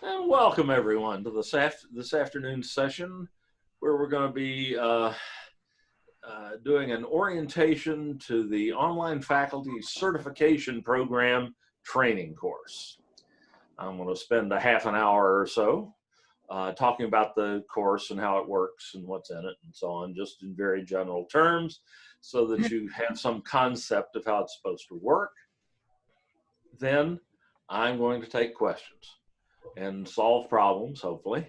And welcome everyone to this afternoon's session where we're going to be doing an orientation to the Online Faculty Certification Program training course. I'm going to spend a half an hour or so talking about the course and how it works and what's in it and so on, just in very general terms, so that you have some concept of how it's supposed to work. Then I'm going to take questions and solve problems, hopefully,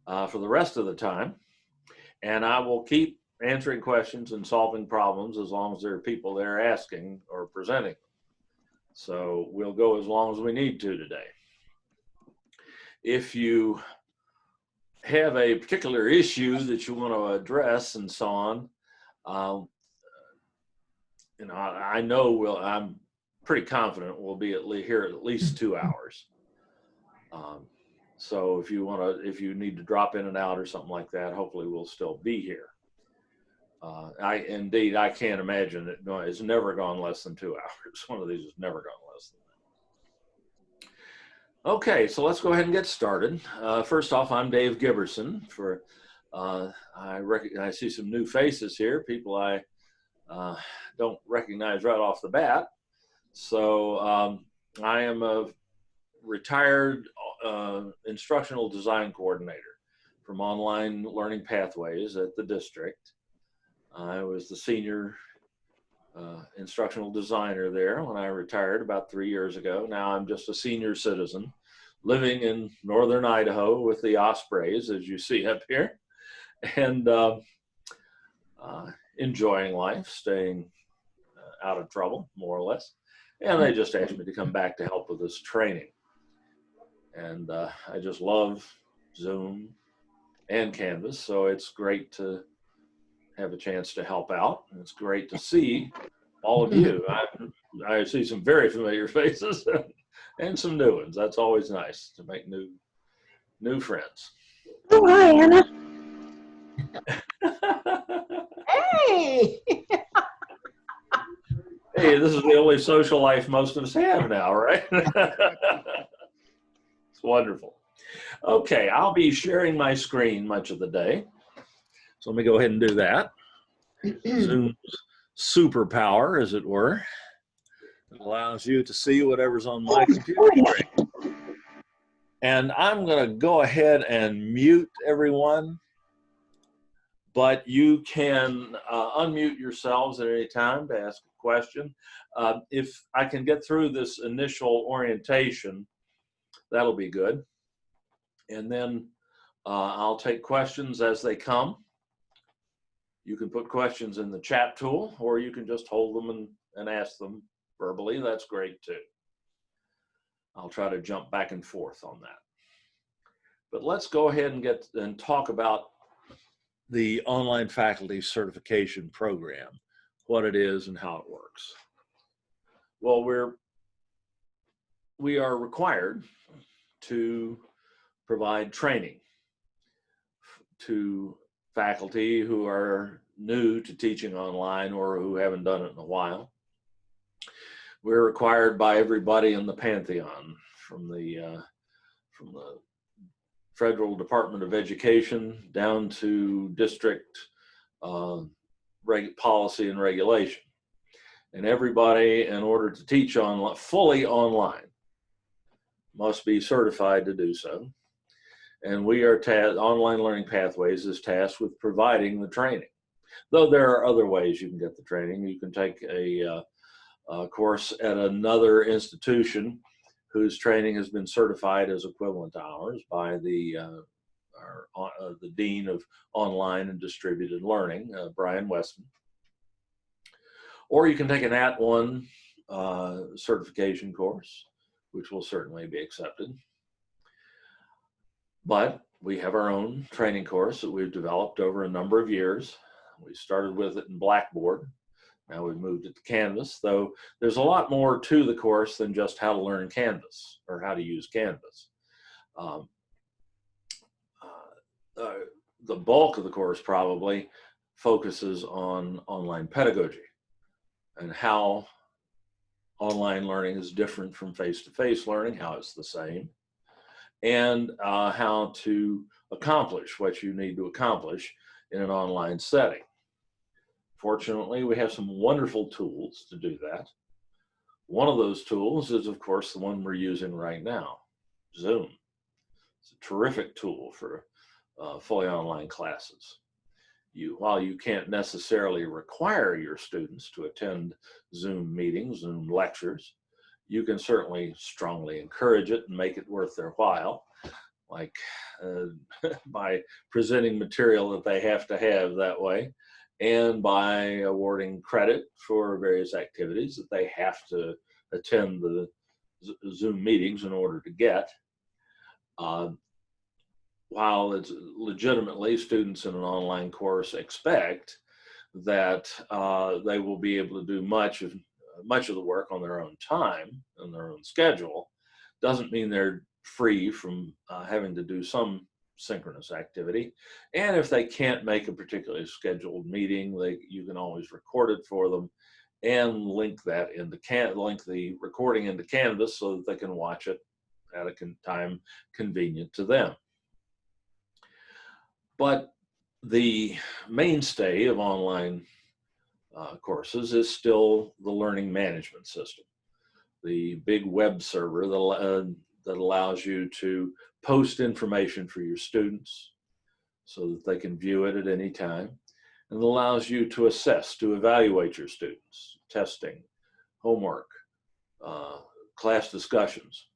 for the rest of the time. And I will keep answering questions and solving problems as long as there are people there asking or presenting. So we'll go as long as we need to today. If you have a particular issue that you want to address and so on, I know I'm pretty confident we'll be here at least 2 hours. So if you need to drop in and out or something like that, hopefully we'll still be here. I can't imagine it's never gone less than 2 hours. One of these has never gone less than that. Okay, so let's go ahead and get started. First off, I'm Dave Gibberson. I see some new faces here, people I don't recognize right off the bat. So I am a retired instructional design coordinator from Online Learning Pathways at the district. I was the senior instructional designer there when I retired about 3 years ago. Now I'm just a senior citizen living in northern Idaho with the ospreys, as you see up here, and enjoying life, staying out of trouble, more or less. And they just asked me to come back to help with this training. And I just love Zoom and Canvas, so it's great to have a chance to help out. And it's great to see all of you. I see some very familiar faces and some new ones. That's always nice to make new friends. Oh, hi, Anna. Hey! Hey, this is the only social life most of us have now, right? It's wonderful. Okay, I'll be sharing my screen much of the day. So let me go ahead and do that. Zoom's superpower, as it were. It allows you to see whatever's on my computer screen. And I'm going to go ahead and mute everyone, but you can unmute yourselves at any time to ask a question. If I can get through this initial orientation, that'll be good. And then I'll take questions as they come. You can put questions in the chat tool, or you can just hold them and ask them verbally. That's great too. I'll try to jump back and forth on that. But let's go ahead and talk about the Online Faculty Certification Program, what it is and how it works. Well, we are required to provide training to faculty who are new to teaching online or who haven't done it in a while. We're required by everybody in the Pantheon, from the Federal Department of Education down to district policy and regulation. And everybody, in order to teach fully online, must be certified to do so. And we are Online Learning Pathways is tasked with providing the training. Though there are other ways you can get the training. You can take a course at another institution whose training has been certified as equivalent to ours by the Dean of Online and Distributed Learning, Brian Weston. Or you can take an @1 certification course, which will certainly be accepted. But we have our own training course that we've developed over a number of years. We started with it in Blackboard. Now we've moved it to Canvas, though there's a lot more to the course than just how to learn Canvas or how to use Canvas. The bulk of the course probably focuses on online pedagogy and how online learning is different from face-to-face learning, how it's the same, and how to accomplish what you need to accomplish in an online setting. Fortunately, we have some wonderful tools to do that. One of those tools is, of course, the one we're using right now, Zoom. It's a terrific tool for fully online classes. While you can't necessarily require your students to attend Zoom meetings, Zoom lectures, you can certainly strongly encourage it and make it worth their while, like by presenting material that they have to have that way, and by awarding credit for various activities that they have to attend the Zoom meetings in order to get. While it's legitimately students in an online course expect that they will be able to do much of the work on their own time and their own schedule, doesn't mean they're free from having to do some synchronous activity. And if they can't make a particularly scheduled meeting, you can always record it for them and link that into link the recording into Canvas so that they can watch it at a time convenient to them. But the mainstay of online courses is still the learning management system, the big web server that allows you to post information for your students so that they can view it at any time, and it allows you to assess, to evaluate your students, testing, homework, class discussions,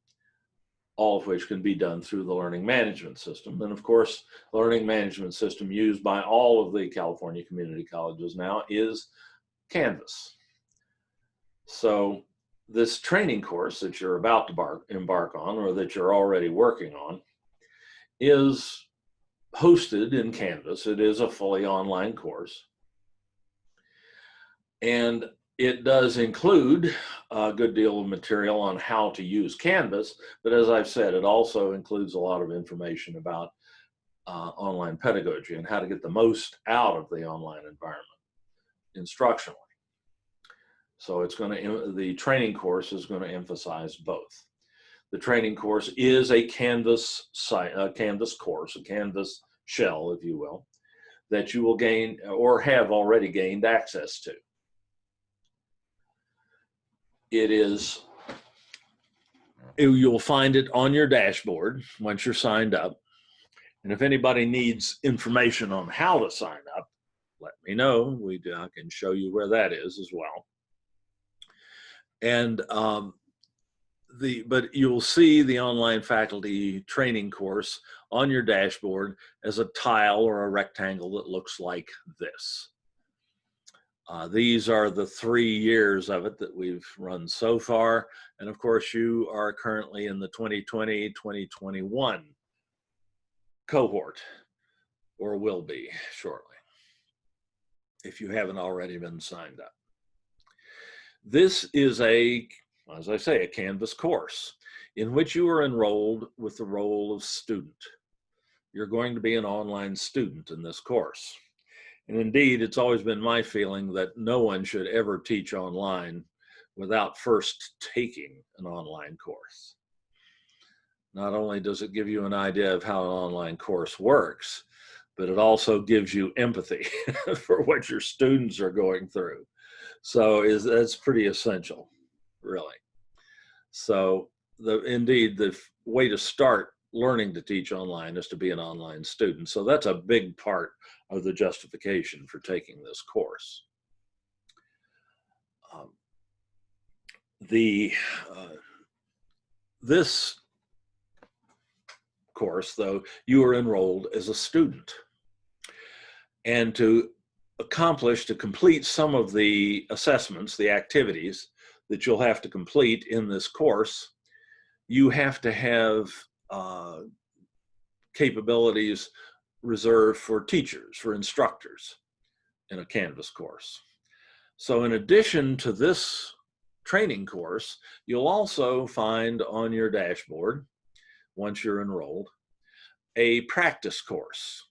all of which can be done through the learning management system. And of course, the learning management system used by all of the California community colleges now is Canvas. So this training course that you're about to embark on, or that you're already working on, is hosted in Canvas. It is a fully online course. And it does include a good deal of material on how to use Canvas, but as I've said, it also includes a lot of information about online pedagogy and how to get the most out of the online environment instructionally. So the training course is going to emphasize both. The training course is a Canvas course, a Canvas shell, if you will, that you will gain or have already gained access to. You'll find it on your dashboard once you're signed up. And if anybody needs information on how to sign up, let me know. I can show you where that is as well. And but you'll see the online faculty training course on your dashboard as a tile or a rectangle that looks like this. These are the 3 years of it that we've run so far. And of course, you are currently in the 2020-2021 cohort, or will be shortly, if you haven't already been signed up. This is as I say, a Canvas course in which you are enrolled with the role of student. You're going to be an online student in this course. And indeed, it's always been my feeling that no one should ever teach online without first taking an online course. Not only does it give you an idea of how an online course works, but it also gives you empathy for what your students are going through. So that's pretty essential, really. So indeed, the way to start learning to teach online is to be an online student. So that's a big part of the justification for taking this course. This course, though, you are enrolled as a student. And to complete some of the assessments, the activities that you'll have to complete in this course, you have to have capabilities reserved for teachers, for instructors in a Canvas course. So in addition to this training course, you'll also find on your dashboard, once you're enrolled, a practice course,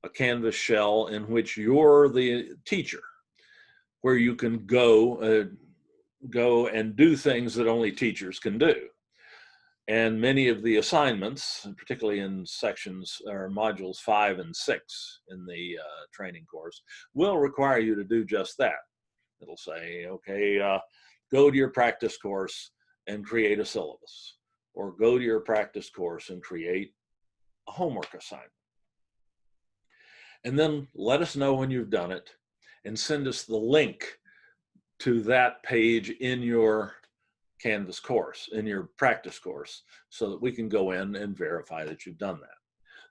a Canvas shell in which you're the teacher, where you can go and do things that only teachers can do. And many of the assignments, particularly in sections or modules 5 and 6 in the training course, will require you to do just that. It'll say, okay, go to your practice course and create a syllabus, or go to your practice course and create a homework assignment. And then let us know when you've done it and send us the link to that page in your Canvas course, in your practice course, so that we can go in and verify that you've done that.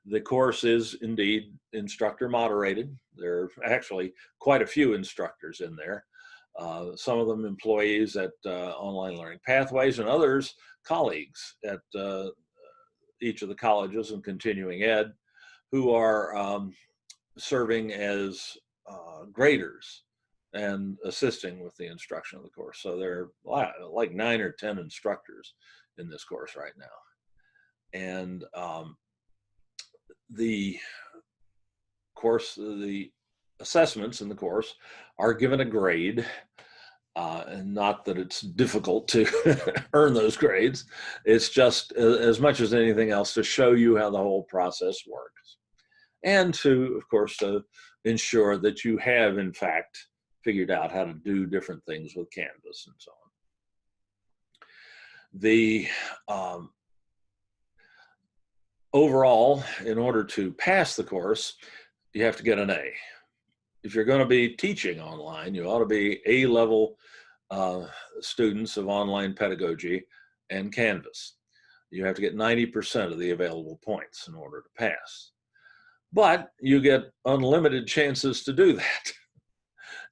The course is indeed instructor moderated. There are actually quite a few instructors in there. Some of them employees at Online Learning Pathways, and others colleagues at each of the colleges and continuing ed who are serving as graders and assisting with the instruction of the course. So there are like 9 or 10 instructors in this course right now. And the course, the assessments in the course are given a grade, and not that it's difficult to earn those grades. It's just as much as anything else to show you how the whole process works. And to, of course, to ensure that you have, in fact, figured out how to do different things with Canvas and so on. The overall, in order to pass the course, you have to get an A. If you're going to be teaching online, you ought to be A-level students of online pedagogy and Canvas. You have to get 90% of the available points in order to pass. But you get unlimited chances to do that.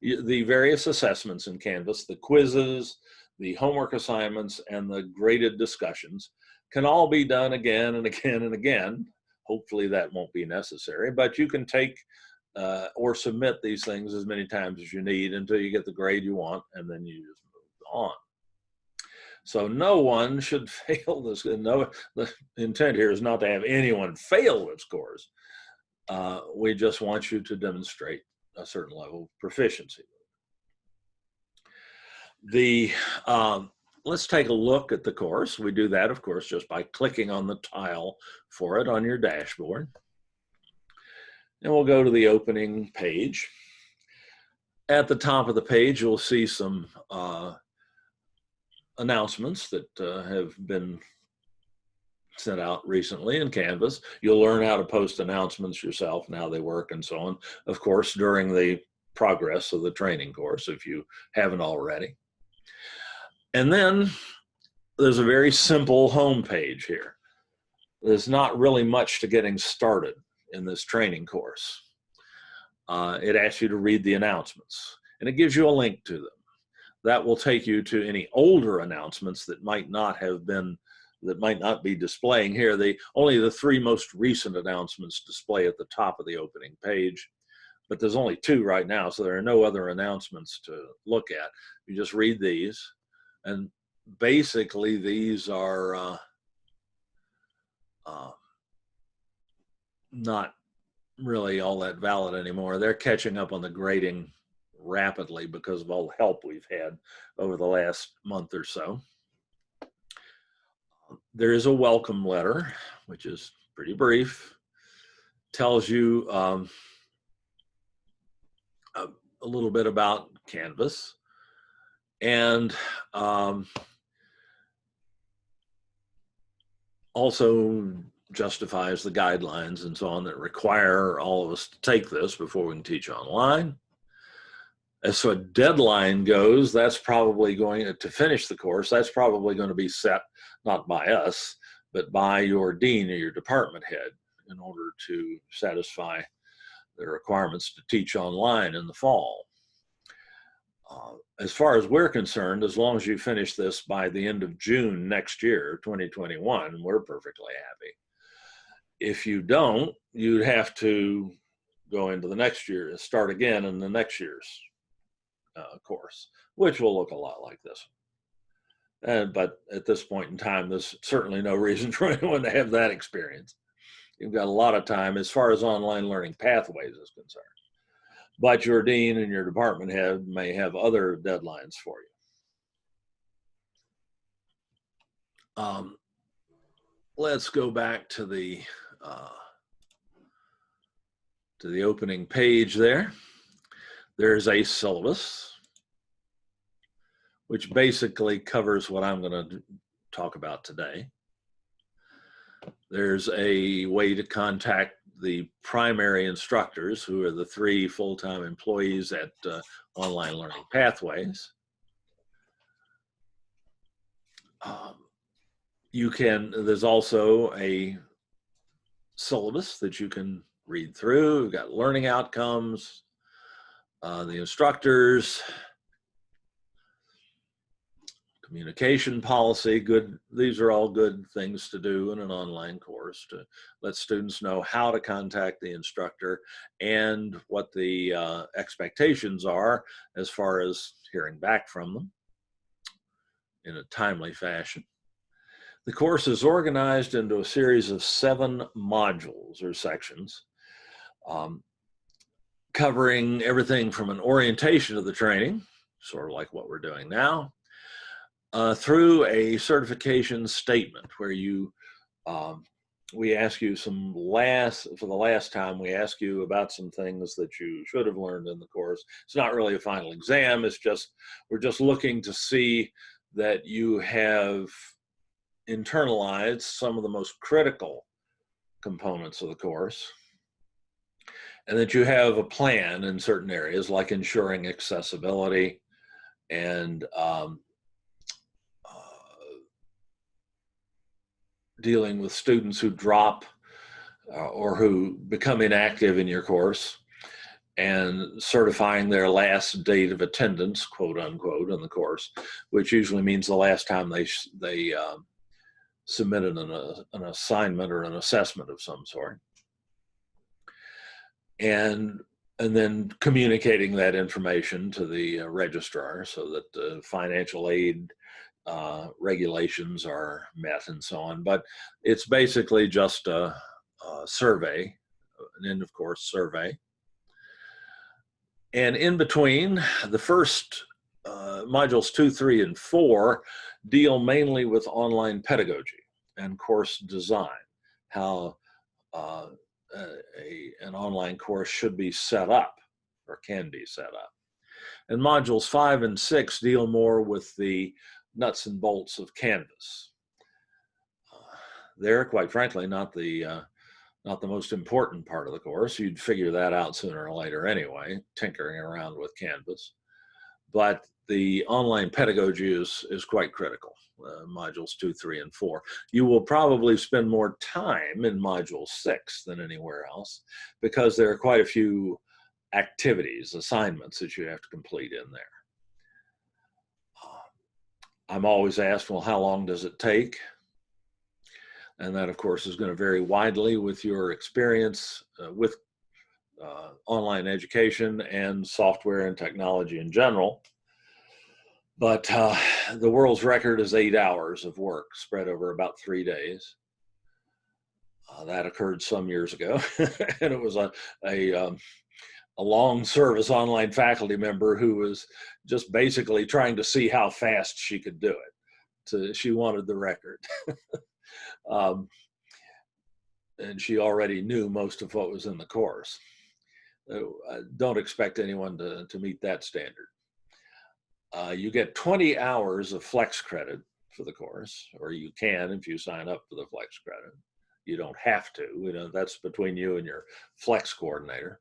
The various assessments in Canvas, the quizzes, the homework assignments, and the graded discussions can all be done again and again and again. Hopefully that won't be necessary, but you can take or submit these things as many times as you need until you get the grade you want, and then you just move on. So no one should fail this. No, the intent here is not to have anyone fail this course. We just want you to demonstrate a certain level of proficiency. Let's take a look at the course. We do that, of course, just by clicking on the tile for it on your dashboard. And we'll go to the opening page. At the top of the page, you'll see some announcements that have been sent out recently in Canvas. You'll learn how to post announcements yourself and how they work and so on, of course, during the progress of the training course, if you haven't already. And then there's a very simple home page here. There's not really much to getting started in this training course. It asks you to read the announcements, and it gives you a link to them. That will take you to any older announcements that might not be displaying here. Only the 3 most recent announcements display at the top of the opening page, but there's only 2 right now, so there are no other announcements to look at. You just read these, and basically these are not really all that valid anymore. They're catching up on the grading rapidly because of all the help we've had over the last month or so. There is a welcome letter, which is pretty brief. Tells you a little bit about Canvas, and also justifies the guidelines and so on that require all of us to take this before we can teach online. As so a deadline goes, that's probably going to finish the course. That's probably going to be set not by us, but by your dean or your department head in order to satisfy the requirements to teach online in the fall. As far as we're concerned, as long as you finish this by the end of June next year, 2021, we're perfectly happy. If you don't, you'd have to go into the next year and start again in the next year's course, which will look a lot like this. But at this point in time, there's certainly no reason for anyone to have that experience. You've got a lot of time as far as online learning pathways is concerned. But your dean and your department head may have other deadlines for you. let's go back to the opening page there. There's a syllabus, which basically covers what I'm going to talk about today. There's a way to contact the primary instructors, who are the 3 full-time employees at Online Learning Pathways. There's also a syllabus that you can read through. We've got learning outcomes, the instructors, communication policy. These are all good things to do in an online course, to let students know how to contact the instructor and what the expectations are as far as hearing back from them in a timely fashion. The course is organized into a series of 7 modules or sections, covering everything from an orientation of the training, sort of like what we're doing now, through a certification statement where we ask you for the last time, we ask you about some things that you should have learned in the course. It's not really a final exam, we're just looking to see that you have internalized some of the most critical components of the course, and that you have a plan in certain areas like ensuring accessibility and dealing with students who drop or who become inactive in your course, and certifying their last date of attendance, quote unquote, in the course, which usually means the last time they submitted an assignment or an assessment of some sort. And then communicating that information to the registrar so that the financial aid regulations are met and so on. But it's basically just a survey, an end of course survey. And in between, the first modules 2, 3, and 4 deal mainly with online pedagogy and course design, how an online course should be set up or can be set up. And modules 5 and 6 deal more with the nuts and bolts of Canvas. They're, quite frankly, not the most important part of the course. You'd figure that out sooner or later anyway, tinkering around with Canvas. But the online pedagogy is quite critical, modules 2, 3, and 4. You will probably spend more time in module 6 than anywhere else, because there are quite a few activities, assignments that you have to complete in there. I'm always asked, well, how long does it take? And that, of course, is going to vary widely with your experience with online education and software and technology in general. But the world's record is 8 hours of work spread over about 3 days. That occurred some years ago, and it was a long service online faculty member who was just basically trying to see how fast she could do it. She wanted the record. And she already knew most of what was in the course. Don't expect anyone to meet that standard. You get 20 hours of flex credit for the course, or you can if you sign up for the flex credit. You don't have to. That's between you and your flex coordinator.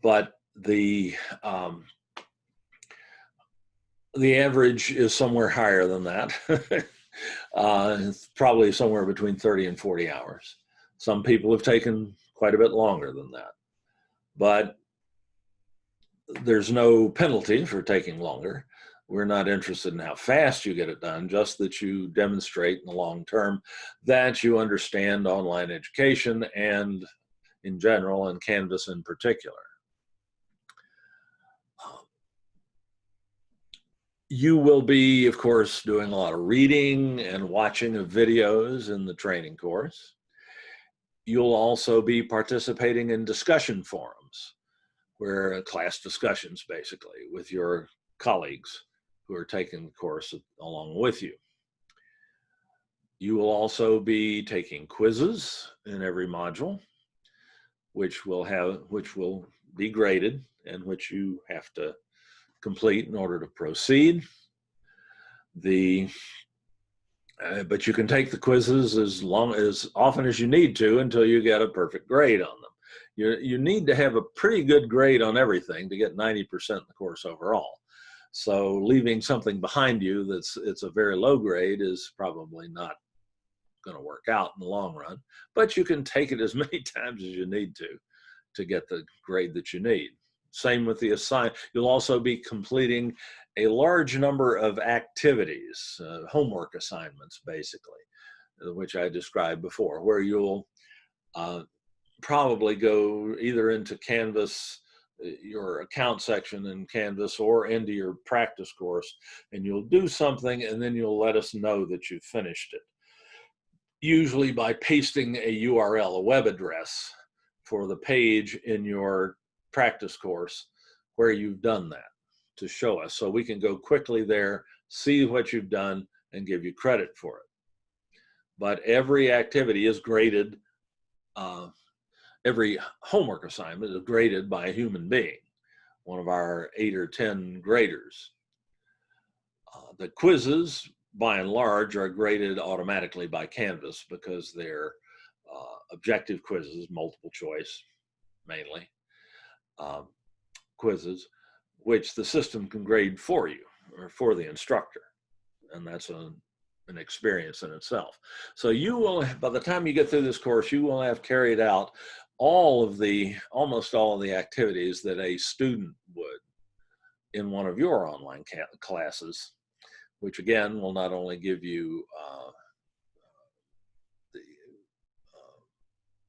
But the average is somewhere higher than that. It's probably somewhere between 30 and 40 hours. Some people have taken quite a bit longer than that. But there's no penalty for taking longer. We're not interested in how fast you get it done, just that you demonstrate in the long term that you understand online education and in general, and Canvas in particular. You will be, of course, doing a lot of reading and watching of videos in the training course. You'll also be participating in discussion forums, where class discussions, basically, with your colleagues who are taking the course along with you. You will also be taking quizzes in every module, which will be graded and which you have to complete in order to proceed. But you can take the quizzes as often as you need to until you get a perfect grade on them. You need to have a pretty good grade on everything to get 90% in the course overall. So leaving something behind you it's a very low grade is probably not going to work out in the long run, but you can take it as many times as you need to get the grade that you need. Same with the assignment. You'll also be completing a large number of activities, homework assignments, basically, which I described before, where you'll probably go either into Canvas, your account section in Canvas, or into your practice course, and you'll do something and then you'll let us know that you've finished it. Usually by pasting a URL, a web address for the page in your practice course where you've done that to show us, so we can go quickly there, see what you've done, and give you credit for it. But every activity is graded, every homework assignment is graded by a human being, one of our 8 or 10 graders. The quizzes, by and large, are graded automatically by Canvas because they're objective quizzes, multiple choice mainly, quizzes, which the system can grade for you or for the instructor. And that's an experience in itself. So you will, by the time you get through this course, you will have carried out almost all of the activities that a student would in one of your online classes, which again will not only give you the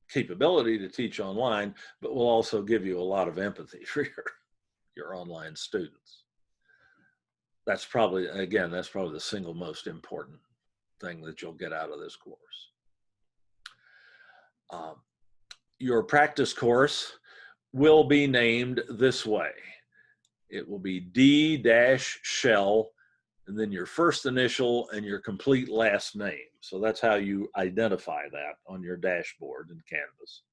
capability to teach online, but will also give you a lot of empathy for your online students. That's probably the single most important thing that you'll get out of this course. Your practice course will be named this way. It will be D-Shell, and then your first initial and your complete last name. So that's how you identify that on your dashboard in Canvas.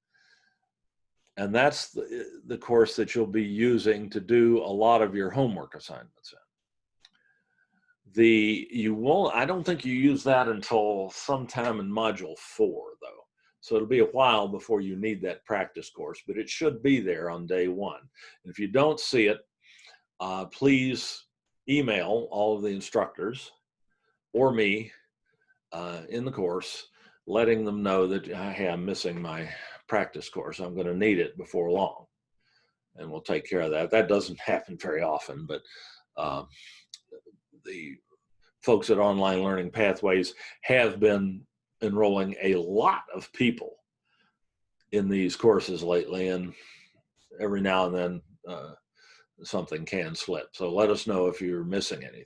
And that's the course that you'll be using to do a lot of your homework assignments in. I don't think you use that until sometime in Module 4, though. So it'll be a while before you need that practice course, but it should be there on day 1. And if you don't see it, please email all of the instructors or me in the course, letting them know that, hey, I'm missing my practice course. I'm going to need it before long. And we'll take care of that. That doesn't happen very often, but the folks at Online Learning Pathways have been enrolling a lot of people in these courses lately, and every now and then something can slip. So let us know if you're missing anything.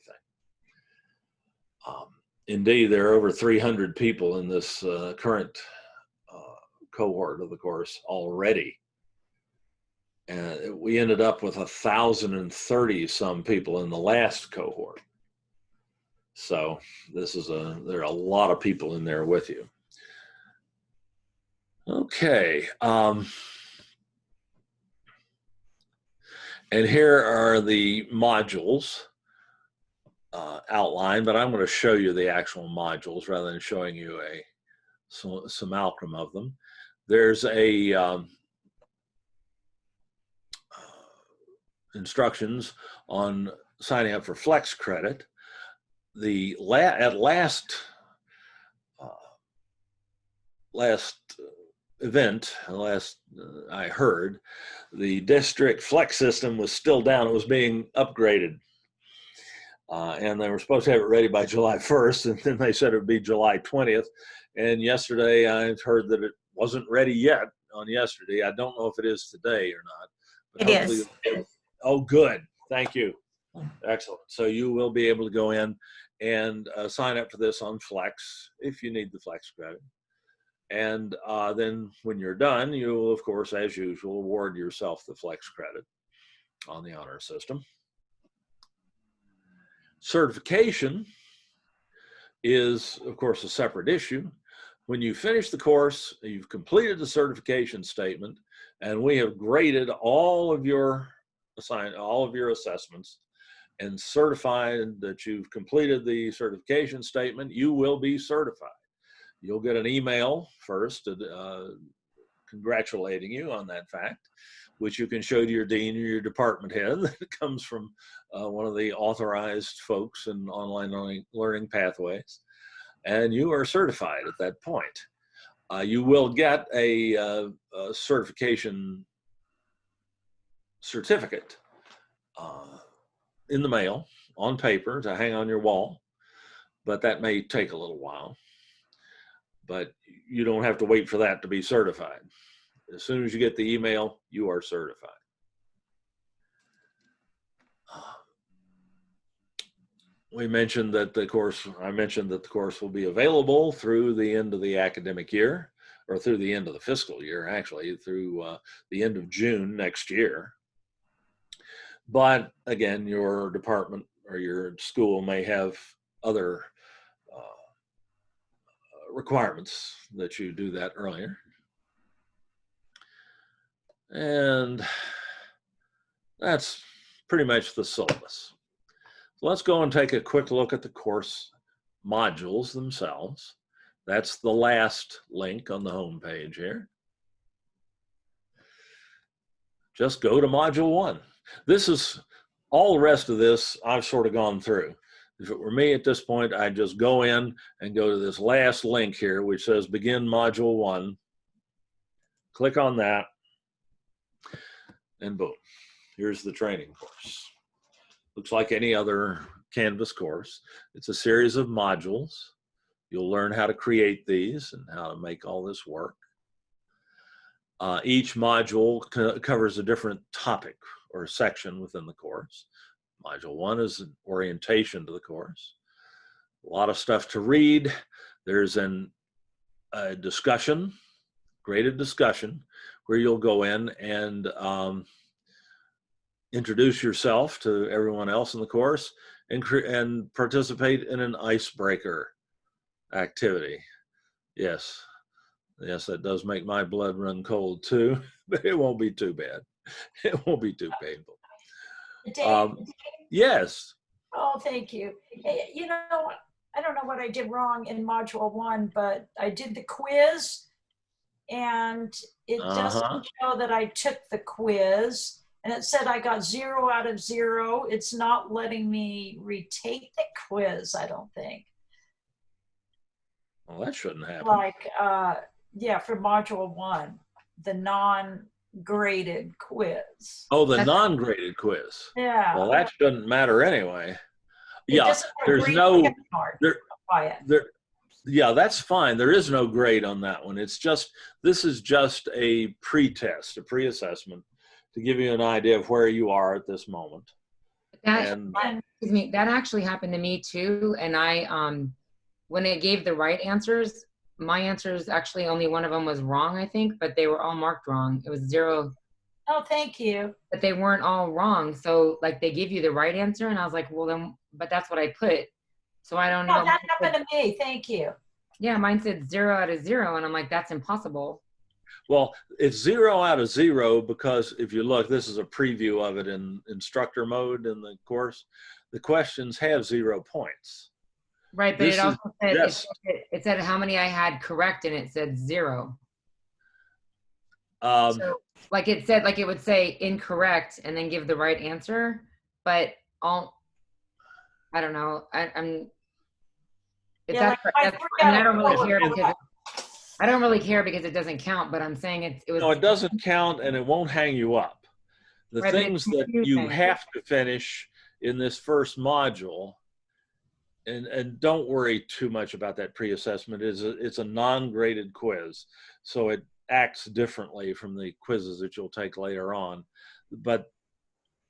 Indeed, there are over 300 people in this current cohort of the course already. And we ended up with 1,030 some people in the last cohort. So there are a lot of people in there with you. Okay. And here are the modules outlined, but I'm going to show you the actual modules rather than showing you a simulacrum of them. There's a instructions on signing up for Flex Credit. Last I heard, the district Flex system was still down. It was being upgraded. And they were supposed to have it ready by July 1st, and then they said it would be July 20th. And yesterday I heard that it wasn't ready yet on yesterday. I don't know if it is today or not. But it is. Oh, good. Thank you. Excellent. So you will be able to go in and sign up for this on Flex if you need the Flex credit. And then when you're done, you will, of course, as usual, award yourself the Flex credit on the honor system. Certification is, of course, a separate issue. When you finish the course, you've completed the certification statement, and we have graded all of your assessments and certified that you've completed the certification statement, you will be certified. You'll get an email first congratulating you on that fact, which you can show to your dean or your department head. That comes from one of the authorized folks in online learning pathways, and you are certified at that point. You will get a certification certificate in the mail on paper to hang on your wall, but that may take a little while. But you don't have to wait for that to be certified. As soon as you get the email, you are certified. I mentioned that the course will be available through the end of the academic year, or through the end of the fiscal year, actually, through the end of June next year. But again, your department or your school may have other requirements that you do that earlier. And that's pretty much the syllabus. So let's go and take a quick look at the course modules themselves. That's the last link on the home page here. Just go to module 1. This is all the rest of this I've sort of gone through. If it were me at this point, I'd just go in and go to this last link here, which says begin module 1. Click on that, and boom, here's the training course. Looks like any other Canvas course. It's a series of modules. You'll learn how to create these and how to make all this work. Each module covers a different topic or section within the course. Module 1 is an orientation to the course. A lot of stuff to read. There's a discussion, graded discussion, where you'll go in and introduce yourself to everyone else in the course and participate in an icebreaker activity. Yes, that does make my blood run cold too, but it won't be too bad. It won't be too painful. Dave, yes. Oh, thank you. Hey, you know, I don't know what I did wrong in module 1, but I did the quiz and it doesn't show that I took the quiz, and it said I got 0 out of 0. It's not letting me retake the quiz, I don't think. Well, that shouldn't happen. Like, yeah, for module 1, the non-graded quiz. Oh, the non-graded quiz. Yeah. Well, that shouldn't matter anyway. It Yeah, there's no yeah, that's fine. There is no grade on that one. It's just, this is just a pre-test, a pre-assessment to give you an idea of where you are at this moment. Excuse me, that actually happened to me too. And I, when it gave the right answers, my answers, actually only one of them was wrong, I think, but they were all marked wrong. It was 0. Oh, thank you. But they weren't all wrong. So like they give you the right answer and I was like, well then, but that's what I put. So I don't know. Oh, that happened to me. Thank you. Yeah, mine said 0 out of 0. And I'm like, that's impossible. Well, it's 0 out of 0 because if you look, this is a preview of it in instructor mode in the course. The questions have 0 points. Right, but it also said, it said how many I had correct and it said 0. So, like it said, like it would say incorrect and then give the right answer, but I don't know. I don't really care because I don't really care because it doesn't count, but I'm saying it was. No, it doesn't count and it won't hang you up. The things that you have to finish in this first module, and don't worry too much about that pre-assessment, it's a non-graded quiz. So it acts differently from the quizzes that you'll take later on. But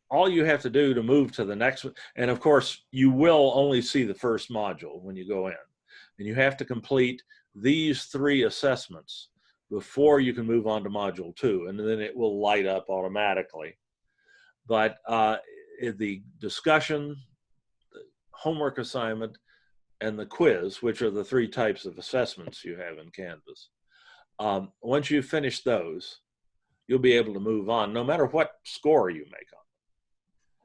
all you have to do to move to the next one, and of course, you will only see the first module when you go in. And you have to complete these 3 assessments before you can move on to module 2, and then it will light up automatically. But the discussion, the homework assignment, and the quiz, which are the 3 types of assessments you have in Canvas. Once you finish those, you'll be able to move on, no matter what score you make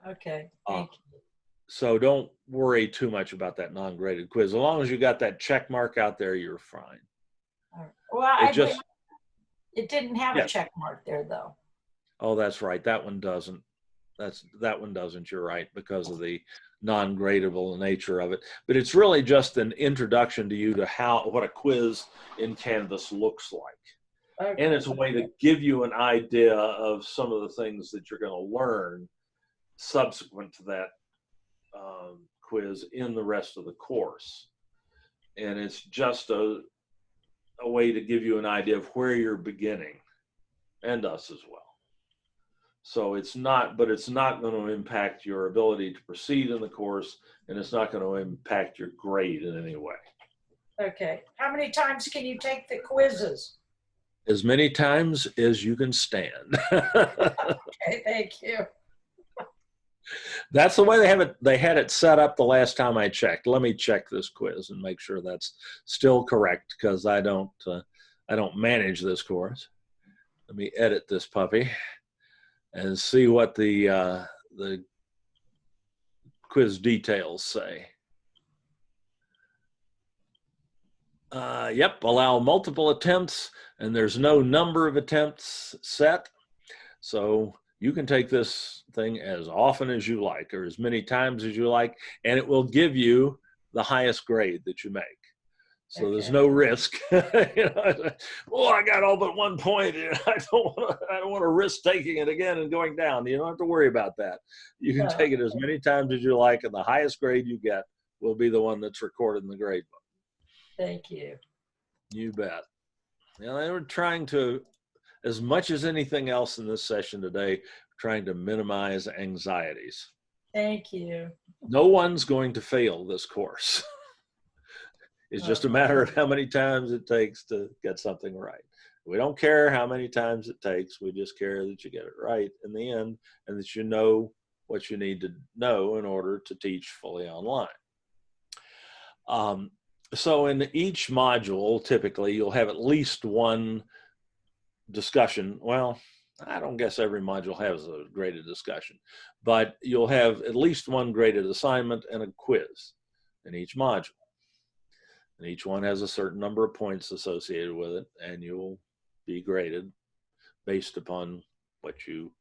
on. Okay, thank you. So don't worry too much about that non-graded quiz. As long as you got that check mark out there, you're fine. All right. Well, it didn't have a Yes. check mark there, though. Oh, that's right. That one doesn't. That one doesn't. You're right, because of the non-gradable nature of it. But it's really just an introduction to you to what a quiz in Canvas looks like. Okay. And it's a way to give you an idea of some of the things that you're going to learn subsequent to that quiz in the rest of the course. And it's just a way to give you an idea of where you're beginning, and us as well. So it's not going to impact your ability to proceed in the course, and it's not going to impact your grade in any way. Okay. How many times can you take the quizzes? As many times as you can stand. Okay, thank you. That's the way they had it set up the last time I checked. Let me check this quiz and make sure that's still correct, because I don't manage this course. Let me edit this puppy and see what the quiz details say. Yep, allow multiple attempts, and there's no number of attempts set. So you can take this thing as often as you like, or as many times as you like, and it will give you the highest grade that you make. So Okay. there's no risk. Oh, I got all but 1 point. I don't want to risk taking it again and going down. You don't have to worry about that. You can take it as many times as you like, and the highest grade you get will be the one that's recorded in the grade book. Thank you. You bet. Now, they were trying to, as much as anything else in this session today, trying to minimize anxieties. Thank you. No one's going to fail this course. It's just a matter of how many times it takes to get something right. We don't care how many times it takes. We just care that you get it right in the end, and that you know what you need to know in order to teach fully online. So in each module, typically, you'll have at least one discussion. Well, I don't guess every module has a graded discussion, but you'll have at least one graded assignment and a quiz in each module. And each one has a certain number of points associated with it, and you'll be graded based upon what you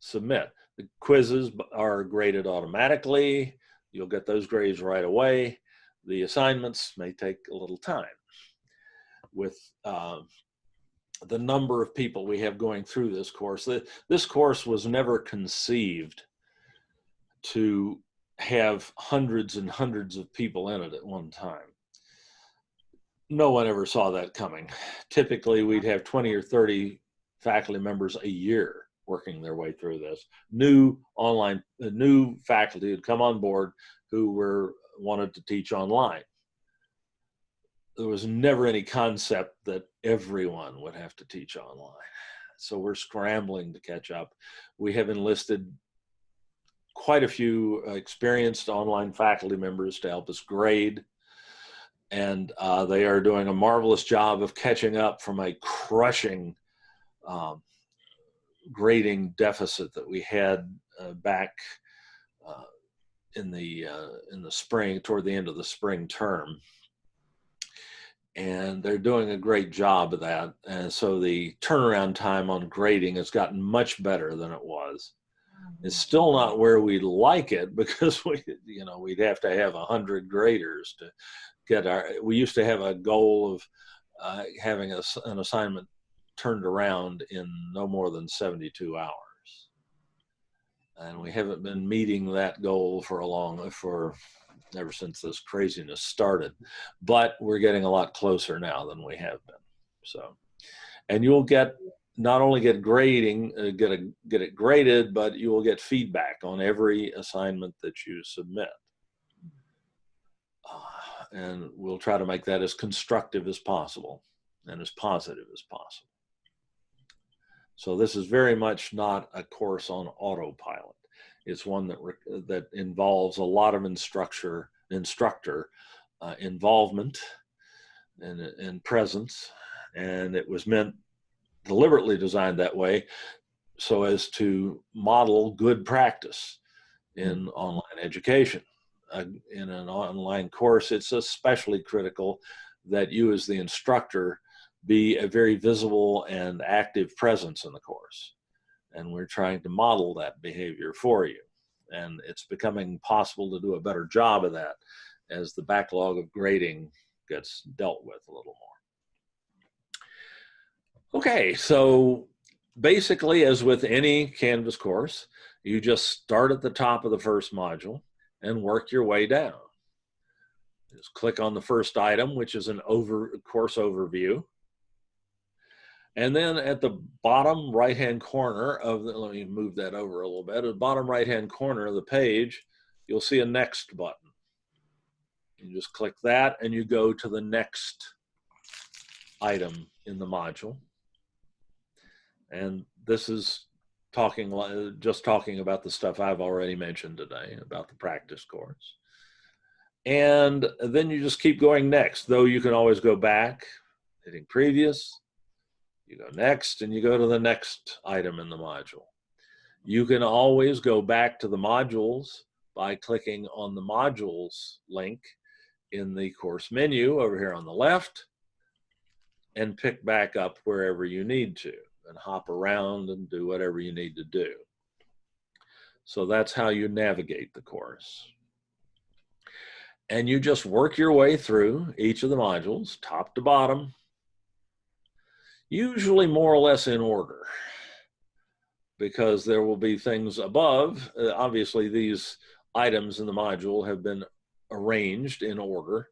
submit. The quizzes are graded automatically. You'll get those grades right away. The assignments may take a little time. With the number of people we have going through this course, this course was never conceived to have hundreds and hundreds of people in it at one time. No one ever saw that coming. Typically, we'd have 20 or 30 faculty members a year working their way through this. New faculty had come on board who wanted to teach online. There was never any concept that everyone would have to teach online. So we're scrambling to catch up. We have enlisted quite a few experienced online faculty members to help us grade. And they are doing a marvelous job of catching up from a crushing grading deficit that we had back in the spring, toward the end of the spring term. And they're doing a great job of that. And so the turnaround time on grading has gotten much better than it was. It's still not where we'd like it, because we'd have to have 100 graders to get we used to have a goal of having an assignment turned around in no more than 72 hours. And we haven't been meeting that goal ever since this craziness started, but we're getting a lot closer now than we have been. So, and you'll not only get grading, get it graded, but you will get feedback on every assignment that you submit. And we'll try to make that as constructive as possible and as positive as possible. So this is very much not a course on autopilot. It's one that involves a lot of instructor involvement and presence, and it was deliberately designed that way so as to model good practice in online education. In an online course, it's especially critical that you as the instructor be a very visible and active presence in the course. And we're trying to model that behavior for you. And it's becoming possible to do a better job of that as the backlog of grading gets dealt with a little more. Okay, so basically, as with any Canvas course, you just start at the top of the first module and work your way down. Just click on the first item, which is an course overview. And then at the bottom right-hand corner of the, let me move that over a little bit, at the bottom right-hand corner of the page, you'll see a next button. You just click that and you go to the next item in the module. And this is just talking about the stuff I've already mentioned today, about the practice course. And then you just keep going next, though you can always go back, hitting previous, you go next, and you go to the next item in the module. You can always go back to the modules by clicking on the modules link in the course menu over here on the left and pick back up wherever you need to and hop around and do whatever you need to do. So that's how you navigate the course. And you just work your way through each of the modules, top to bottom, usually more or less in order, because there will be things above. Obviously, these items in the module have been arranged in order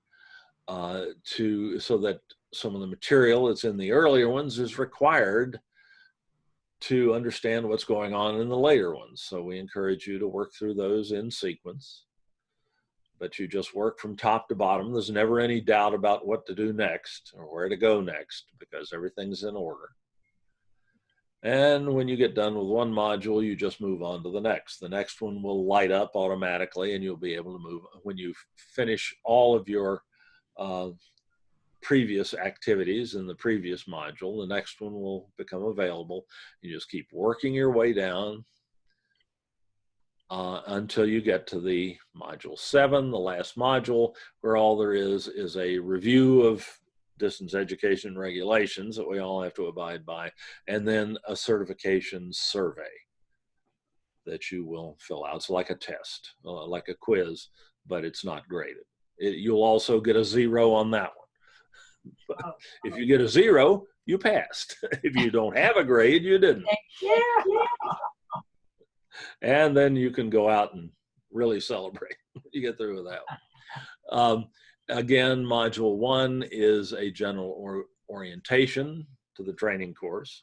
so that some of the material that's in the earlier ones is required to understand what's going on in the later ones. So we encourage you to work through those in sequence. But you just work from top to bottom. There's never any doubt about what to do next or where to go next, because everything's in order. And when you get done with one module, you just move on to the next. The next one will light up automatically, and you'll be able to move. When you finish all of your previous activities in the previous module, the next one will become available. You just keep working your way down until you get to the module 7, the last module, where all there is a review of distance education regulations that we all have to abide by, and then a certification survey that you will fill out. It's like a test, like a quiz, but it's not graded. You'll also get a 0 on that one. But if you get a 0, you passed. If you don't have a grade, you didn't. Yeah. And then you can go out and really celebrate when you get through with that one. Again, module 1 is a general orientation to the training course,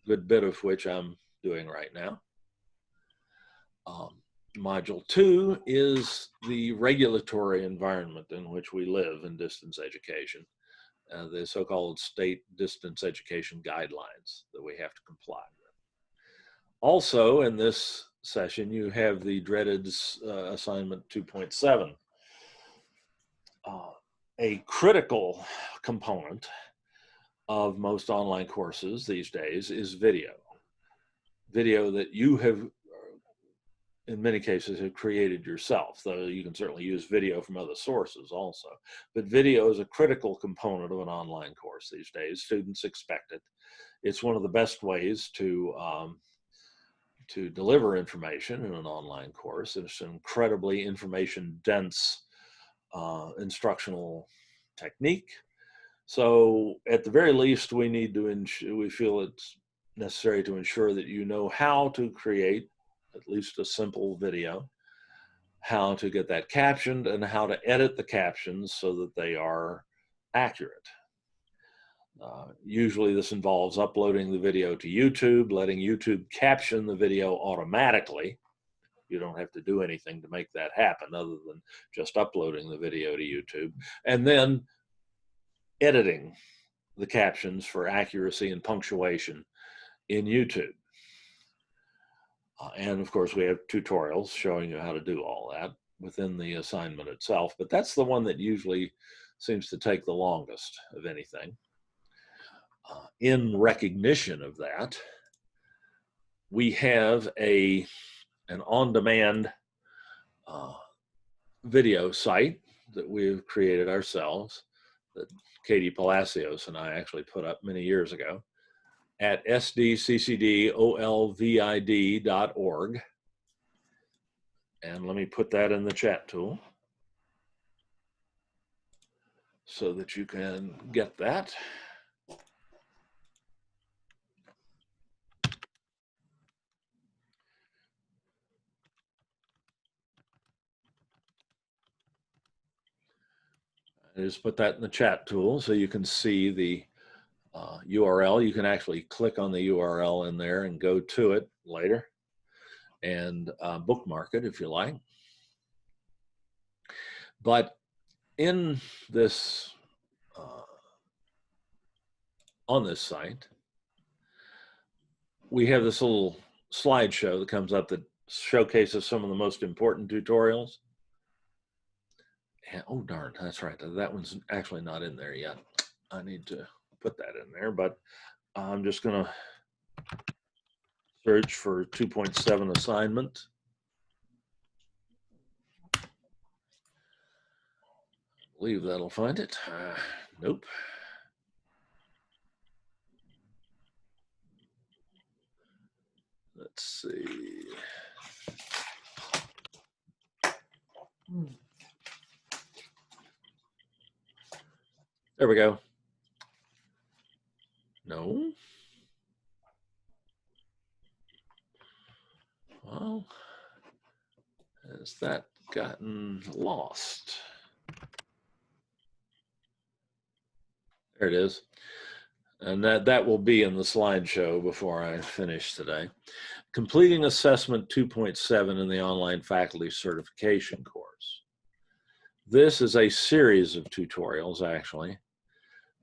a good bit of which I'm doing right now. Module 2 is the regulatory environment in which we live in distance education, the so-called state distance education guidelines that we have to comply with. Also, in this session, you have the dreaded assignment 2.7. A critical component of most online courses these days is video. Video that you have, in many cases, have created yourself, though you can certainly use video from other sources also. But video is a critical component of an online course these days. Students expect it. It's one of the best ways to deliver information in an online course. It's an incredibly information-dense instructional technique. So at the very least, we need to we feel it's necessary to ensure that you know how to create at least a simple video, how to get that captioned, and how to edit the captions so that they are accurate. Usually this involves uploading the video to YouTube, letting YouTube caption the video automatically. You don't have to do anything to make that happen other than just uploading the video to YouTube, and then editing the captions for accuracy and punctuation in YouTube. And of course, we have tutorials showing you how to do all that. within the assignment itself, but that's the one that usually seems to take the longest of anything. In recognition of that, we have an on-demand video site that we've created ourselves that Katie Palacios and I actually put up many years ago at sdccdolvid.org. And let me put that in the chat tool so that you can get that. I just put that in the chat tool so you can see the URL. You can actually click on the URL in there and go to it later and bookmark it if you like. But in this, on this site, we have this little slideshow that comes up that showcases some of the most important tutorials. And, oh darn, that's right, that one's actually not in there yet. I need to put that in there, but I'm just gonna search for 2.7 assignment. I believe that'll find it. Nope. Let's see. There we go. No. Well, has that gotten lost? There it is. And that will be in the slideshow before I finish today. Completing Assessment 2.7 in the Online Faculty Certification course. This is a series of tutorials, actually,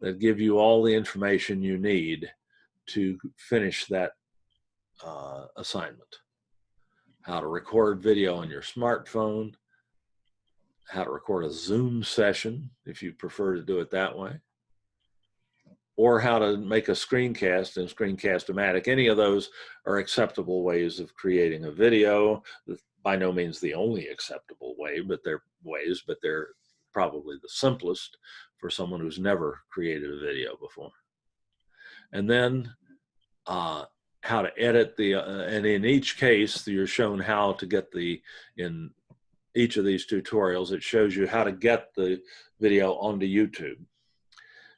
that give you all the information you need to finish that assignment. How to record video on your smartphone, how to record a Zoom session if you prefer to do it that way, or how to make a screencast in Screencast-O-Matic. Any of those are acceptable ways of creating a video. By no means the only acceptable way, but they're ways, but they're probably the simplest for someone who's never created a video before. And then how to edit the, and in each case, you're shown how to get in each of these tutorials, it shows you how to get the video onto YouTube.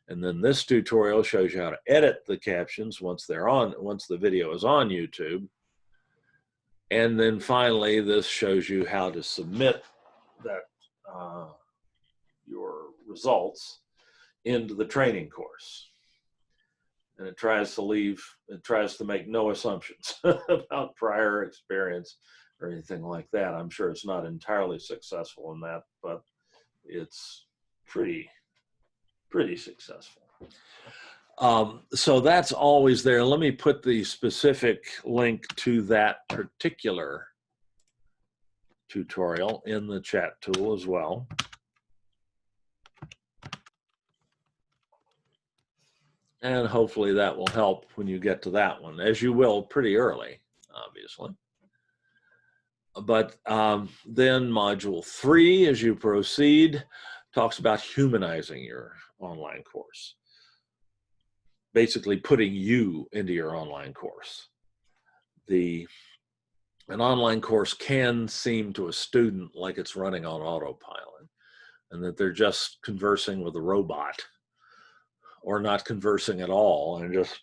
And then this tutorial shows you how to edit the captions once the video is on YouTube. And then finally, this shows you how to submit that your results into the training course. And it tries to make no assumptions about prior experience or anything like that. I'm sure it's not entirely successful in that, but it's pretty successful. So that's always there. Let me put the specific link to that particular tutorial in the chat tool as well. And hopefully that will help when you get to that one, as you will pretty early, obviously. But then module 3, as you proceed, talks about humanizing your online course. Basically putting you into your online course. An online course can seem to a student like it's running on autopilot and that they're just conversing with a robot or not conversing at all and just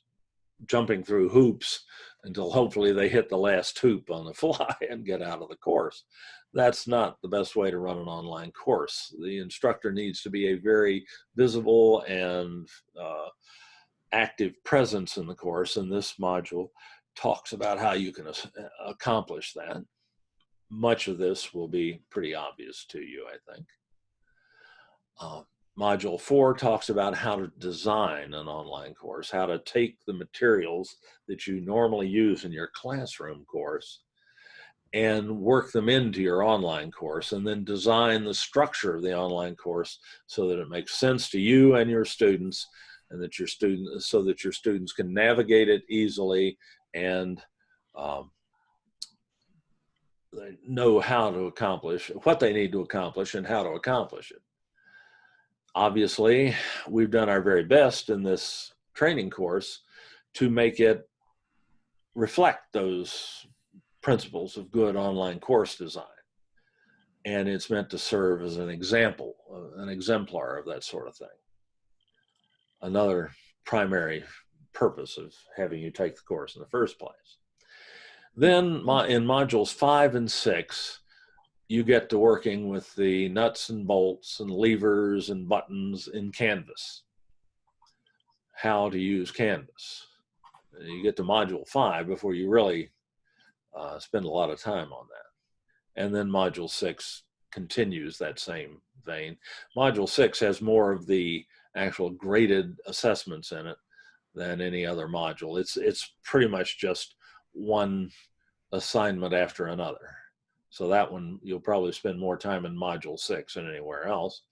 jumping through hoops until hopefully they hit the last hoop on the fly and get out of the course. That's not the best way to run an online course. The instructor needs to be a very visible and active presence in the course, and this module talks about how you can accomplish that. Much of this will be pretty obvious to you, I think. Module 4 talks about how to design an online course, how to take the materials that you normally use in your classroom course and work them into your online course, and then design the structure of the online course so that it makes sense to you and your students, and that your students can navigate it easily and they know how to accomplish what they need to accomplish and how to accomplish it. Obviously, we've done our very best in this training course to make it reflect those principles of good online course design. And it's meant to serve as an example, an exemplar of that sort of thing. Another primary purpose of having you take the course in the first place. Then in modules 5 and 6, you get to working with the nuts and bolts and levers and buttons in Canvas. How to use Canvas. You get to module 5 before you really spend a lot of time on that. And then module 6 continues that same vein. Module 6 has more of the actual graded assessments in it than any other module. It's pretty much just one assignment after another. So that one, you'll probably spend more time in module 6 than anywhere else.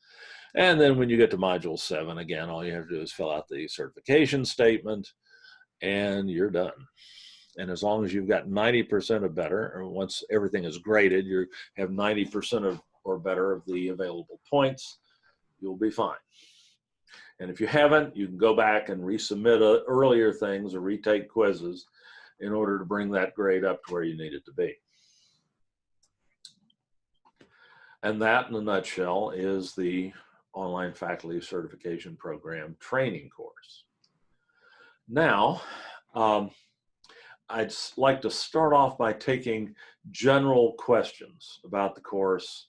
And then when you get to module 7, again, all you have to do is fill out the certification statement and you're done. And as long as you've got 90% or better, or once everything is graded, you have 90% or better of the available points, you'll be fine. And if you haven't, you can go back and resubmit earlier things or retake quizzes in order to bring that grade up to where you need it to be. And that, in a nutshell, is the Online Faculty Certification Program training course. Now, I'd like to start off by taking general questions about the course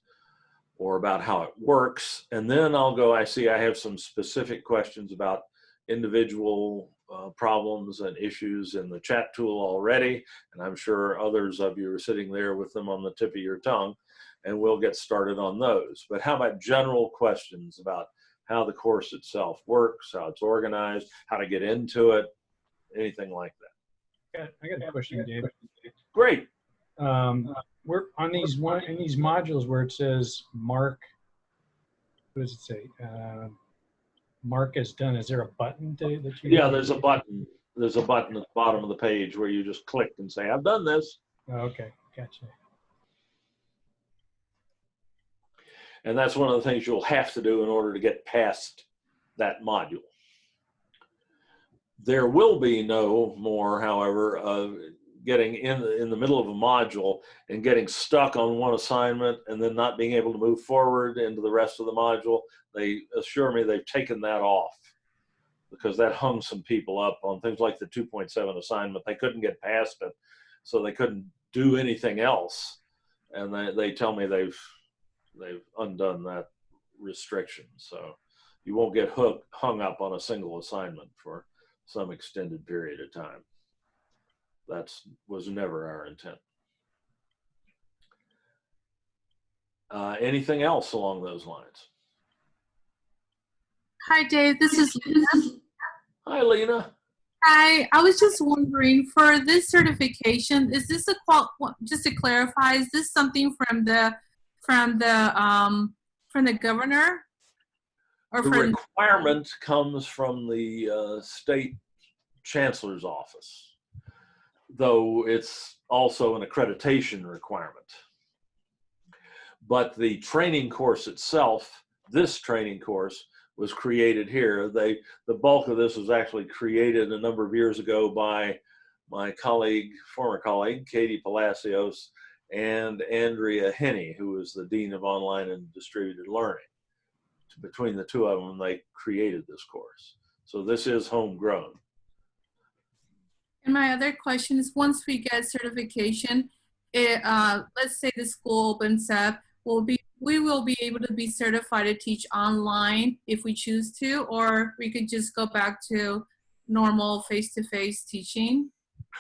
or about how it works, and then I'll go, I see I have some specific questions about individual problems and issues in the chat tool already, and I'm sure others of you are sitting there with them on the tip of your tongue, and we'll get started on those. But how about general questions about how the course itself works, how it's organized, how to get into it, anything like that? I got a question, Dave. Great. We're on these in these modules where it says mark. What does it say? Mark as done. Is there a button that you? Yeah, there's a button. There's a button at the bottom of the page where you just click and say, "I've done this." Oh, okay, gotcha. And that's one of the things you'll have to do in order to get past that module. There will be no more, however, getting in the middle of a module and getting stuck on one assignment and then not being able to move forward into the rest of the module. They assure me they've taken that off because that hung some people up on things like the 2.7 assignment. They couldn't get past it, so they couldn't do anything else. And they tell me they've undone that restriction. So you won't get hung up on a single assignment for some extended period of time. That was never our intent. Anything else along those lines? Hi, Dave. This is Lena. Hi, Lena. Hi. I was just wondering, for this certification, is this just to clarify, is this something from the governor? Or the requirement comes from the state chancellor's office, though it's also an accreditation requirement. But the training course itself, this training course, was created here. The bulk of this was actually created a number of years ago by my former colleague, Katie Palacios, and Andrea Henney, who was the Dean of Online and Distributed Learning. Between the two of them, they created this course. So this is homegrown. And my other question is, once we get certification, let's say the school opens up, we will be able to be certified to teach online if we choose to, or we could just go back to normal face-to-face teaching?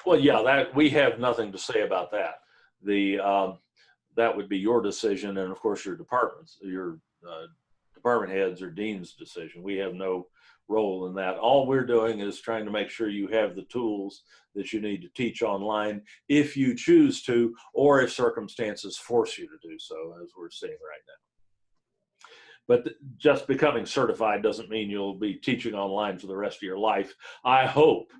Well, yeah, that we have nothing to say about that. That would be your decision, and of course your department heads or dean's decision. We have no role in that. All we're doing is trying to make sure you have the tools that you need to teach online if you choose to, or if circumstances force you to do so, as we're seeing right now. But just becoming certified doesn't mean you'll be teaching online for the rest of your life. I hope,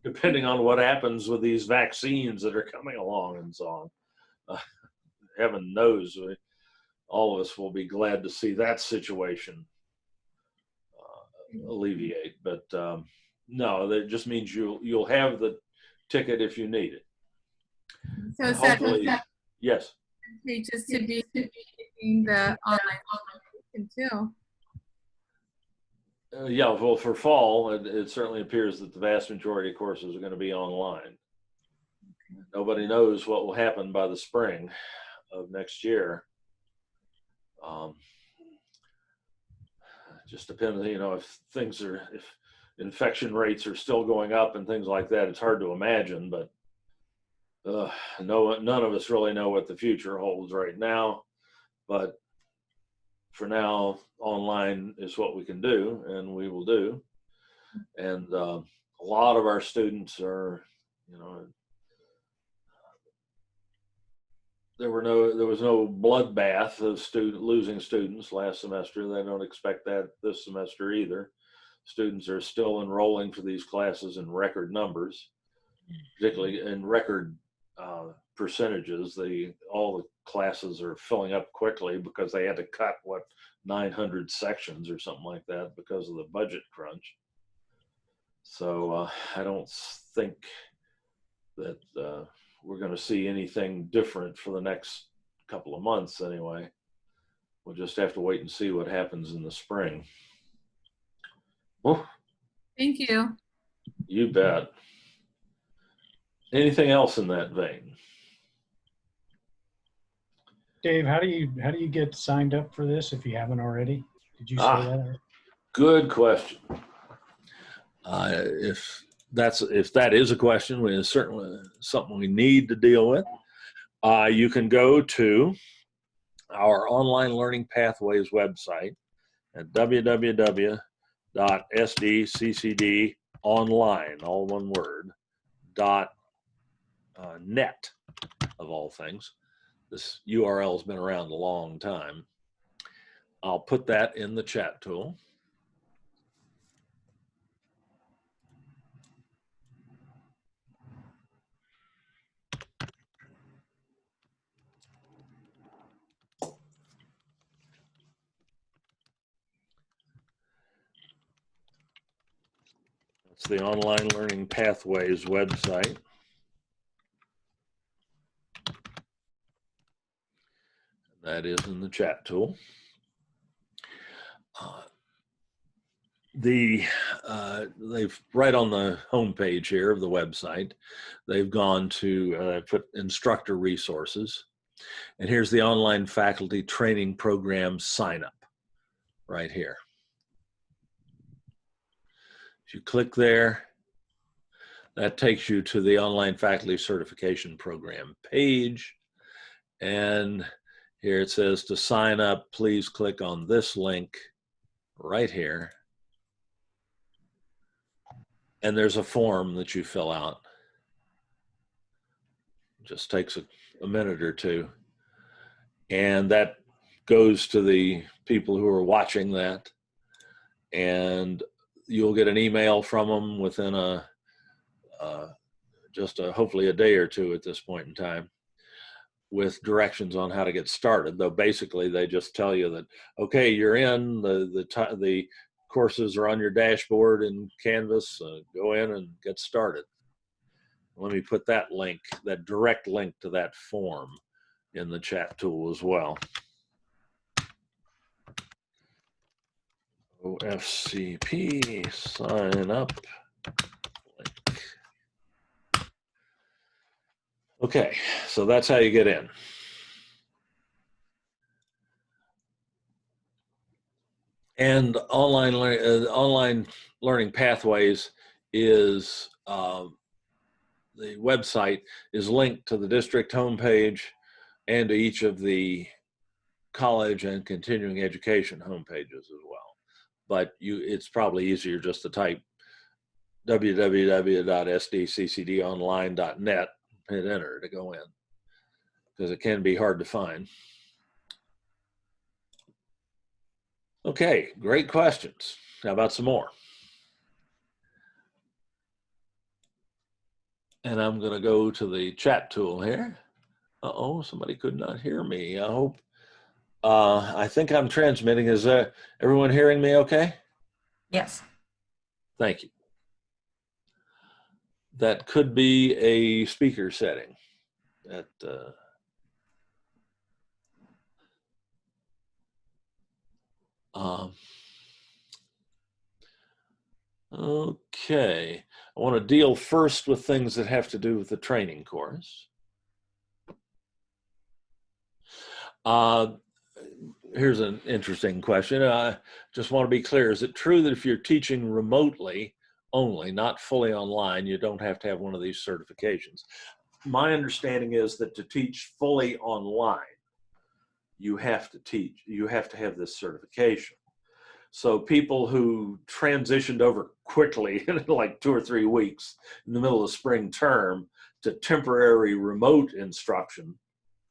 depending on what happens with these vaccines that are coming along and so on. Heaven knows, all of us will be glad to see that situation alleviate. But no, that just means you'll have the ticket if you need it. So hopefully, yes. Just to be in the online too. Yeah, well, for fall, it certainly appears that the vast majority of courses are going to be online. Nobody knows what will happen by the spring of next year. Just depends, if infection rates are still going up and things like that, it's hard to imagine, but none of us really know what the future holds right now. But for now, online is what we can do, and we will do. And a lot of our students are, there was no bloodbath of losing students last semester. They don't expect that this semester either. Students are still enrolling for these classes in record numbers, particularly in record percentages. All the classes are filling up quickly because they had to cut 900 sections or something like that because of the budget crunch. So I don't think that we're going to see anything different for the next couple of months anyway. We'll just have to wait and see what happens in the spring. Well, thank you. You bet. Anything else in that vein? Dave, how do you get signed up for this if you haven't already? Did you say that? Good question. If that is a question, it's certainly something we need to deal with. You can go to our Online Learning Pathways website at www.sdccdonline, all one word, .net, of all things. This URL has been around a long time. I'll put that in the chat tool. It's the Online Learning Pathways website. That is in the chat tool. They've right on the homepage here of the website, they've gone to put instructor resources, and here's the online faculty training program sign up right here. If you click there, that takes you to the online faculty certification program page, and here it says to sign up, please click on this link right here. And there's a form that you fill out. It just takes a minute or two. And that goes to the people who are watching that. And you'll get an email from them within hopefully a day or two at this point in time, with directions on how to get started. Though basically they just tell you that, okay, you're in, the courses are on your dashboard in Canvas, go in and get started. Let me put that link, that direct link to that form, in the chat tool as well. OFCP sign up link. Okay, so that's how you get in. And online learning pathways is the website is linked to the district homepage and to each of the college and continuing education homepages as well. but it's probably easier just to type www.sdccdonline.net, hit enter to go in, because it can be hard to find. Okay, great questions. How about some more? And I'm going to go to the chat tool here. Uh-oh, somebody could not hear me. I hope. I think I'm transmitting. Is everyone hearing me okay? Yes. Thank you. That could be a speaker setting. That, okay. I want to deal first with things that have to do with the training course. Here's an interesting question. I just want to be clear. Is it true that if you're teaching remotely only, not fully online, you don't have to have one of these certifications? My understanding is that to teach fully online, you have to have this certification. So people who transitioned over quickly in like 2 or 3 weeks in the middle of spring term to temporary remote instruction,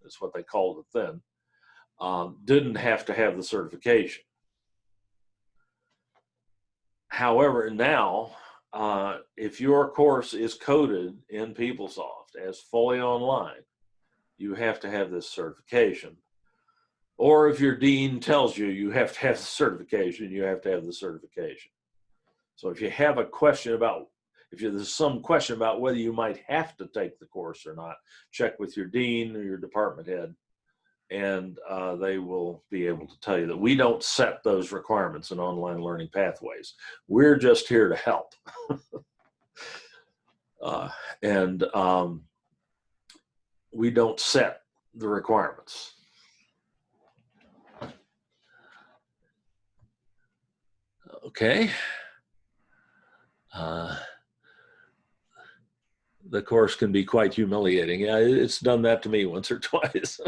is what they called it then, didn't have to have the certification. However, now, if your course is coded in PeopleSoft as fully online, you have to have this certification. Or if your dean tells you you have to have the certification, you have to have the certification. So if you have a question about, there's some question about whether you might have to take the course or not, check with your dean or your department head, and they will be able to tell you that we don't set those requirements in online learning pathways. We're just here to help. We don't set the requirements. Okay. The course can be quite humiliating. Yeah, it's done that to me once or twice.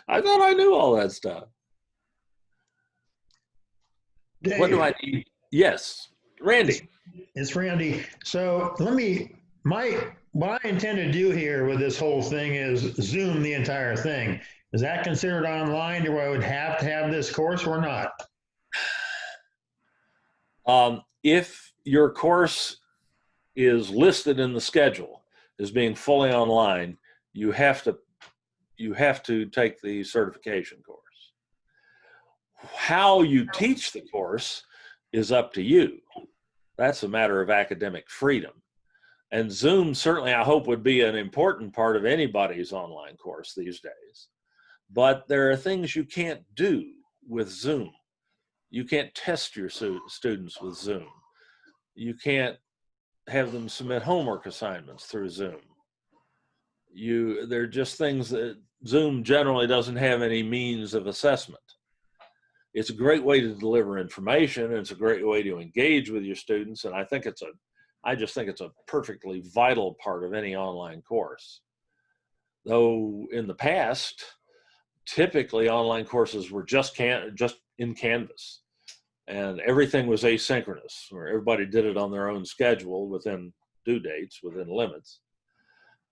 I thought I knew all that stuff. Dave, what do I need? Yes, Randy. It's Randy. So what I intend to do here with this whole thing is Zoom the entire thing. Is that considered online? Do I would have to have this course or not? If your course is listed in the schedule as being fully online, you have to take the certification course. How you teach the course is up to you. That's a matter of academic freedom. And Zoom certainly, I hope, would be an important part of anybody's online course these days. But there are things you can't do with Zoom. You can't test your students with Zoom. You can't have them submit homework assignments through Zoom. They're just things that Zoom generally doesn't have any means of assessment. It's a great way to deliver information, and it's a great way to engage with your students, and I just think it's a perfectly vital part of any online course. Though in the past, typically online courses were just in Canvas, and everything was asynchronous, where everybody did it on their own schedule within due dates, within limits.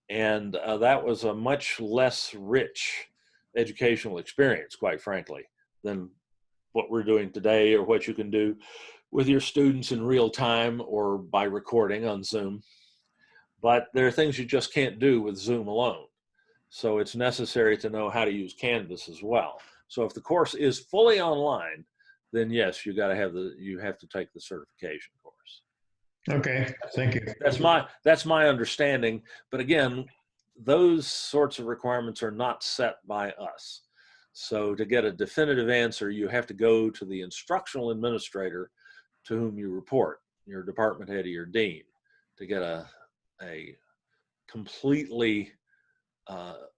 And that was a much less rich educational experience, quite frankly, than what we're doing today, or what you can do with your students in real time or by recording on Zoom. But there are things you just can't do with Zoom alone. So it's necessary to know how to use Canvas as well. So if the course is fully online, then yes, you have to take the certification course. Okay, thank you. That's my understanding. But again, those sorts of requirements are not set by us. So to get a definitive answer, you have to go to the instructional administrator to whom you report, your department head or your dean, to get a completely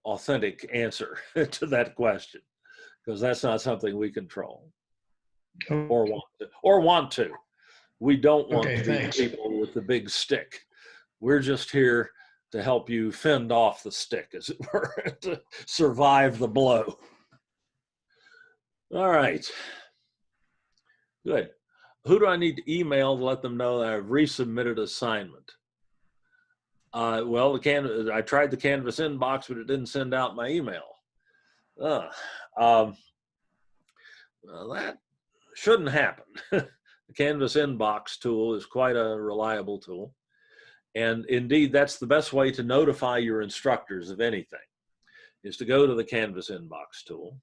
authentic answer to that question, because that's not something we control or want to. We don't want to be people with the big stick. We're just here to help you fend off the stick, as it were, to survive the blow. All right. Good. who do I need to email to let them know that I've resubmitted assignment? Well, I tried the Canvas inbox, but it didn't send out my email. Well, that shouldn't happen. The Canvas inbox tool is quite a reliable tool. And indeed, that's the best way to notify your instructors of anything, is to go to the Canvas inbox tool,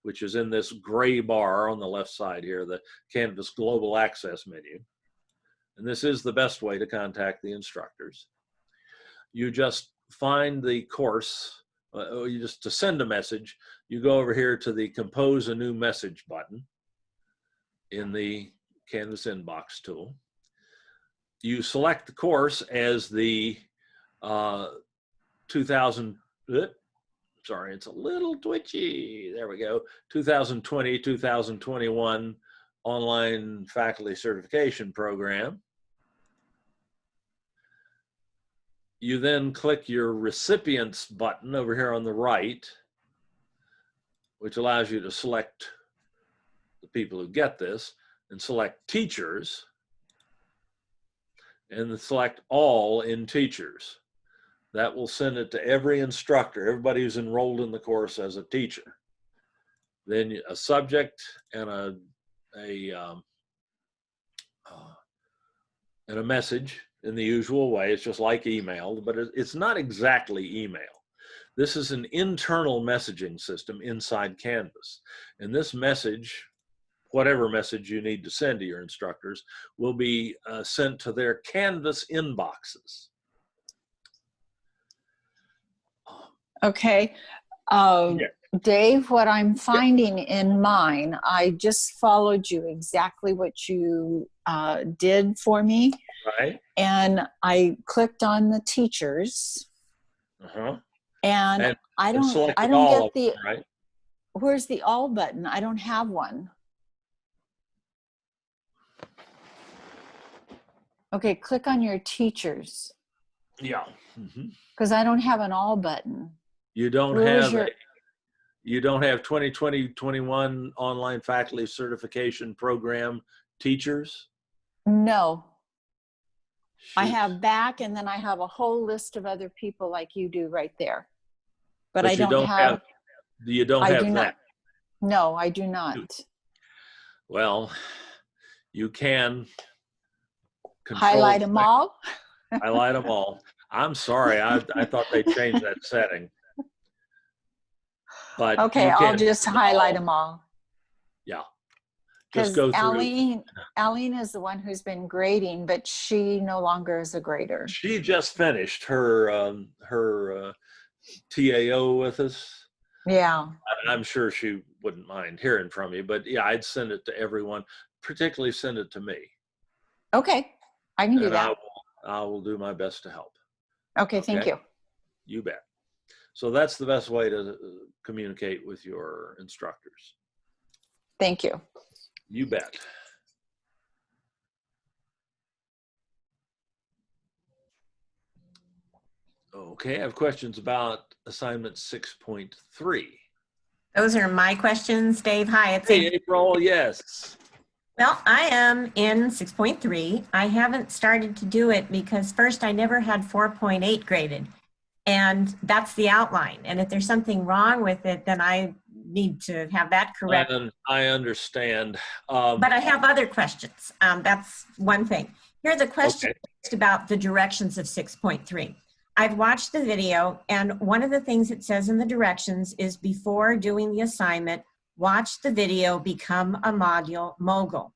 which is in this gray bar on the left side here, the Canvas Global Access menu. And this is the best way to contact the instructors. You just find the course, to send a message, you go over here to the Compose a New Message button in the Canvas inbox tool. You select the course as the 2020, it's a little twitchy. There we go. 2020-2021 online faculty certification program. You then click your recipients button over here on the right, which allows you to select the people who get this, and select teachers, and select all in teachers. That will send it to every instructor, everybody who's enrolled in the course as a teacher. Then a subject and a message in the usual way. It's just like email, but it's not exactly email. This is an internal messaging system inside Canvas. And this message, whatever message you need to send to your instructors, will be sent to their Canvas inboxes. Okay. Dave, what I'm finding in mine, I just followed you exactly what you did for me. Right. And I clicked on the teachers. And I don't get the, right? Where's the all button? I don't have one. Okay, click on your teachers. Yeah. Because I don't have an all button. You don't have 2020-21 online faculty certification program teachers? No. Shoot. I have back, and then I have a whole list of other people like you do right there. But I don't have you don't have that. Not, no, I do not. Well, you can highlight them all. Highlight them all. I'm sorry, I thought they changed that setting. But okay, I'll just highlight them all. Yeah. Just go through. Aline is the one who's been grading, but she no longer is a grader. She just finished her TAO with us. Yeah. I'm sure she wouldn't mind hearing from you, but yeah, I'd send it to everyone, particularly send it to me. Okay, I can do that. I will do my best to help. Okay, thank you. You bet. So that's the best way to communicate with your instructors. Thank you. You bet. Okay, I have questions about assignment 6.3. Those are my questions, Dave. Hi, it's April. Yes. Well, I am in 6.3. I haven't started to do it because first I never had 4.8 graded, and that's the outline. And if there's something wrong with it, then I need to have that corrected. I understand. But I have other questions. That's one thing. Here's a question about the directions of 6.3. I've watched the video, and one of the things it says in the directions is before doing the assignment, watch the video, become a module mogul.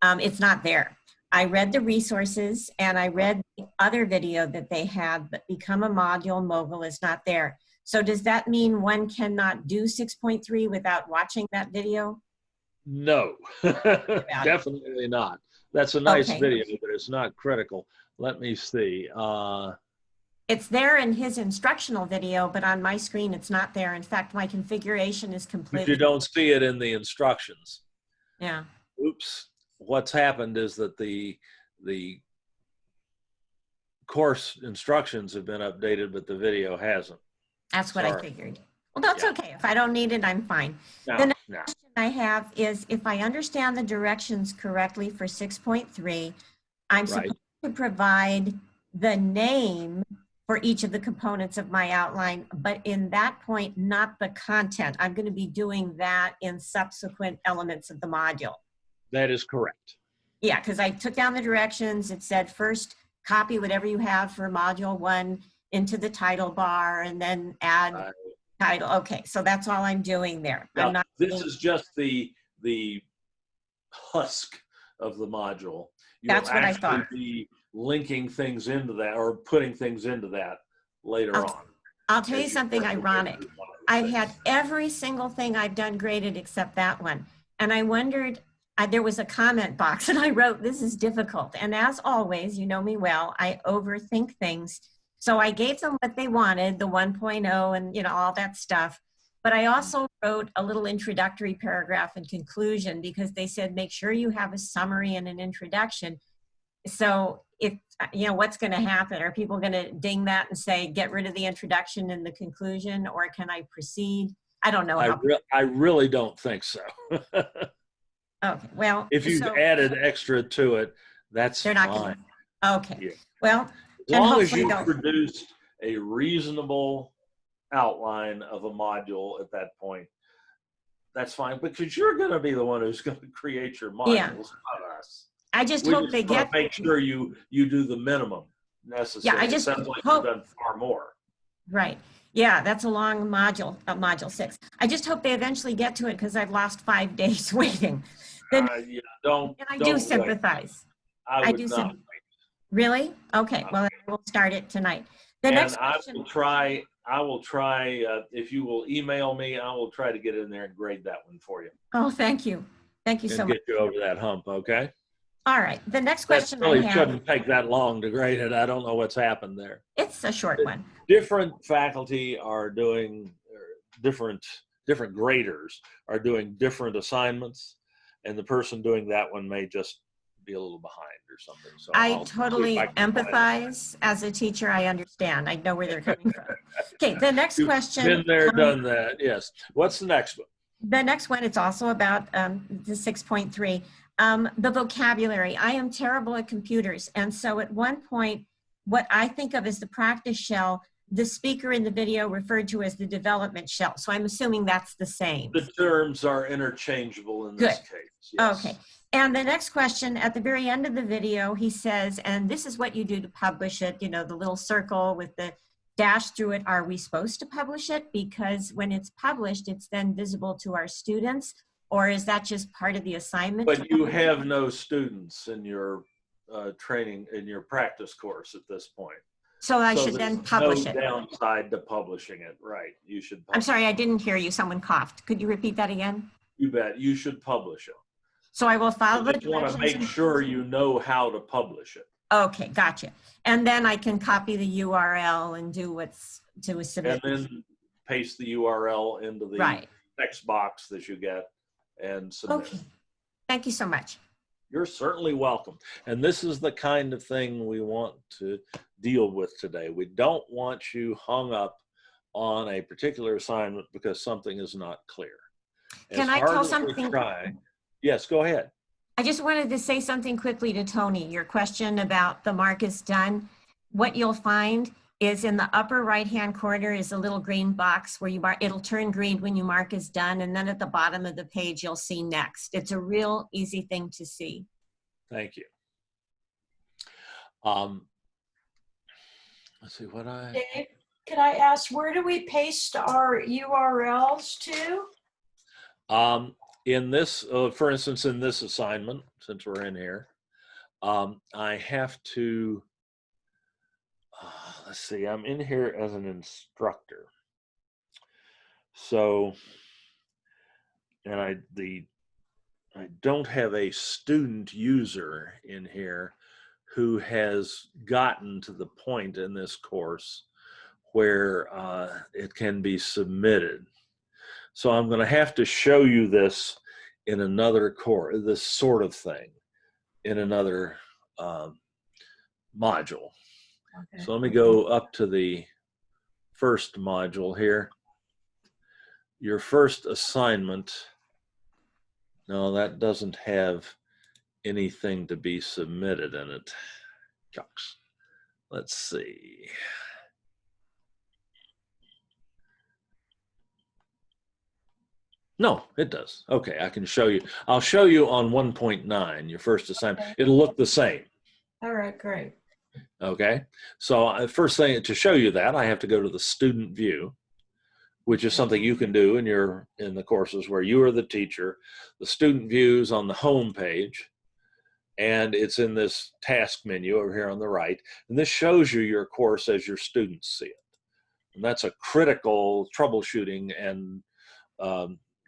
It's not there. I read the resources and I read the other video that they had, but become a module mogul is not there. So does that mean one cannot do 6.3 without watching that video? No, definitely not. That's a nice video, but it's not critical. Let me see. It's there in his instructional video, but on my screen, it's not there. In fact, my configuration is completely. But you don't see it in the instructions. Yeah. Oops. What's happened is that the course instructions have been updated, but the video hasn't. That's what I figured. Well, that's okay. If I don't need it, I'm fine. Now, The next No. question I have is, if I understand the directions correctly for 6.3, I'm Right. supposed to provide the name for each of the components of my outline, but in that point, not the content. I'm going to be doing that in subsequent elements of the module. That is correct. Yeah, because I took down the directions. It said first copy whatever you have for module 1 into the title bar and then add title. Okay, so that's all I'm doing there. Now, I'm not. this is just the husk of the module. You'll That's what I actually thought. be linking things into that or putting things into that later on. I'll tell you as something work your way ironic. through one of the I've things. had every single thing I've done graded except that one. And I wondered, there was a comment box and I wrote, this is difficult. And as always, you know me well, I overthink things. So I gave them what they wanted, the 1.0 and you know all that stuff. But I also wrote a little introductory paragraph and conclusion because they said, make sure you have a summary and an introduction. So if, you know, what's going to happen? Are people going to ding that and say, get rid of the introduction and the conclusion, or can I proceed? I don't know. I really don't think so. Okay, well. If you've added extra to it, that's they're not fine. Gonna, okay, Yeah. well. As long as you produced a reasonable outline of a module at that point, that's fine, because you're going to be the one who's going to create your modules, not us. I just hope they get. Make sure you do the minimum necessary. Yeah, I just sounds like hope. You've done far more. Right. Yeah, that's a long module, module 6. I just hope they eventually get to it because I've lost 5 days waiting. Yeah, don't. And I don't do sympathize. I do not. Really? Okay. Well, I will start it tonight. The next question. I will try. If you will email me, I will try to get in there and grade that one for you. Oh, thank you. Thank you so much. Get you over that hump, okay? All right. The next question really I have. Shouldn't take that long to grade it. I don't know what's happened there. It's a short one. Different faculty are doing different graders are doing different assignments, and the person doing that one may just be a little behind or something. So I totally empathize. As a teacher, I understand. I know where they're coming from. Okay, the next question. Been there, done that. Yes. What's the next one? The next one, it's also about the 6.3. The vocabulary. I am terrible at computers. And so at one point, what I think of as the practice shell, the speaker in the video referred to as the development shell. So I'm assuming that's the same. The terms are interchangeable in this case. Yes. Okay. And the next question, at the very end of the video, he says, and this is what you do to publish it, you know, the little circle with the dash through it. Are we supposed to publish it? Because when it's published, it's then visible to our students, or is that just part of the assignment? But you have no students in your training, in your practice course at this point. So I should then publish it. No downside to publishing it, right? You should. I'm sorry, I didn't hear you. Someone coughed. Could you repeat that again? You bet. You should publish it. So I will follow the directions. You want to make sure you know how to publish it. Okay, gotcha. And then I can copy the URL and do what's to submit. And then paste the URL into the text box that you get and submit. Okay. Thank you so much. You're certainly welcome. And this is the kind of thing we want to deal with today. We don't want you hung up on a particular assignment because something is not clear. Can I tell something? Yes, go ahead. I just wanted to say something quickly to Tony. Your question about the mark is done. What you'll find is in the upper right-hand corner is a little green box where you mark, it'll turn green when you mark is done. And then at the bottom of the page, you'll see next. It's a real easy thing to see. Thank you. Let's see what Dave, can I ask, where do we paste our URLs to? In this, for instance, in this assignment, since we're in here, I have to, let's see, I'm in here as an instructor. So, and I don't have a student user in here who has gotten to the point in this course where it can be submitted. So I'm going to have to show you this in another course, this sort of thing, in another module. Okay. So let me go up to the first module here. Your first assignment No, that doesn't have anything to be submitted in it. Shucks. Let's see. No, it does. Okay, I can show you. I'll show you on 1.9, your first assignment. Okay. It'll look the same. All right, great. Okay, so first thing to show you that, I have to go to the student view, which is something you can do in the courses where you are the teacher. The student view is on the home page, and it's in this task menu over here on the right. And this shows you your course as your students see it. And that's a critical troubleshooting and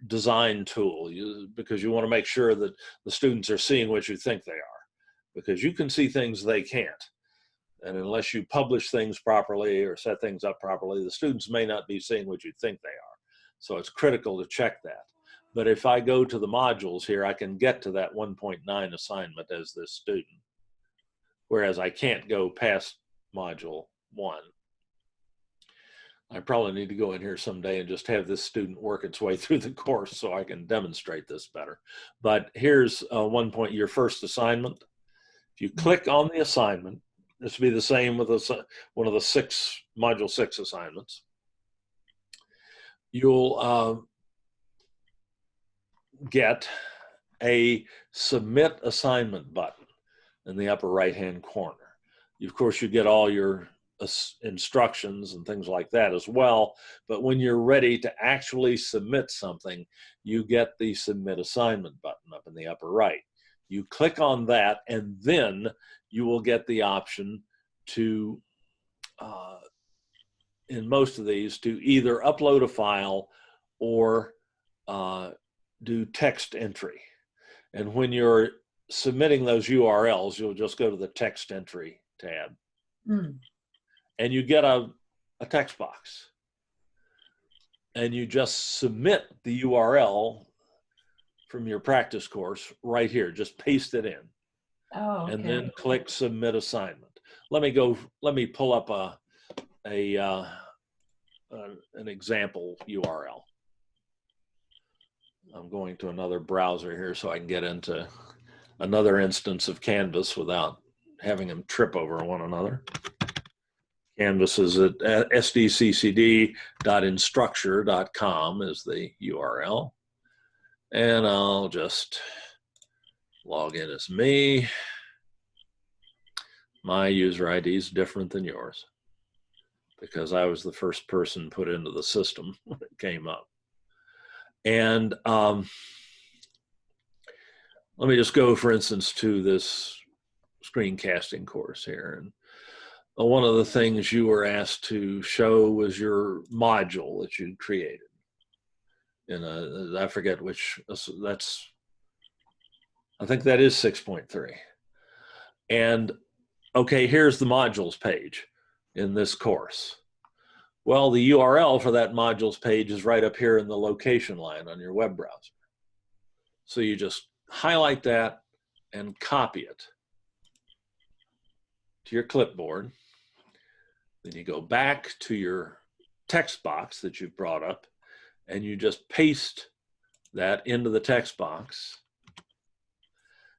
design tool, because you want to make sure that the students are seeing what you think they are, because you can see things they can't. And unless you publish things properly or set things up properly, the students may not be seeing what you think they are. So it's critical to check that. But if I go to the modules here, I can get to that 1.9 assignment as this student, whereas I can't go past module 1. I probably need to go in here someday and just have this student work its way through the course so I can demonstrate this better. But here's your first assignment. If you click on the assignment, this will be the same with one of the module 6 assignments. You'll get a submit assignment button in the upper right-hand corner. Of course, you get all your instructions and things like that as well, but when you're ready to actually submit something, you get the submit assignment button up in the upper right. You click on that, and then you will get the option to, in most of these, to either upload a file or do text entry. And when you're submitting those URLs, you'll just go to the text entry tab. And you get a text box. And you just submit the URL from your practice course right here. Just paste it in. Oh, okay. And then click submit assignment. Let me pull up an example URL. I'm going to another browser here so I can get into another instance of Canvas without having them trip over one another. Canvas is at sdccd.instructure.com is the URL. And I'll just log in as me. My user ID is different than yours because I was the first person put into the system when it came up. And let me just go, for instance, to this screencasting course here. And one of the things you were asked to show was your module that you created. And I forget which, I think that is 6.3. And okay, here's the modules page in this course. Well, the URL for that modules page is right up here in the location line on your web browser. So you just highlight that and copy it to your clipboard. Then you go back to your text box that you've brought up and you just paste that into the text box.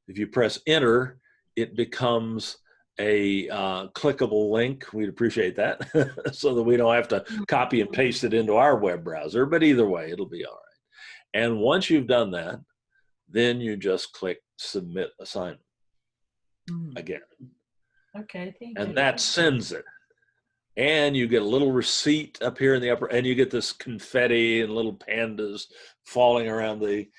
If you press enter, it becomes a clickable link. We'd appreciate that so that we don't have to copy and paste it into our web browser, but either way, it'll be all right. And once you've done that, then you just click submit assignment again. Okay, thank you. And that sends it. And you get a little receipt up here in the upper, and you get this confetti and little pandas falling down the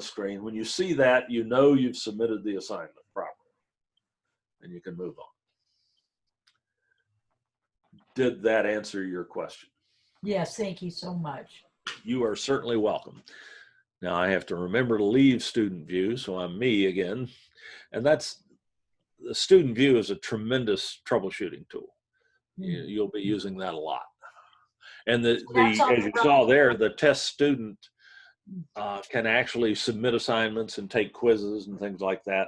screen. When you see that, you know you've submitted the assignment properly, and you can move on. Did that answer your question? Yes, thank you so much. You are certainly welcome. Now I have to remember to leave student view, so I'm me again. And that's, the student view is a tremendous troubleshooting tool. You'll be using that a lot. And as you saw there, the test student can actually submit assignments and take quizzes and things like that.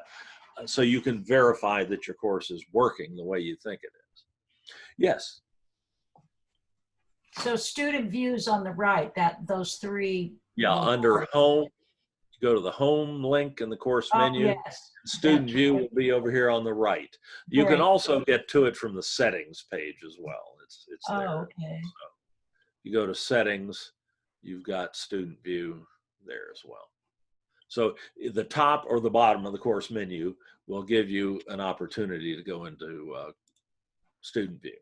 So you can verify that your course is working the way you think it is. Yes. So student views on the right, those three. Yeah, under home, go to the home link in the course Oh, menu. yes. Student That's view right. will be over here on the right. You can Great. also get to it from the settings page as well. It's there. Oh, okay. So you go to settings, you've got student view there as well. So the top or the bottom of the course menu will give you an opportunity to go into student view.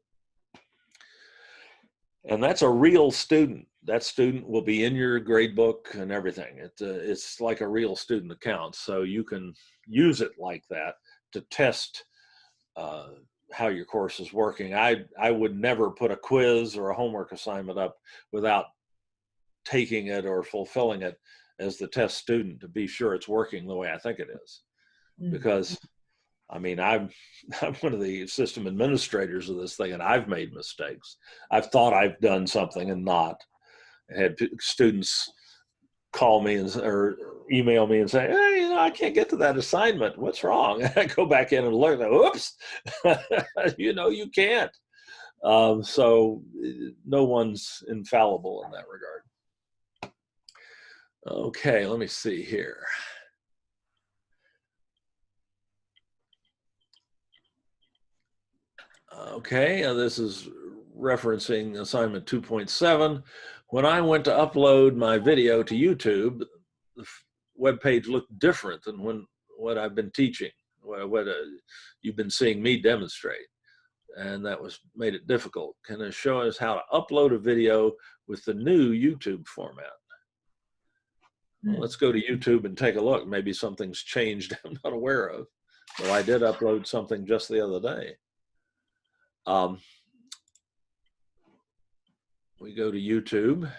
And that's a real student. That student will be in your grade book and everything. It's like a real student account. So you can use it like that to test how your course is working. I would never put a quiz or a homework assignment up without taking it or fulfilling it as the test student to be sure it's working the way I think it is. Because I mean, I'm one of the system administrators of this thing, and I've made mistakes. I've thought I've done something and not. I had students call me or email me and say, hey, you know, I can't get to that assignment. What's wrong? And I go back in and look, and oops, you know, you can't. So no one's infallible in that regard. Okay, let me see here. Okay, this is referencing assignment 2.7. When I went to upload my video to YouTube, the web page looked different than what I've been teaching, what you've been seeing me demonstrate, and that made it difficult. Can it show us how to upload a video with the new YouTube format? Well, let's go to YouTube and take a look. Maybe something's changed I'm not aware of. Well, I did upload something just the other day. We go to YouTube,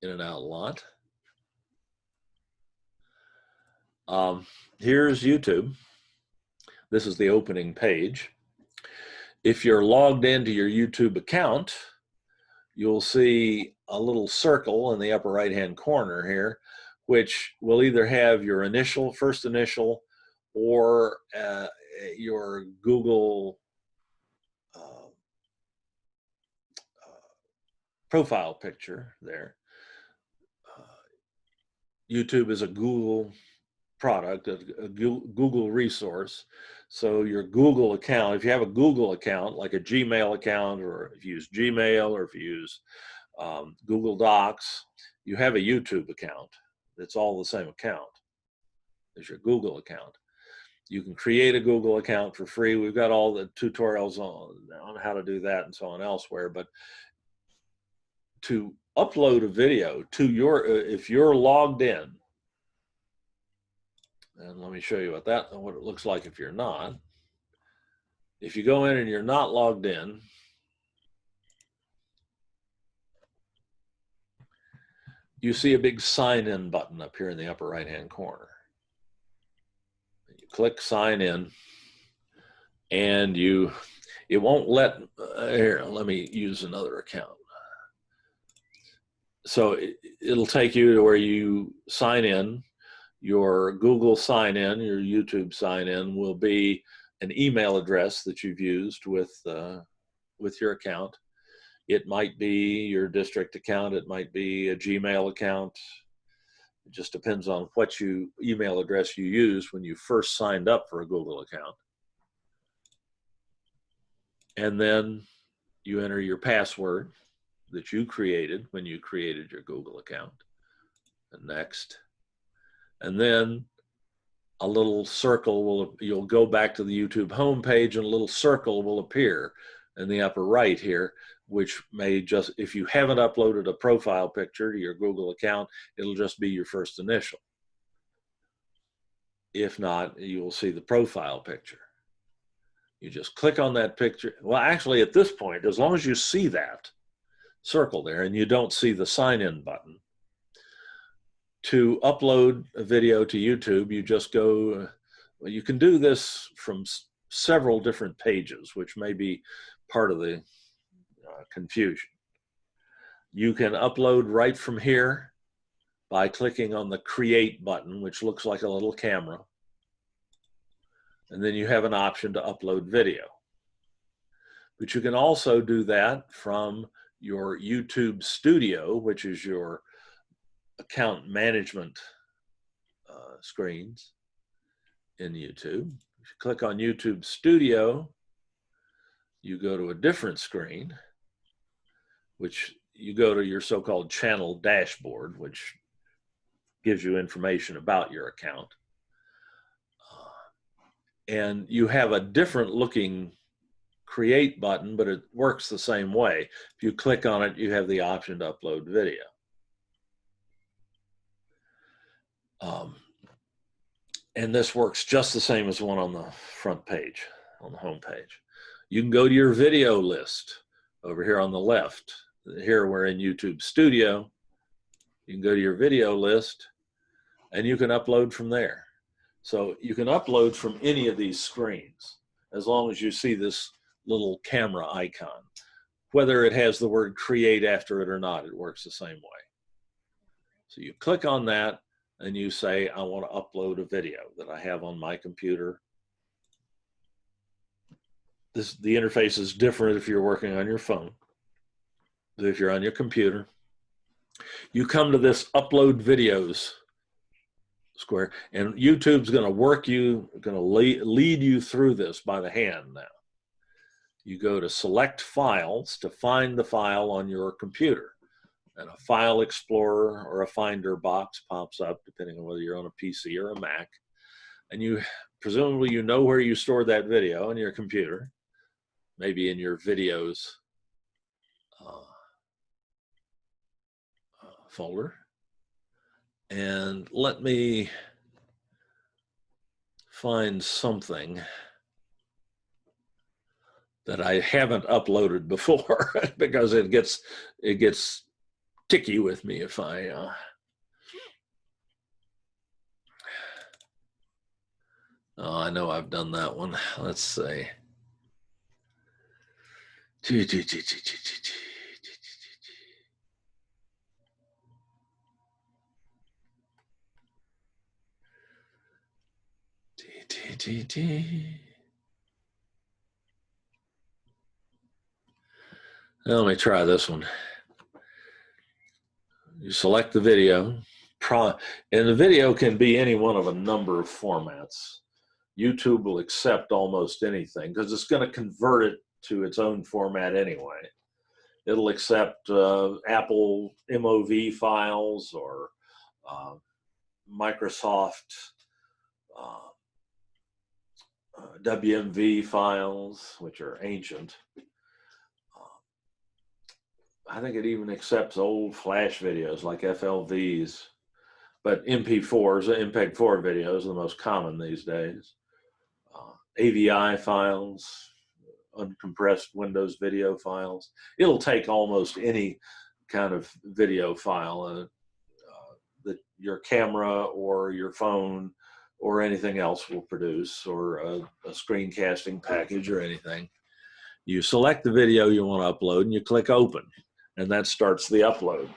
in and out a lot. Here's YouTube. This is the opening page. If you're logged into your YouTube account, you'll see a little circle in the upper right-hand corner here, which will either have your first initial, or your Google profile picture there. YouTube is a Google product, a Google resource. So your Google account, if you have a Google account, like a Gmail account, or if you use Gmail, or if you use Google Docs, you have a YouTube account. It's all the same account as your Google account. You can create a Google account for free. We've got all the tutorials on how to do that and so on elsewhere. But to upload a video to if you're logged in, and let me show you what it looks like if you're not. If you go in and you're not logged in, you see a big sign in button up here in the upper right hand corner. You click sign in, and it won't let, here, let me use another account. So it'll take you to where you sign in. Your Google sign in, your YouTube sign in will be an email address that you've used with your account. It might be your district account. It might be a Gmail account. It just depends on what email address you used when you first signed up for a Google account. And then you enter your password that you created when you created your Google account. And next. And then a little circle you'll go back to the YouTube homepage, and a little circle will appear in the upper right here, which may just, if you haven't uploaded a profile picture to your Google account, it'll just be your first initial. If not, you will see the profile picture. You just click on that picture. Well, actually at this point, as long as you see that circle there and you don't see the sign in button, to upload a video to YouTube, you just go, well, you can do this from several different pages, which may be part of the confusion. You can upload right from here by clicking on the create button, which looks like a little camera. And then you have an option to upload video. But you can also do that from your YouTube Studio, which is your account management screens in YouTube. If you click on YouTube Studio, you go to a different screen, which you go to your so-called channel dashboard, which gives you information about your account. And you have a different looking create button, but it works the same way. If you click on it, you have the option to upload video. And this works just the same as the one on the front page, on the home page. You can go to your video list over here on the left. Here we're in YouTube Studio. You can go to your video list and you can upload from there. So you can upload from any of these screens as long as you see this little camera icon. Whether it has the word create after it or not, it works the same way. So you click on that and you say, I want to upload a video that I have on my computer. The interface is different if you're working on your phone than if you're on your computer. You come to this upload videos square, and YouTube's going to work you, going to lead you through this by the hand now. You go to select files to find the file on your computer, and a file explorer or a finder box pops up depending on whether you're on a PC or a Mac, and you presumably you know where you stored that video on your computer, maybe in your videos folder. And let me find something that I haven't uploaded before because it gets ticky with me if I oh, I know I've done that one. Let's see. Let me try this one. You select the video, and the video can be any one of a number of formats. YouTube will accept almost anything because it's going to convert it to its own format anyway. It'll accept Apple MOV files or Microsoft WMV files, which are ancient. I think it even accepts old Flash videos like FLVs, but MP4s, MPEG-4 videos are the most common these days. AVI files, uncompressed Windows video files. It'll take almost any kind of video file that your camera or your phone or anything else will produce, or a screencasting package or anything. You select the video you want to upload and you click open, and that starts the upload.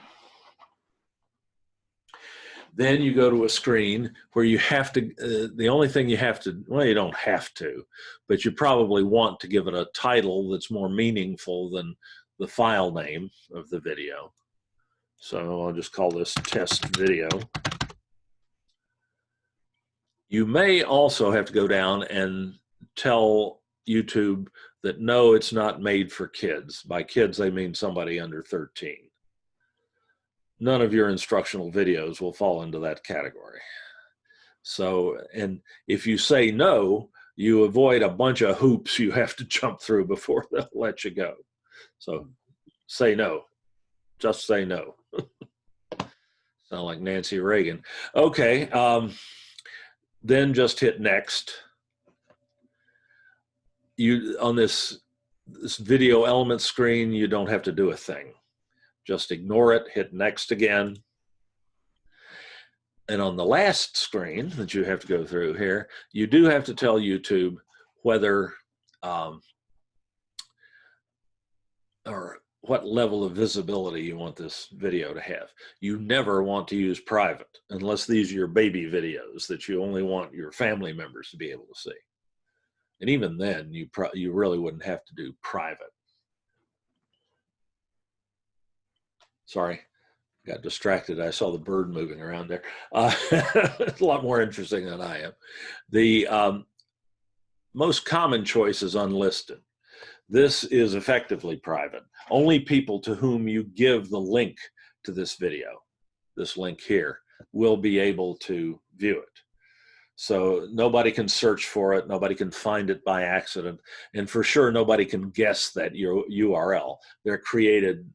Then you go to a screen where you have to, the only thing you have to, well, you don't have to, but you probably want to give it a title that's more meaningful than the file name of the video. So I'll just call this test video. You may also have to go down and tell YouTube that no, it's not made for kids. By kids, they mean somebody under 13. None of your instructional videos will fall into that category. So, and if you say no, you avoid a bunch of hoops you have to jump through before they'll let you go. So say no, just say no. Sound like Nancy Reagan. Okay, then just hit next. You, on this video element screen, you don't have to do a thing. Just ignore it, hit next again. And on the last screen that you have to go through here, you do have to tell YouTube whether, or what level of visibility you want this video to have. You never want to use private unless these are your baby videos that you only want your family members to be able to see. And even then, you really wouldn't have to do private. Sorry, Got distracted. I saw the bird moving around there. It's a lot more interesting than I am. The most common choice is unlisted. This is effectively private. Only people to whom you give the link to this video, this link here, will be able to view it. So nobody can search for it, nobody can find it by accident, and for sure nobody can guess that your URL. They're created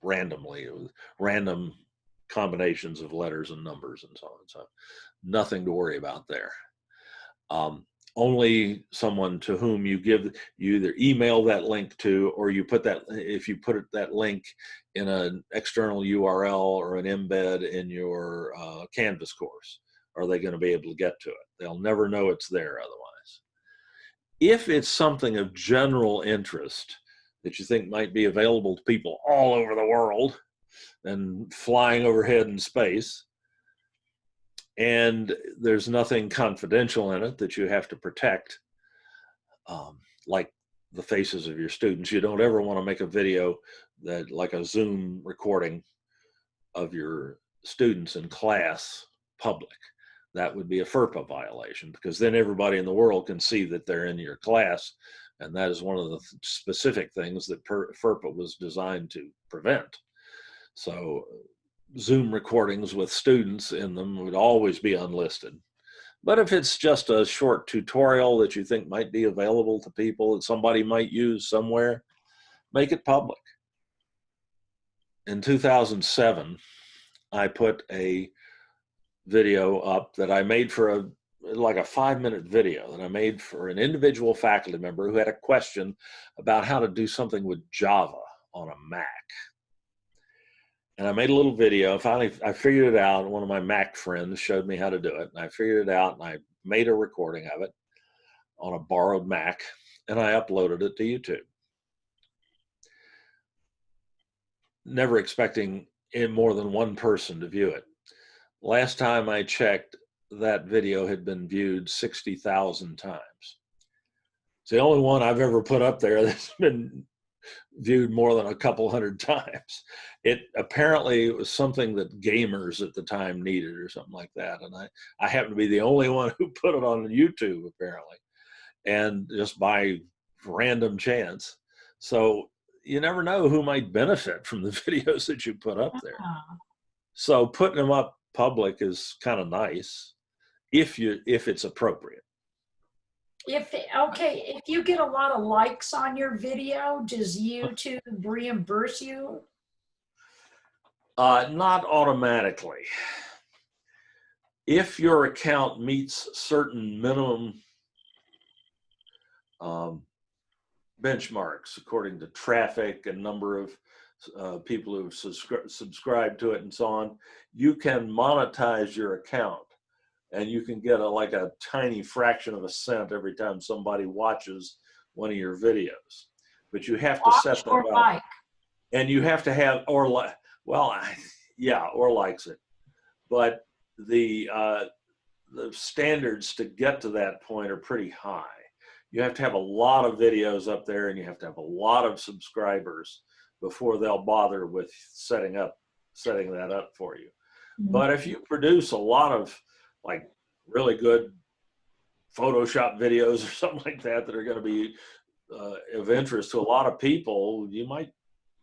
randomly, with random combinations of letters and numbers and so on. So nothing to worry about there. Only someone to whom you either email that link to, or you put that, if you put that link in an external URL or an embed in your Canvas course, are they going to be able to get to it? They'll never know it's there otherwise. If it's something of general interest that you think might be available to people all over the world and flying overhead in space, and there's nothing confidential in it that you have to protect, like the faces of your students. You don't ever want to make a video that, like a Zoom recording of your students in class, public. That would be a FERPA violation, because then everybody in the world can see that they're in your class, and that is one of the specific things that FERPA was designed to prevent. So Zoom recordings with students in them would always be unlisted. But if it's just a short tutorial that you think might be available to people that somebody might use somewhere, make it public. In 2007, I put a video up that I made for like a 5-minute video that I made for an individual faculty member who had a question about how to do something with Java on a Mac. And I made a little video. Finally, I figured it out. One of my Mac friends showed me how to do it. And I figured it out, and I made a recording of it on a borrowed Mac, and I uploaded it to YouTube. Never expecting more than one person to view it. Last time I checked, that video had been viewed 60,000 times. It's the only one I've ever put up there that's been viewed more than a couple hundred times. It apparently was something that gamers at the time needed or something like that. And I happen to be the only one who put it on YouTube, apparently, and just by random chance. So you never know who might benefit from the videos that you put up there. So putting them up public is kind of nice if it's appropriate. If you get a lot of likes on your video, does YouTube reimburse you? Not automatically. If your account meets certain minimum benchmarks according to traffic and number of people who've subscribed to it and so on, you can monetize your account, and you can get like a tiny fraction of a cent every time somebody watches one of your videos. But you have to set that up. Like. And you have to have, or likes it. But the standards to get to that point are pretty high. You have to have a lot of videos up there, and you have to have a lot of subscribers before they'll bother with setting that up for you. Mm-hmm. But if you produce a lot of like really good Photoshop videos or something like that that are going to be of interest to a lot of people, you might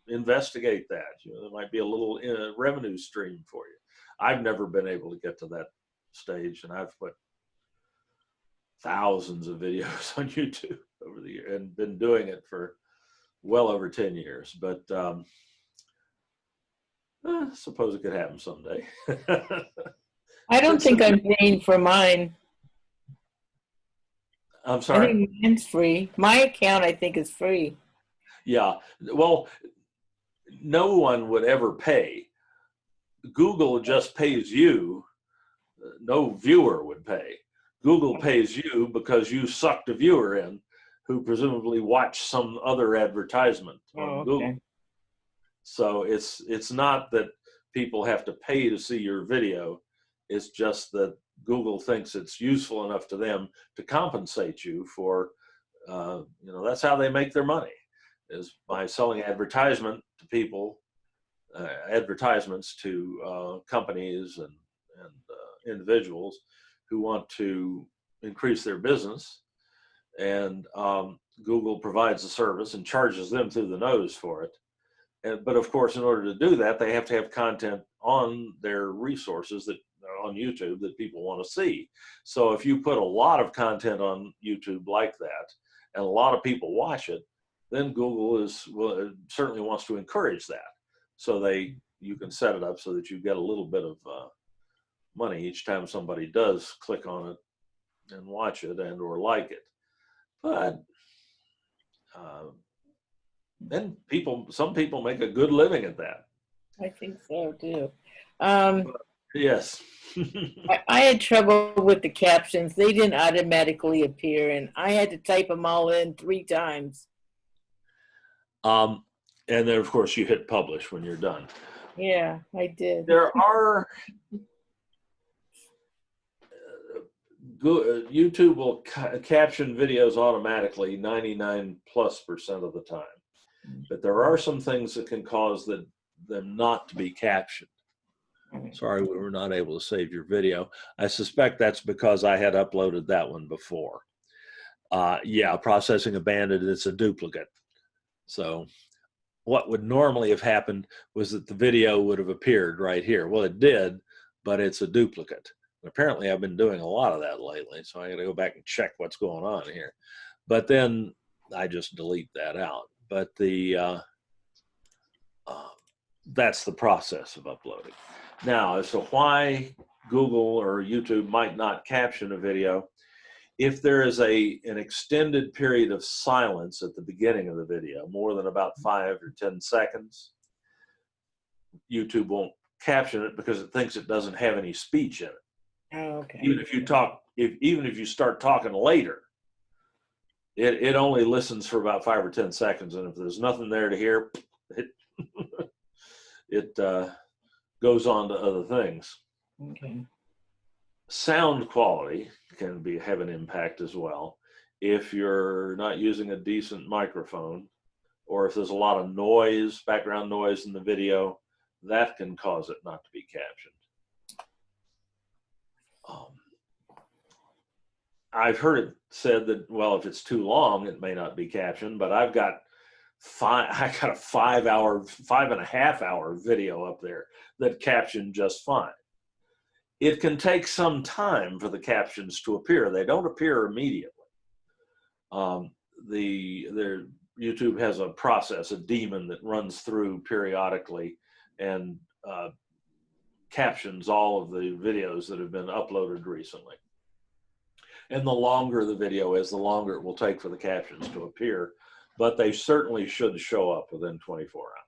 investigate that. There might be a little revenue stream for you. I've never been able to get to that stage, and I've put thousands of videos on YouTube over the year and been doing it for well over 10 years. But I suppose it could happen someday. I don't think I'm paying for mine. I'm sorry? I think mine's free. My account, I think, is free. Yeah. Well, no one would ever pay. Google just pays you. No viewer would pay. Google pays you because you sucked a viewer in who presumably watched some other advertisement on Google. So it's not that people have to pay to see your video. It's just that Google thinks it's useful enough to them to compensate you for, that's how they make their money, is by selling advertisement to people advertisements to companies and individuals who want to increase their business, and Google provides a service and charges them through the nose for it. But of course, in order to do that, they have to have content on their resources that are on YouTube that people want to see. So if you put a lot of content on YouTube like that, and a lot of people watch it, then Google certainly wants to encourage that. So you can set it up so that you get a little bit of money each time somebody does click on it and watch it and or like it. But then some people make a good living at that. I think so too. Yes. I had trouble with the captions. They didn't automatically appear, and I had to type them all in 3 times. And then, of course, you hit publish when you're done. Yeah, I did. There are YouTube will caption videos automatically 99+% of the time, but there are some things that can cause them not to be captioned. Sorry, we were not able to save your video. I suspect that's because I had uploaded that one before. Yeah, processing abandoned, it's a duplicate. So what would normally have happened was that the video would have appeared right here. Well, it did, but it's a duplicate. And apparently I've been doing a lot of that lately, so I got to go back and check what's going on here. But then I just delete that out. But that's the process of uploading. Now, as to why Google or YouTube might not caption a video, if there is an extended period of silence at the beginning of the video, more than about 5 or 10 seconds, YouTube won't caption it because it thinks it doesn't have any speech in it. Oh, okay. Even if you start talking later, it only listens for about 5 or 10 seconds, and if there's nothing there to hear, it goes on to other things. Okay. Sound quality can have an impact as well. If you're not using a decent microphone, or if there's a lot of noise, background noise in the video, that can cause it not to be captioned. I've heard it said that, well, if it's too long, it may not be captioned, but I got a 5.5 hour video up there that captioned just fine. It can take some time for the captions to appear. They don't appear immediately. YouTube has a process, a daemon that runs through periodically and captions all of the videos that have been uploaded recently. And the longer the video is, the longer it will take for the captions to appear, but they certainly should show up within 24 hours.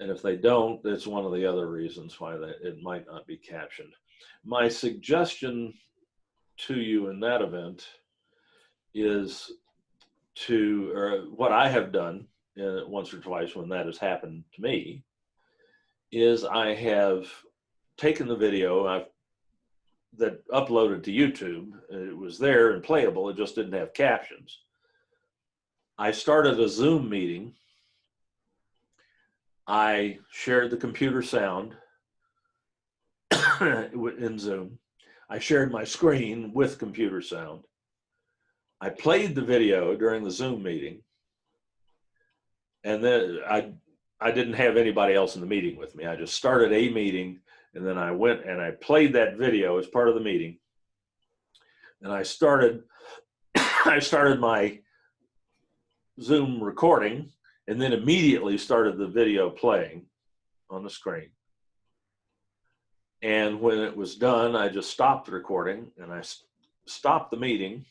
And if they don't, it's one of the other reasons why it might not be captioned. My suggestion to you in that event is what I have done once or twice when that has happened to me, is I have taken the video that uploaded to YouTube. It was there and playable, it just didn't have captions. I started a Zoom meeting. I shared the computer sound in Zoom. I shared my screen with computer sound. I played the video during the Zoom meeting, and then I didn't have anybody else in the meeting with me. I just started a meeting, and then I went and I played that video as part of the meeting. And I started my Zoom recording, and then immediately started the video playing on the screen. And when it was done, I just stopped the recording and I stopped the meeting.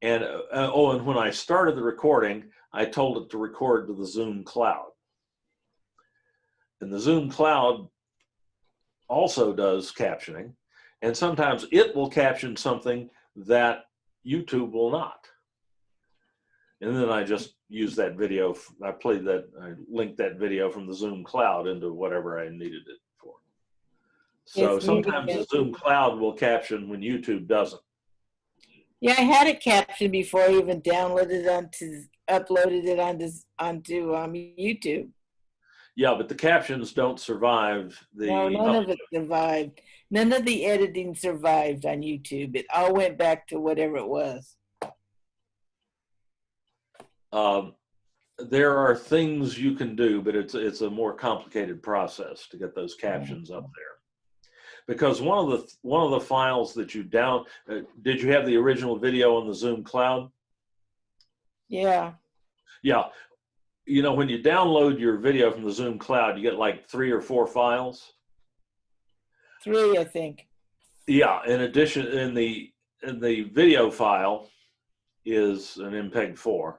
And and when I started the recording, I told it to record to the Zoom cloud. And the Zoom cloud also does captioning, and sometimes it will caption something that YouTube will not. And then I just used that video. I linked that video from the Zoom cloud into whatever I needed it for. So sometimes the Zoom cloud will caption when YouTube doesn't. Yeah, I had it captioned before I even uploaded it onto YouTube. Yeah, but the captions don't survive the. No, none of it survived. None of the editing survived on YouTube. It all went back to whatever it was. There are things you can do, but it's a more complicated process to get those captions up there. Because one of the files that you did you have the original video on the Zoom cloud? Yeah. Yeah. You know, when you download your video from the Zoom cloud, you get like 3 or 4 files. 3, I think. Yeah. In addition, in the video file is an MPEG-4,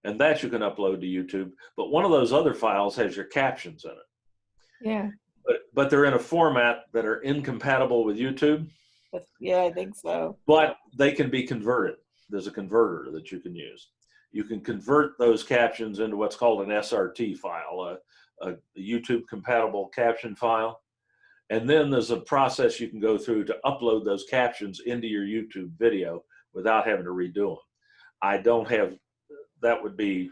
and that you can upload to YouTube. But one of those other files has your captions in it. Yeah. But they're in a format that are incompatible with YouTube. Yeah, I think so. But they can be converted. There's a converter that you can use. You can convert those captions into what's called an SRT file, a YouTube compatible caption file. And then there's a process you can go through to upload those captions into your YouTube video without having to redo them. I don't have, that would be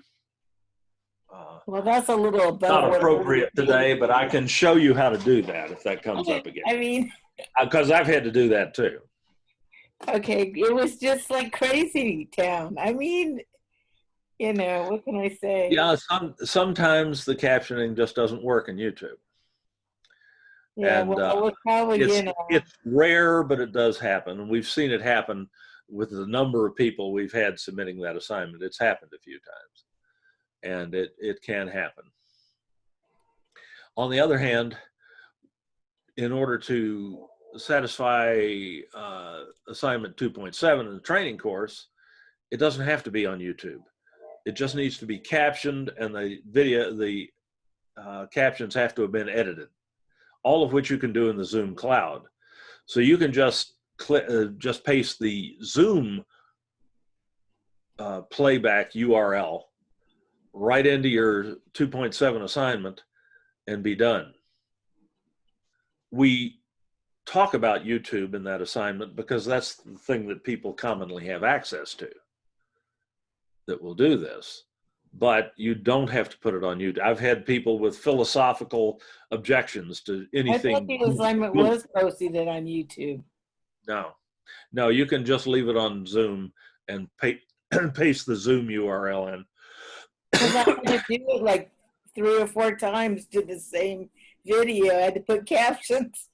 well, that's a little above not appropriate today, but I can show you how to do that if that comes up again. I mean, because I've had to do that too. Okay, it was just like crazy town. I mean, you know, what can I say? Yeah, sometimes the captioning just doesn't work in YouTube. Yeah, and, well, it was probably, you know. It's rare, but it does happen. And we've seen it happen with the number of people we've had submitting that assignment. It's happened a few times. And it can happen. On the other hand, in order to satisfy assignment 2.7 in the training course, it doesn't have to be on YouTube. It just needs to be captioned, and the captions have to have been edited, all of which you can do in the Zoom cloud. So you can just paste the Zoom playback URL right into your 2.7 assignment and be done. We talk about YouTube in that assignment because that's the thing that people commonly have access to that will do this. But you don't have to put it on YouTube. I've had people with philosophical objections to anything. I thought the assignment was posted on YouTube. No, you can just leave it on Zoom and paste the Zoom URL in. Because I had to do it like 3 or 4 times to the same video. I had to put captions.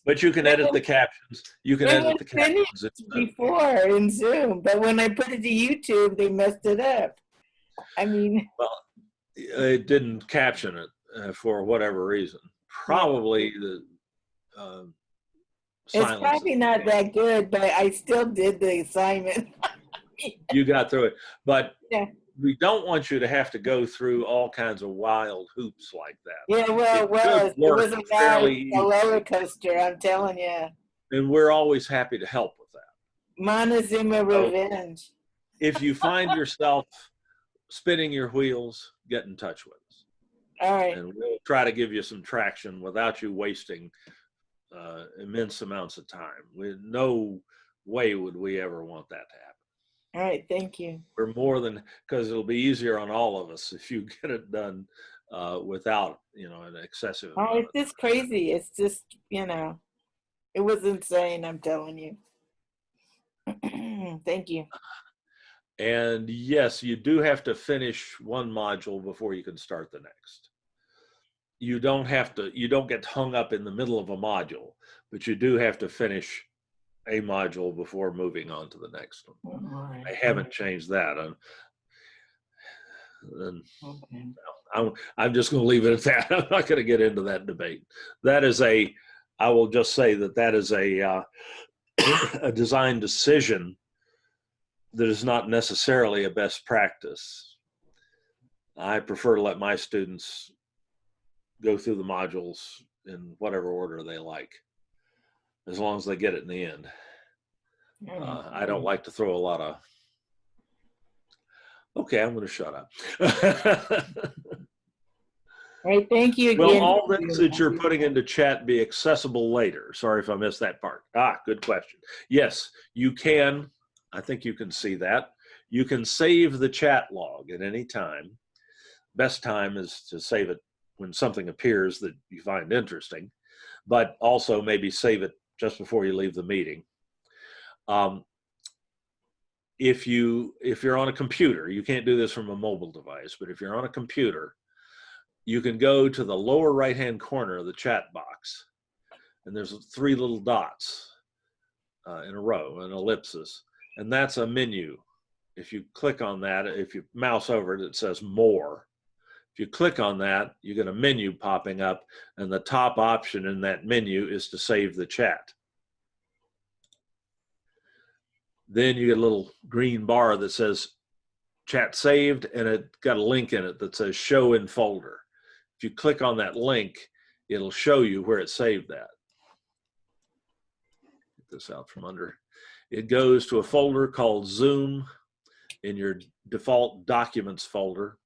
But you can edit the captions. You can edit the captions before in Zoom, but when I put it to YouTube, they messed it up. I mean, well, it didn't caption it for whatever reason. Probably the it's probably not that good, but I still did the assignment. You got through it, but yeah. We don't want you to have to go through all kinds of wild hoops like that. Yeah, well, it was a roller coaster, I'm telling you. And we're always happy to help with that. Montezuma revenge. If you find yourself spinning your wheels, get in touch with us. All right. And we'll try to give you some traction without you wasting immense amounts of time. No way would we ever want that to happen. All right, thank you. We're more than, because it'll be easier on all of us if you get it done without, an excessive. Oh, it's just crazy. It's just, it was insane, I'm telling you. Thank you. And yes, you do have to finish one module before you can start the next. You don't get hung up in the middle of a module, but you do have to finish a module before moving on to the next one. Right. I haven't changed that. I'm just going to leave it at that. I'm not going to get into that debate. I will just say that is a design decision that is not necessarily a best practice. I prefer to let my students go through the modules in whatever order they like, as long as they get it in the end. I don't like to throw a lot of, okay, I'm going to shut up. All right, thank you again. Will all this that you're putting into chat be accessible later? Sorry if I missed that part. Good question. Yes, you can. I think you can see that. You can save the chat log at any time. Best time is to save it when something appears that you find interesting, but also maybe save it just before you leave the meeting. If you're on a computer, you can't do this from a mobile device, but if you're on a computer, you can go to the lower right-hand corner of the chat box, and there's 3 little dots in a row, an ellipsis, and that's a menu. If you click on that, if you mouse over it, it says More. If you click on that, you get a menu popping up, and the top option in that menu is to save the chat. Then you get a little green bar that says Chat Saved, and it got a link in it that says Show in Folder. If you click on that link, it'll show you where it saved that. Get this out from under. It goes to a folder called Zoom in your default Documents folder.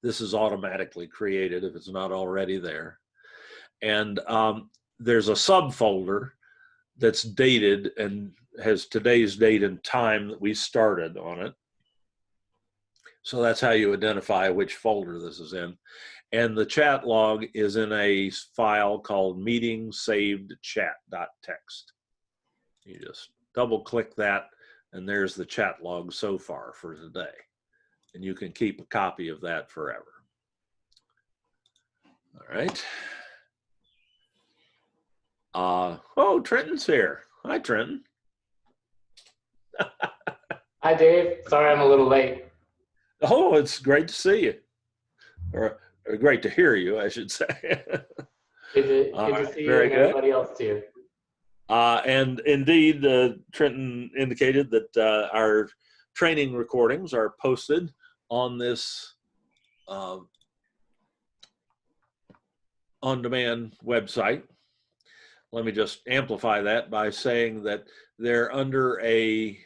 This is automatically created if it's not already there. And there's a subfolder that's dated and has today's date and time that we started on it. So that's how you identify which folder this is in. And the chat log is in a file called meeting saved chat.txt. You just double click that, and there's the chat log so far for today. And you can keep a copy of that forever. All right. Oh, Trenton's here. Hi, Trenton. Hi, Dave. Sorry I'm a little late. Oh, it's great to see you. Or great to hear you, I should say. Good to see you and everybody else too. And indeed, Trenton indicated that our training recordings are posted on this on-demand website. Let me just amplify that by saying that they're under a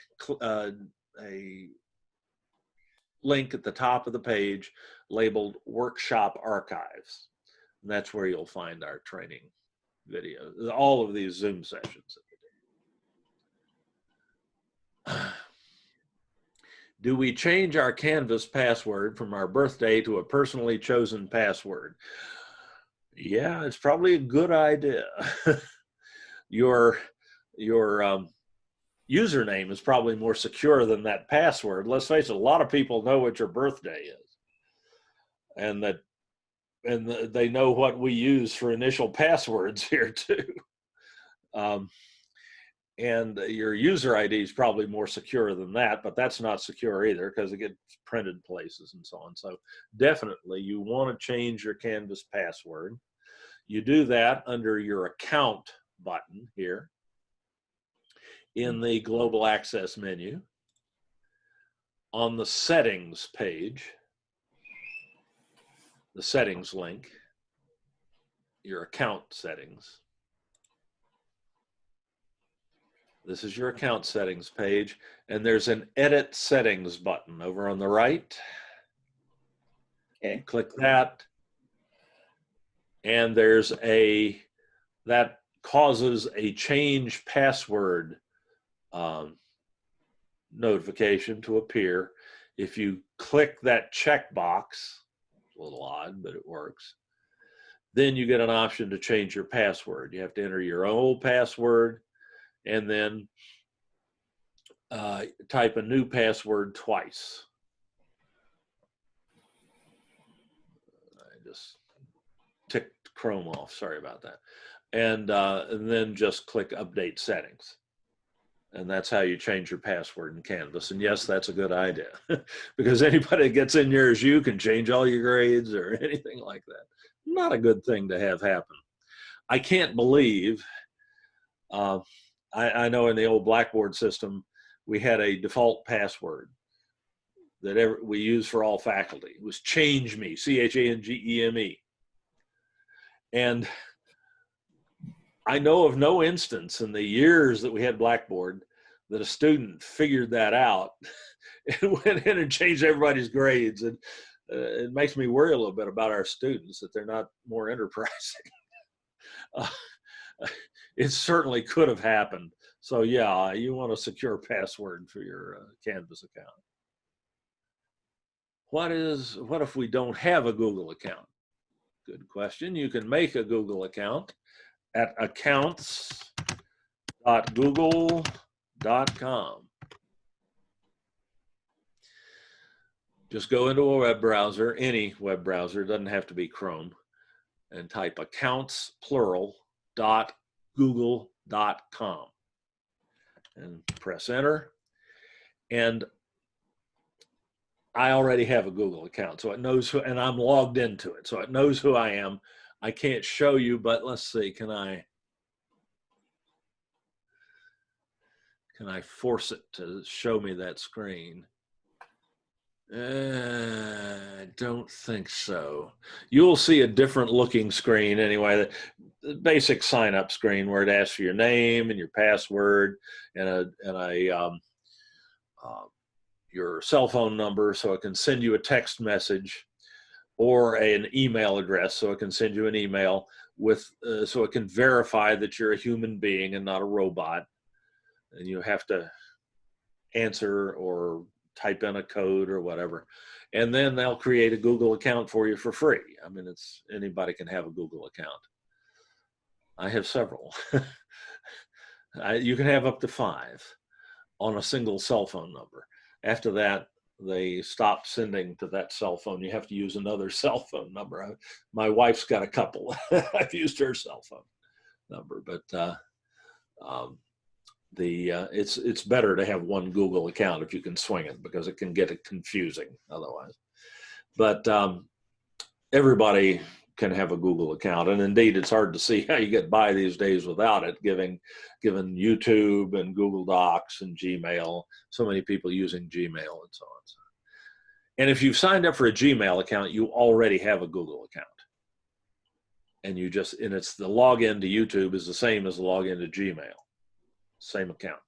link at the top of the page labeled Workshop Archives. And that's where you'll find our training videos, all of these Zoom sessions. Do we change our Canvas password from our birthday to a personally chosen password? Yeah, it's probably a good idea. Your username is probably more secure than that password. Let's face it, a lot of people know what your birthday is, and they know what we use for initial passwords here too. And your user ID is probably more secure than that, but that's not secure either because it gets printed places and so on. So definitely you want to change your Canvas password. You do that under your account button here in the Global Access menu. On the settings page, the settings link, your account settings. This is your account settings page, and there's an edit settings button over on the right. Okay. Click that, and there's that causes a change password notification to appear. If you click that checkbox, it's a little odd, but it works, then you get an option to change your password. You have to enter your old password and then type a new password twice. I just ticked Chrome off, sorry about that. And then just click Update Settings. And that's how you change your password in Canvas. And yes, that's a good idea because anybody that gets in here as you can change all your grades or anything like that. Not a good thing to have happen. I can't believe, I know in the old Blackboard system, we had a default password that we used for all faculty. It was Change Me, C-H-A-N-G-E-M-E. And I know of no instance in the years that we had Blackboard that a student figured that out and went in and changed everybody's grades. And it makes me worry a little bit about our students, that they're not more enterprising. It certainly could have happened. So yeah, you want a secure password for your Canvas account. What if we don't have a Google account? Good question. You can make a Google account at accounts.google.com. Just go into a web browser, any web browser, doesn't have to be Chrome, and type accounts, plural, .google.com. And press enter. And I already have a Google account, so it knows who, and I'm logged into it, so it knows who I am. I can't show you, but let's see, can I force it to show me that screen? I don't think so. You'll see a different looking screen anyway, the basic sign up screen where it asks for your name and your password and your cell phone number so it can send you a text message, or an email address so it can send you an email with so it can verify that you're a human being and not a robot, and you have to answer or type in a code or whatever, and then they'll create a Google account for you for free. I mean, anybody can have a Google account. I have several. You can have up to 5 on a single cell phone number. After that, they stop sending to that cell phone. You have to use another cell phone number. My wife's got a couple. I've used her cell phone number, but it's better to have one Google account if you can swing it, because it can get confusing otherwise. But everybody can have a Google account, and indeed it's hard to see how you get by these days without it, given YouTube and Google Docs and Gmail, so many people using Gmail and so on. And if you've signed up for a Gmail account, you already have a Google account, and it's the login to YouTube is the same as the login to Gmail, same account.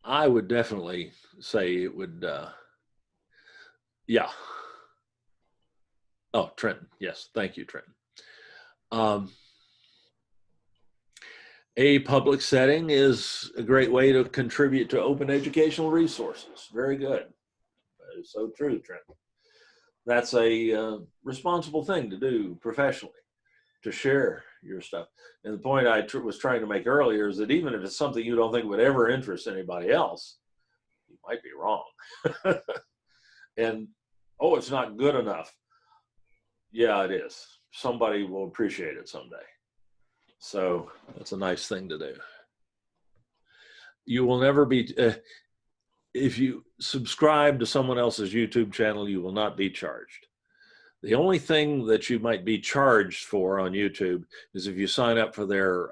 I would definitely say it would, yeah. Oh, Trenton, yes, thank you, Trenton. A public setting is a great way to contribute to open educational resources. Very good. That is so true, Trenton. That's a responsible thing to do professionally, to share your stuff. And the point I was trying to make earlier is that even if it's something you don't think would ever interest anybody else, you might be wrong. And, oh, it's not good enough. Yeah, it is. Somebody will appreciate it someday. So that's a nice thing to do. You will never be, if you subscribe to someone else's YouTube channel, you will not be charged. The only thing that you might be charged for on YouTube is if you sign up for their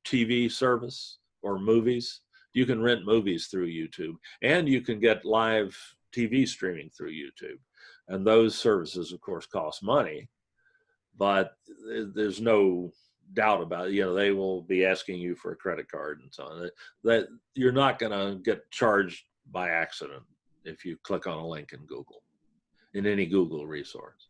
TV service or movies. You can rent movies through YouTube, and you can get live TV streaming through YouTube. And those services, of course, cost money, but there's no doubt about it. You know, they will be asking you for a credit card and so on. That you're not going to get charged by accident if you click on a link in Google, in any Google resource.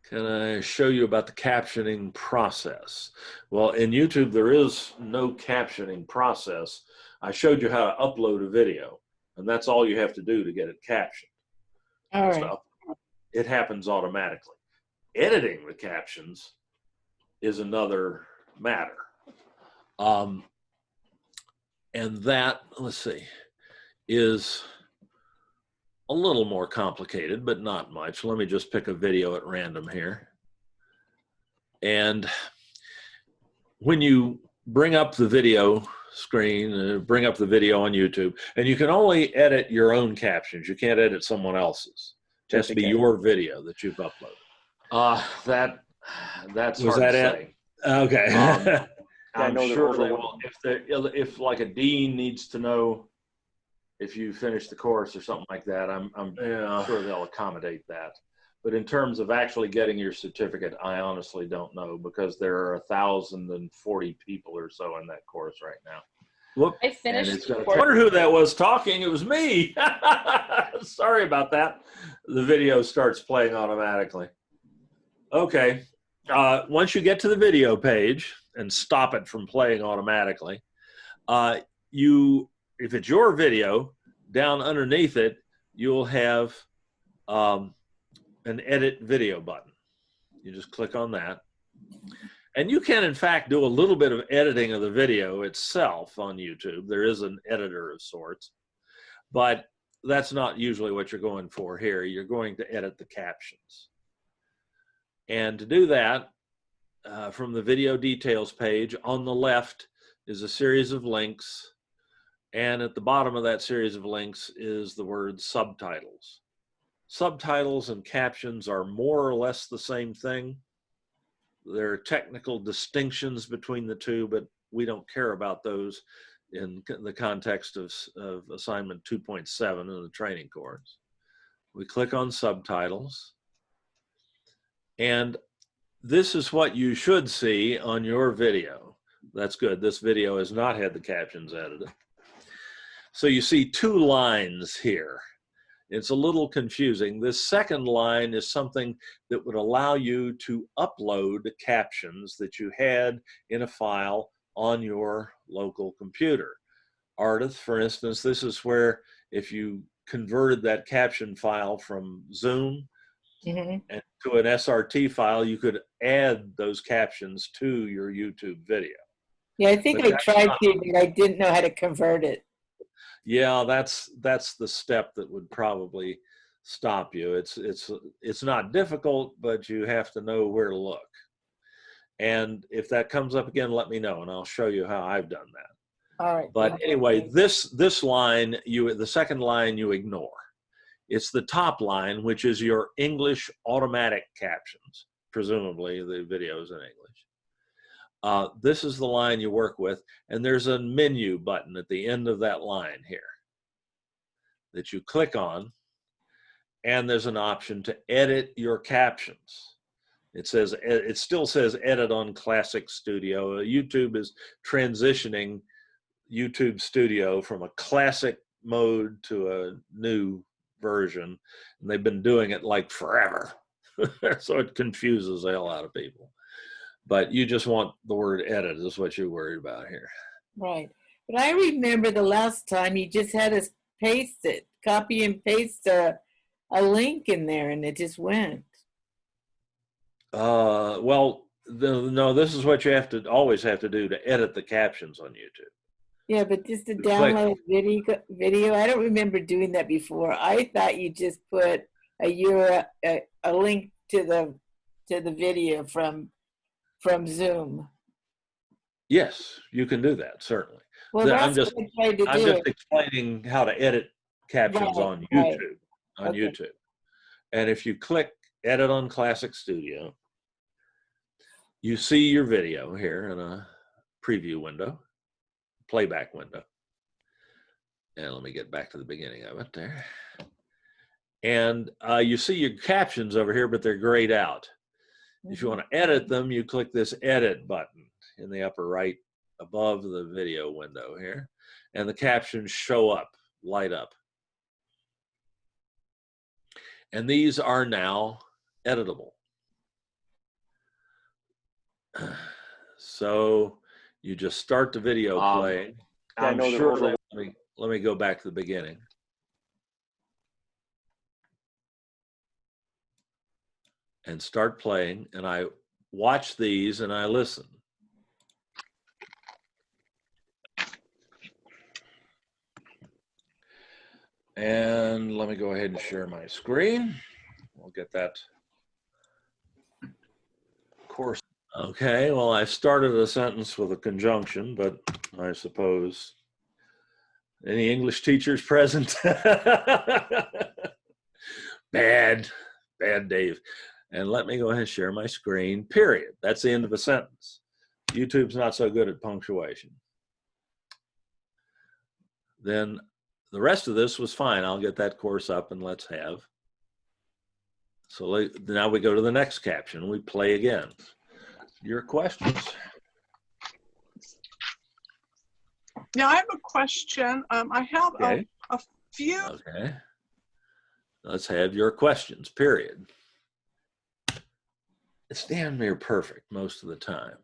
Can I show you about the captioning process? Well, in YouTube, there is no captioning process. I showed you how to upload a video, and that's all you have to do to get it captioned. All right. So it happens automatically. Editing the captions is another matter. And that, let's see, is a little more complicated, but not much. Let me just pick a video at random here. And when you bring up the video screen, bring up the video on YouTube, and you can only edit your own captions. You can't edit someone else's. It has to be your video that you've uploaded. That's Was hard that to it? say. Okay. I'm know sure they're they will. If like a dean needs to know if you finish the course or something like that, I'm Yeah. sure they'll accommodate that. But in terms of actually getting your certificate, I honestly don't know, because there are 1,040 people or so in that course right now. Whoop. I finished. I wonder who that was talking. It was me. Sorry about that. The video starts playing automatically. Okay. Once you get to the video page and stop it from playing automatically, if it's your video, down underneath it, you'll have an edit video button. You just click on that. And you can, in fact, do a little bit of editing of the video itself on YouTube. There is an editor of sorts, but that's not usually what you're going for here. You're going to edit the captions. And to do that, from the video details page, on the left is a series of links. And at the bottom of that series of links is the word subtitles. Subtitles and captions are more or less the same thing. There are technical distinctions between the two, but we don't care about those in the context of assignment 2.7 in the training course. We click on subtitles, and this is what you should see on your video. That's good. This video has not had the captions edited. So you see 2 lines here. It's a little confusing. This second line is something that would allow you to upload captions that you had in a file on your local computer. Ardith, for instance, this is where if you converted that caption file from Zoom and to an SRT file, you could add those captions to your YouTube video. Yeah, I think I tried to, but I didn't know how to convert it. Yeah, that's the step that would probably stop you. It's not difficult, but you have to know where to look. And if that comes up again, let me know, and I'll show you how I've done that. All right. But anyway, this line, the second line you ignore. It's the top line, which is your English automatic captions. Presumably the video's in English. This is the line you work with, and there's a menu button at the end of that line here that you click on, and there's an option to edit your captions. It still says edit on Classic Studio. YouTube is transitioning YouTube Studio from a classic mode to a new version, and they've been doing it like forever. So it confuses the hell out of people. But you just want the word edit is what you're worried about here. Right. But I remember the last time you just had us paste it, copy and paste a link in there, and it just went. Well, no, this is what you always have to do to edit the captions on YouTube. Yeah, but just to download video, I don't remember doing that before. I thought you just put a link to the video from Zoom. Yes, you can do that, certainly. Well, I'm just explaining how to edit captions on YouTube. YouTube. And if you click Edit on Classic Studio, you see your video here in a preview window, playback window. And let me get back to the beginning of it there. And you see your captions over here, but they're grayed out. If you want to edit them, you click this edit button in the upper right above the video window here, and the captions show up, light up. And these are now editable. So you just start the video playing. I'm sure that, let me go back to the beginning. And start playing, and I watch these and I listen. And let me go ahead and share my screen. We'll get that course. Okay, well, I started a sentence with a conjunction, but I suppose any English teachers present? Bad Dave. And let me go ahead and share my screen, period. That's the end of a sentence. YouTube's not so good at punctuation. Then the rest of this was fine. I'll get that course up, and let's have So now we go to the next caption. We play again. Your questions. Yeah, I have a question. I have a few. Okay. Let's have your questions, period. It's damn near perfect most of the time.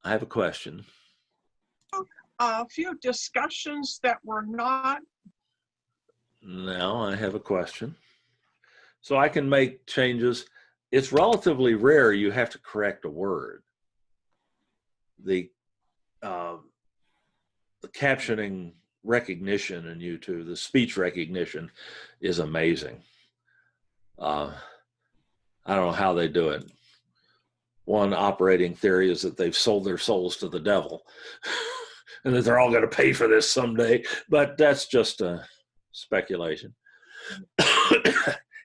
I have a question. A few discussions that were not. Now I have a question. So I can make changes. It's relatively rare you have to correct a word. The captioning recognition in YouTube, the speech recognition is amazing. I don't know how they do it. One operating theory is that they've sold their souls to the devil and that they're all going to pay for this someday, but that's just a speculation.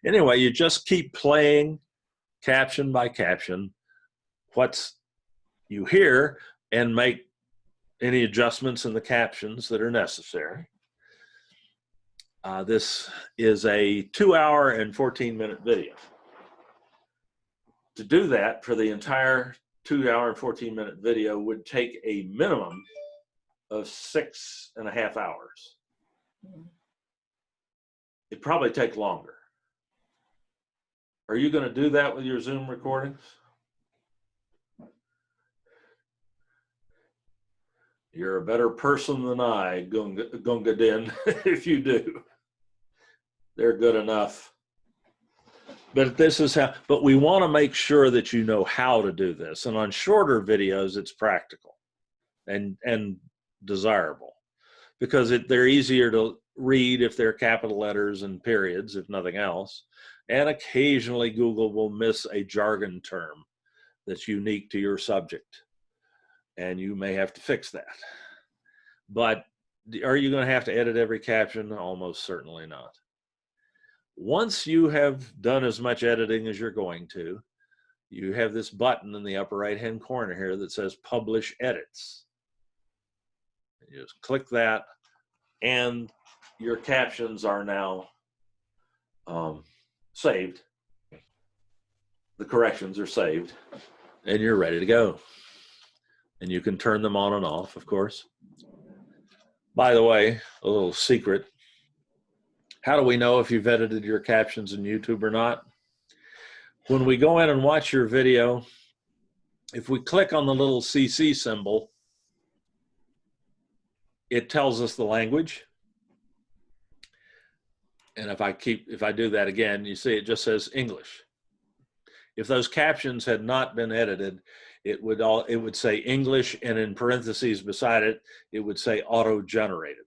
Anyway, you just keep playing caption by caption what you hear and make any adjustments in the captions that are necessary. This is a 2-hour and 14-minute video. To do that for the entire 2-hour and 14-minute video would take a minimum of 6.5 hours. It'd probably take longer. Are you going to do that with your Zoom recordings? You're a better person than I, Gunga Din, if you do. They're good enough. But this is how, but we want to make sure that you know how to do this. And on shorter videos, it's practical and desirable because they're easier to read if they're capital letters and periods, if nothing else. And occasionally Google will miss a jargon term that's unique to your subject. And you may have to fix that. But are you going to have to edit every caption? Almost certainly not. Once you have done as much editing as you're going to, you have this button in the upper right-hand corner here that says Publish Edits. You just click that, and your captions are now saved. The corrections are saved, and you're ready to go. And you can turn them on and off, of course. By the way, a little secret. How do we know if you've edited your captions in YouTube or not? When we go in and watch your video, if we click on the little CC symbol, it tells us the language. And if I do that again, you see it just says English. If those captions had not been edited, it would say English, and in parentheses beside it, it would say auto-generated.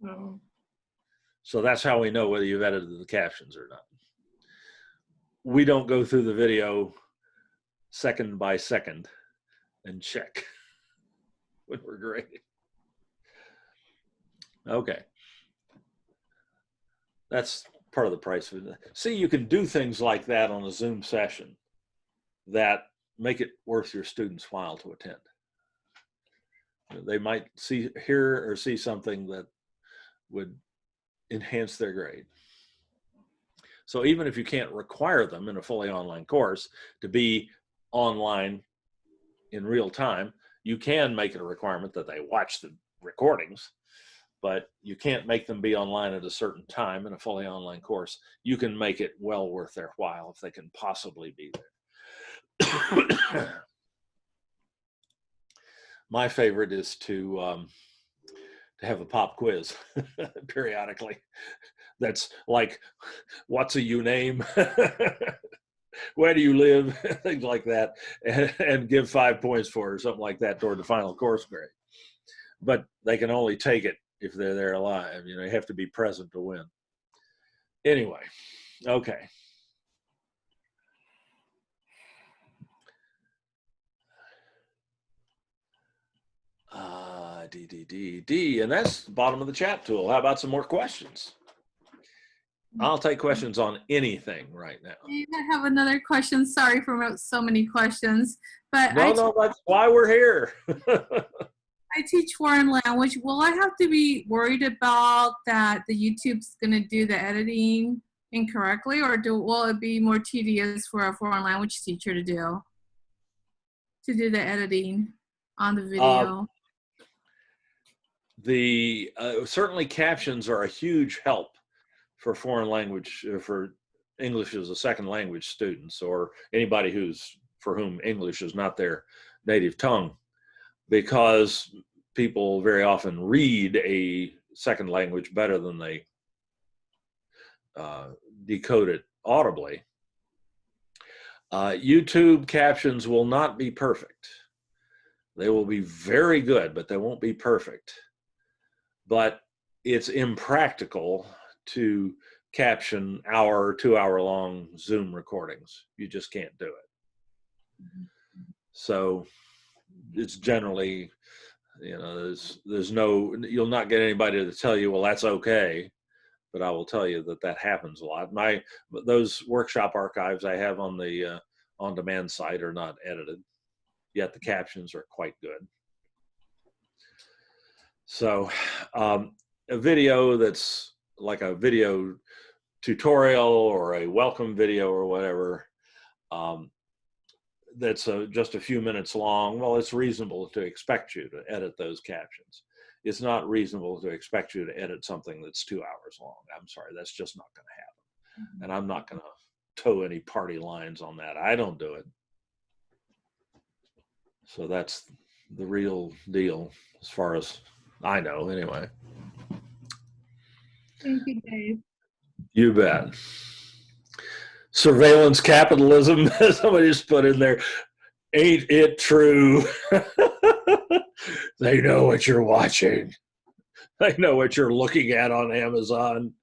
Oh. So that's how we know whether you've edited the captions or not. We don't go through the video second by second and check when we're grading. Okay. That's part of the price of it. See, you can do things like that on a Zoom session that make it worth your students' while to attend. They might hear or see something that would enhance their grade. So even if you can't require them in a fully online course to be online in real time, you can make it a requirement that they watch the recordings, but you can't make them be online at a certain time in a fully online course. You can make it well worth their while if they can possibly be there. My favorite is to have a pop quiz periodically. That's like, what's a you name? Where do you live? Things like that, and give 5 points for it or something like that toward the final course grade. But they can only take it if they're there alive. You know, you have to be present to win. Anyway, okay. D, and that's the bottom of the chat tool. How about some more questions? I'll take questions on anything right now. I have another question. Sorry for so many questions, but no, that's why we're here. I teach foreign language. Will I have to be worried about that the YouTube's going to do the editing incorrectly, or will it be more tedious for a foreign language teacher to do the editing on the video? Certainly captions are a huge help for foreign language, for English as a second language students, or anybody for whom English is not their native tongue, because people very often read a second language better than they decode it audibly. YouTube captions will not be perfect. They will be very good, but they won't be perfect. But it's impractical to caption hour or 2 hour long Zoom recordings. You just can't do it. So it's generally, there's no, you'll not get anybody to tell you, well, that's okay. But I will tell you that happens a lot. Those workshop archives I have on the on-demand site are not edited, yet the captions are quite good. So a video that's like a video tutorial or a welcome video or whatever, that's just a few minutes long, well, it's reasonable to expect you to edit those captions. It's not reasonable to expect you to edit something that's 2 hours long. I'm sorry, that's just not going to happen. And I'm not going to toe any party lines on that. I don't do it. So that's the real deal as far as I know, anyway. Thank you, Dave. You bet. Surveillance capitalism, somebody just put in there, ain't it true? They know what you're watching. They know what you're looking at on Amazon.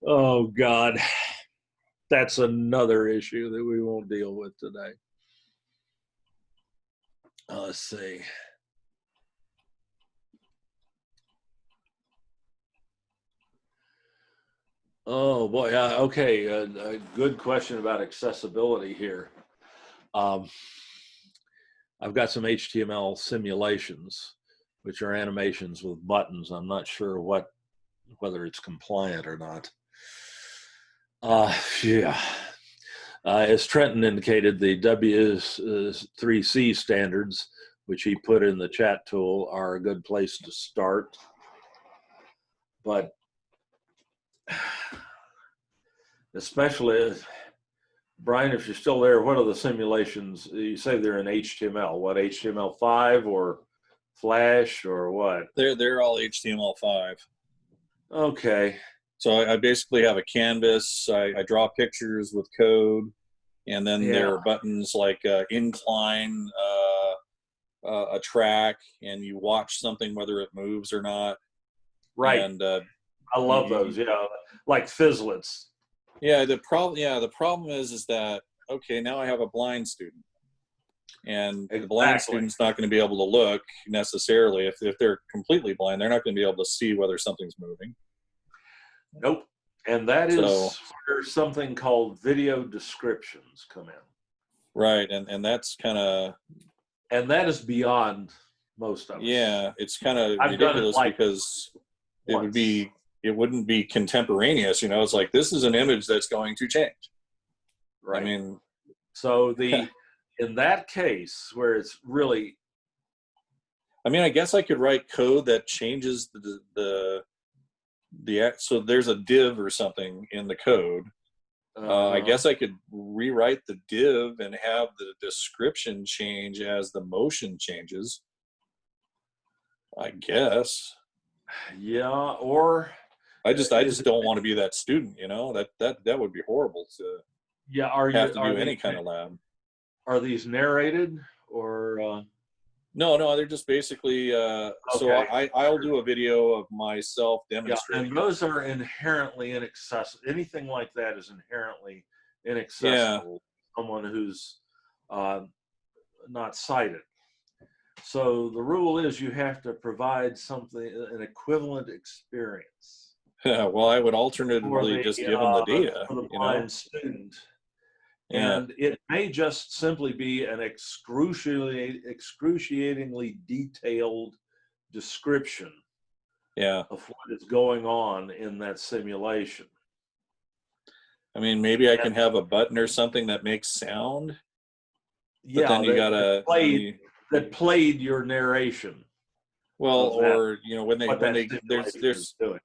Oh, God. That's another issue that we won't deal with today. Let's see. Oh, boy. Okay. A good question about accessibility here. I've got some HTML simulations, which are animations with buttons. I'm not sure whether it's compliant or not. Yeah. As Trenton indicated, the W3C standards, which he put in the chat tool, are a good place to start. But especially, Brian, if you're still there, what are the simulations? You say they're in HTML. What, HTML5 or Flash or what? They're all HTML5. Okay. So I basically have a canvas. I draw pictures with code, and then there are buttons like incline, a track, and you watch something whether it moves or not. Right. And I love those. Like Fizzlets. Yeah. The problem is that, okay, now I have a blind student, and the blind student's not going to be able to look necessarily. If they're completely blind, they're not going to be able to see whether something's moving. Nope. And that is where something called video descriptions come in. Right. And that's kind of... And that is beyond most of us. Yeah. It's kind of ridiculous because it wouldn't be contemporaneous. It's like, this is an image that's going to change. Right. I mean... So in that case where it's really... I mean, I guess I could write code that changes so there's a div or something in the code. I guess I could rewrite the div and have the description change as the motion changes. I guess. Yeah, or I just don't want to be that student, that would be horrible to have to do any kind of lab. Are these narrated or? No, they're just basically, so I'll do a video of myself demonstrating. Yeah, and those are inherently inaccessible. Anything like that is inherently inaccessible to someone who's not sighted. So the rule is you have to provide an equivalent experience. Yeah, well, I would alternatively just give them the data. For the blind student. And it may just simply be an excruciatingly detailed description of what is going on in that simulation. I mean, maybe I can have a button or something that makes sound. But Yeah, then you gotta that played your narration. Well, or you know, when they there's doing.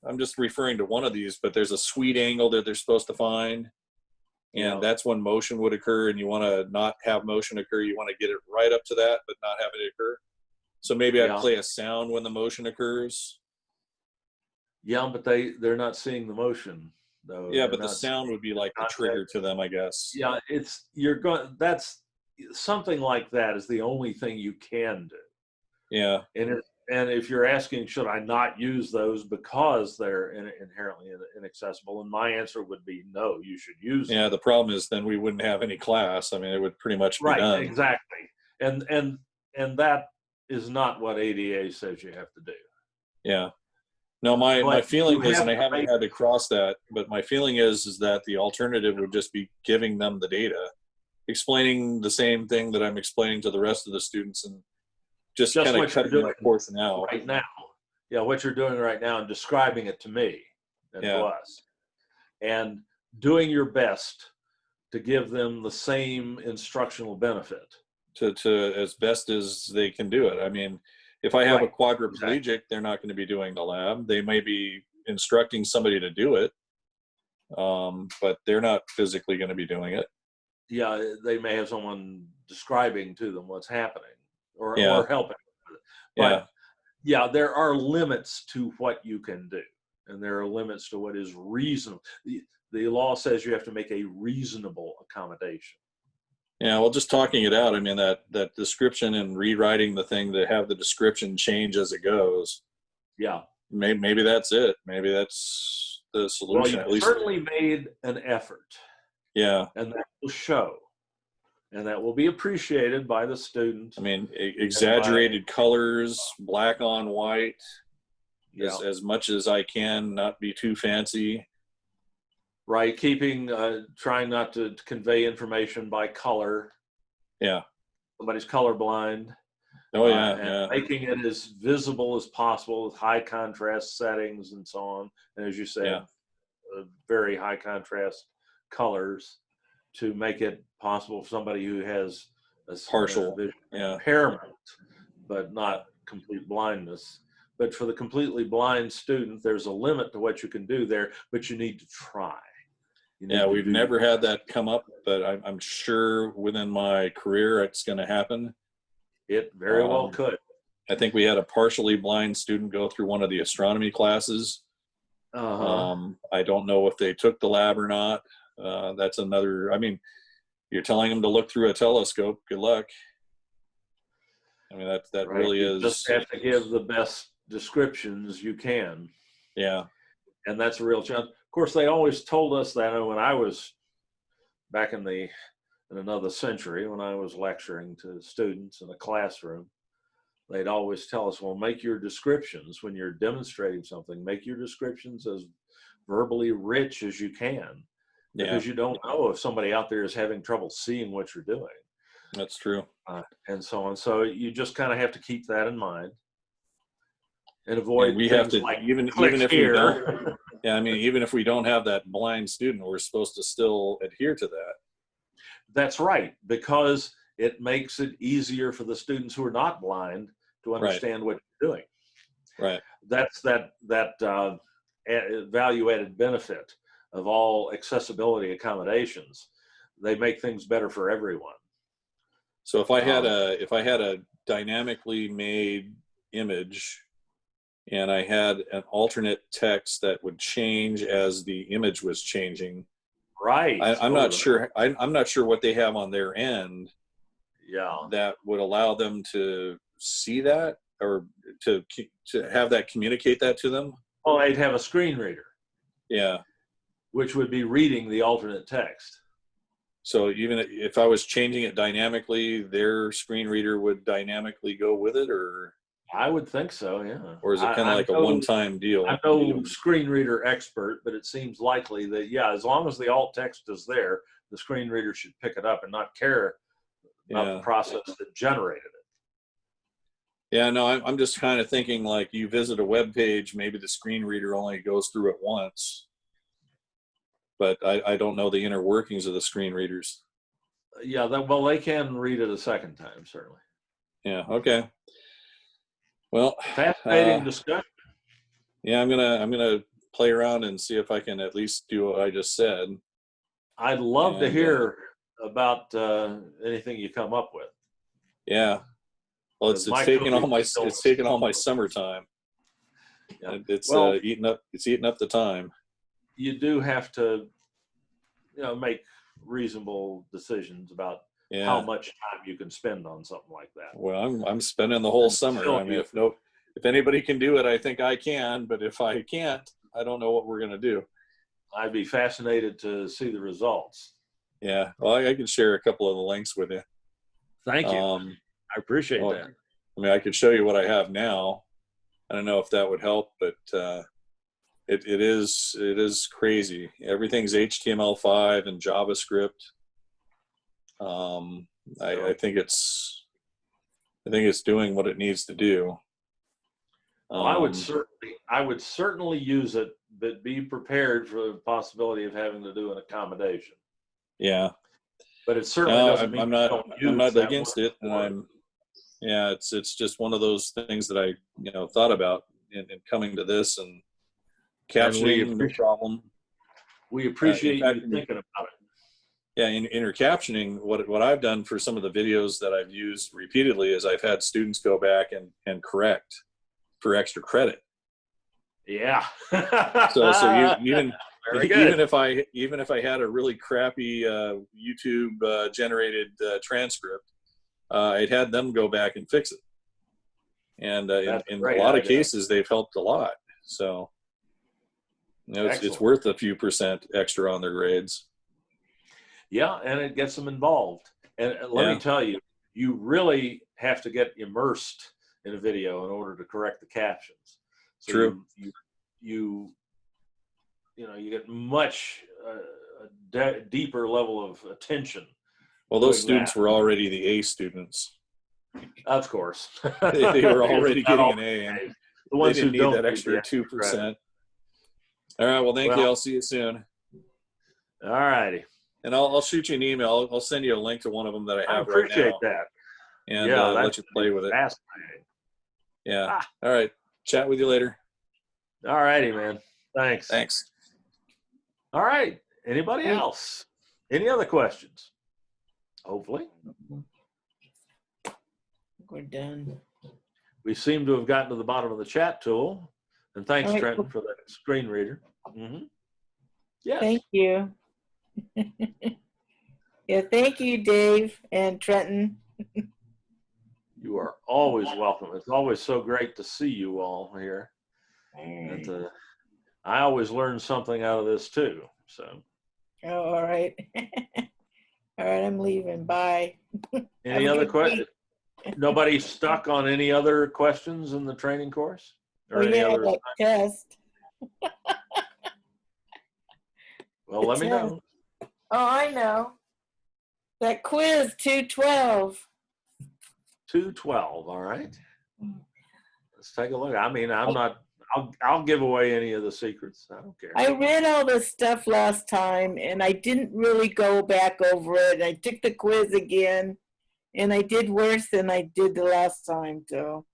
I'm just referring to one of these, but there's a sweet angle that they're supposed to find, and that's when motion would occur, and you want to not have motion occur. You want to get it right up to that, but not have it occur. So maybe I play a sound when the motion occurs. Yeah, but they're not seeing the motion though. Yeah, but the sound would be like the trigger to them, I guess. Yeah, that's something like that is the only thing you can do. Yeah. And if you're asking, should I not use those because they're inherently inaccessible? And my answer would be no, you should use them. Yeah, the problem is then we wouldn't have any class. I mean, it would pretty much be done. Exactly. And that is not what ADA says you have to do. Yeah. No, my feeling is, and I haven't had to cross that, but my feeling is that the alternative would just be giving them the data, explaining the same thing that I'm explaining to the rest of the students, and just kind of cutting that portion out. Right now. Yeah, what you're doing right now and describing it to me and to us. And doing your best to give them the same instructional benefit. To as best as they can do it. I mean, if I have a quadriplegic, they're not going to be doing the lab. They may be instructing somebody to do it, but they're not physically going to be doing it. Yeah, they may have someone describing to them what's happening or helping. But there are limits to what you can do, and there are limits to what is reasonable. The law says you have to make a reasonable accommodation. Yeah, well, just talking it out. I mean, that description and rewriting the thing to have the description change as it goes. Yeah. Maybe that's it. Maybe that's the solution. Well, you certainly made an effort. Yeah. And that will show. And that will be appreciated by the student. I mean, exaggerated colors, black on white, as much as I can, not be too fancy. Right, trying not to convey information by color. Yeah. Somebody's colorblind. Oh, yeah, Making it as visible as possible with high contrast settings and so on. And as you said, very high contrast colors to make it possible for somebody who has a partial vision impairment, but not complete blindness. But for the completely blind student, there's a limit to what you can do there, but you need to try. Yeah, we've never had that come up, but I'm sure within my career it's going to happen. It very well could. I think we had a partially blind student go through one of the astronomy classes. I don't know if they took the lab or not. That's another, I mean, you're telling them to look through a telescope. Good luck. I mean, that really is. You just have to give the best descriptions you can. Yeah. And that's a real challenge. Of course, they always told us that when I was back in another century, when I was lecturing to students in a classroom, they'd always tell us, well, make your descriptions when you're demonstrating something, make your descriptions as verbally rich as you can, because you don't know if somebody out there is having trouble seeing what you're doing. That's true. And so on. So you just kind of have to keep that in mind and avoid. We have to, even if we don't. Yeah, I mean, even if we don't have that blind student, we're supposed to still adhere to that. That's right, because it makes it easier for the students who are not blind to understand what you're doing. Right. That's that value-added benefit of all accessibility accommodations. They make things better for everyone. So if I had a dynamically made image, and I had an alternate text that would change as the image was changing. Right. I'm not sure. I'm not sure what they have on their end. Yeah. That would allow them to see that, or to have that communicate that to them. Well, they'd have a screen reader. Yeah. Which would be reading the alternate text. So even if I was changing it dynamically, their screen reader would dynamically go with it, or? I would think so, yeah. Or is it kind of like a one-time deal? I'm no screen reader expert, but it seems likely that, as long as the alt text is there, the screen reader should pick it up and not care about the process that generated it. Yeah, no, I'm just kind of thinking like you visit a web page, maybe the screen reader only goes through it once. but I don't know the inner workings of the screen readers. Yeah, well, they can read it a second time, certainly. Yeah. Okay. Well, fascinating discussion. Yeah, I'm gonna play around and see if I can at least do what I just said. I'd love to hear about anything you come up with. Yeah. Well, it's taking all my summertime. Yeah. It's eating up the time. You do have to, make reasonable decisions about how much time you can spend on something like that. Well, I'm spending the whole summer. I mean, if anybody can do it, I think I can. But if I can't, I don't know what we're gonna do. I'd be fascinated to see the results. Yeah. Well, I can share a couple of the links with you. Thank you. I appreciate that. I mean, I could show you what I have now. I don't know if that would help, but it is crazy. Everything's HTML5 and JavaScript. I think it's doing what it needs to do. Well, I would certainly use it, but be prepared for the possibility of having to do an accommodation. Yeah, but it certainly doesn't mean I'm not against it, and it's just one of those things that I thought about in coming to this, and captioning, no problem. We appreciate you thinking about it. Yeah, in inner captioning, what I've done for some of the videos that I've used repeatedly is I've had students go back and correct for extra credit. Yeah. so even if I had a really crappy YouTube generated transcript, I'd had them go back and fix it. And in a lot of cases, they've helped a lot. So it's worth a few % extra on their grades. Yeah, and it gets them involved. And let me tell you, you really have to get immersed in a video in order to correct the captions. So True. You get much deeper level of attention. Well, those students were already the A students. Of course. they were already getting an A, and the ones they didn't who need don't that extra 2%. All right. Well, thank you. I'll see you soon. All righty. And I'll shoot you an email. I'll send you a link to one of them that I have right now. I appreciate that. And let you play with it. Fascinating. Yeah. All right. Chat with you later. All righty, man. Thanks. All right. Anybody else? Any other questions? Hopefully. We're done. We seem to have gotten to the bottom of the chat tool. And thanks, right. Trenton, for that screen reader. Mm-hmm. Yes. Thank you. Yeah, thank you, Dave and Trenton. You are always welcome. It's always so great to see you all here. Right. And, I always learn something out of this too. So. Oh, all right. All right, I'm leaving. Bye. Any other questions? Nobody stuck on any other questions in the training course? Or any other that test. Well, let me know. Oh, I know. That quiz 212. 212, all right. Let's take a look. I mean, I'll give away any of the secrets. I don't care. I read all this stuff last time and I didn't really go back over it. I took the quiz again and I did worse than I did the last time, so.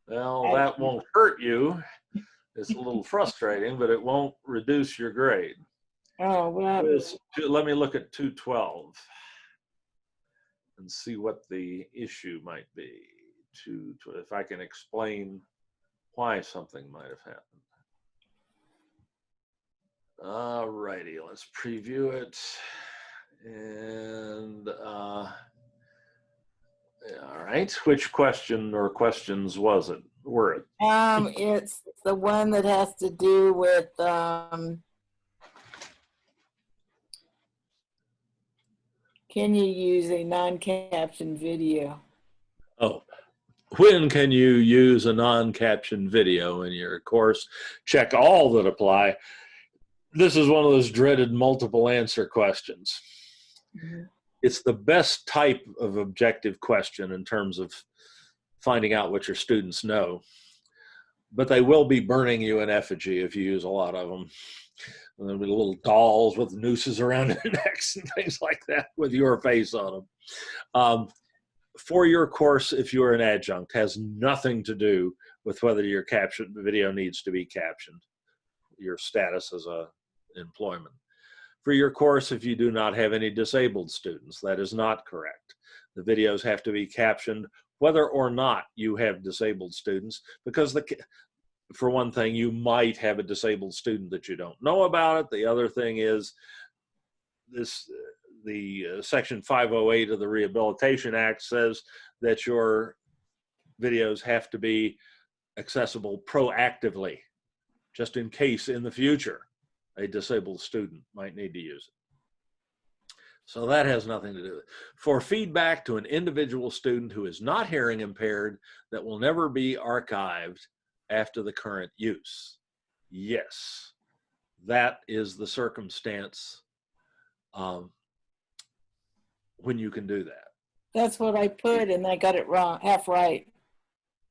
Well, that won't hurt you. It's a little frustrating, but it won't reduce your grade. Oh, well. Let me look at 212 and see what the issue might be. If I can explain why something might have happened. All righty, let's preview it. And all right, which question or questions were it? It's the one that has to do with can you use a non-captioned video? Oh, when can you use a non-captioned video in your course? Check all that apply. This is one of those dreaded multiple answer questions. Mm-hmm. It's the best type of objective question in terms of finding out what your students know. But they will be burning you in effigy if you use a lot of them. And there'll be little dolls with nooses around their necks and things like that with your face on them. For your course, if you're an adjunct, has nothing to do with whether your video needs to be captioned, your status as a employment. For your course, if you do not have any disabled students, that is not correct. The videos have to be captioned whether or not you have disabled students, because for one thing, you might have a disabled student that you don't know about it. The other thing is the Section 508 of the Rehabilitation Act says that your videos have to be accessible proactively, just in case in the future a disabled student might need to use it. So that has nothing to do with it. For feedback to an individual student who is not hearing impaired that will never be archived after the current use. Yes, that is the circumstance when you can do that. That's what I put, and I got it wrong, half right.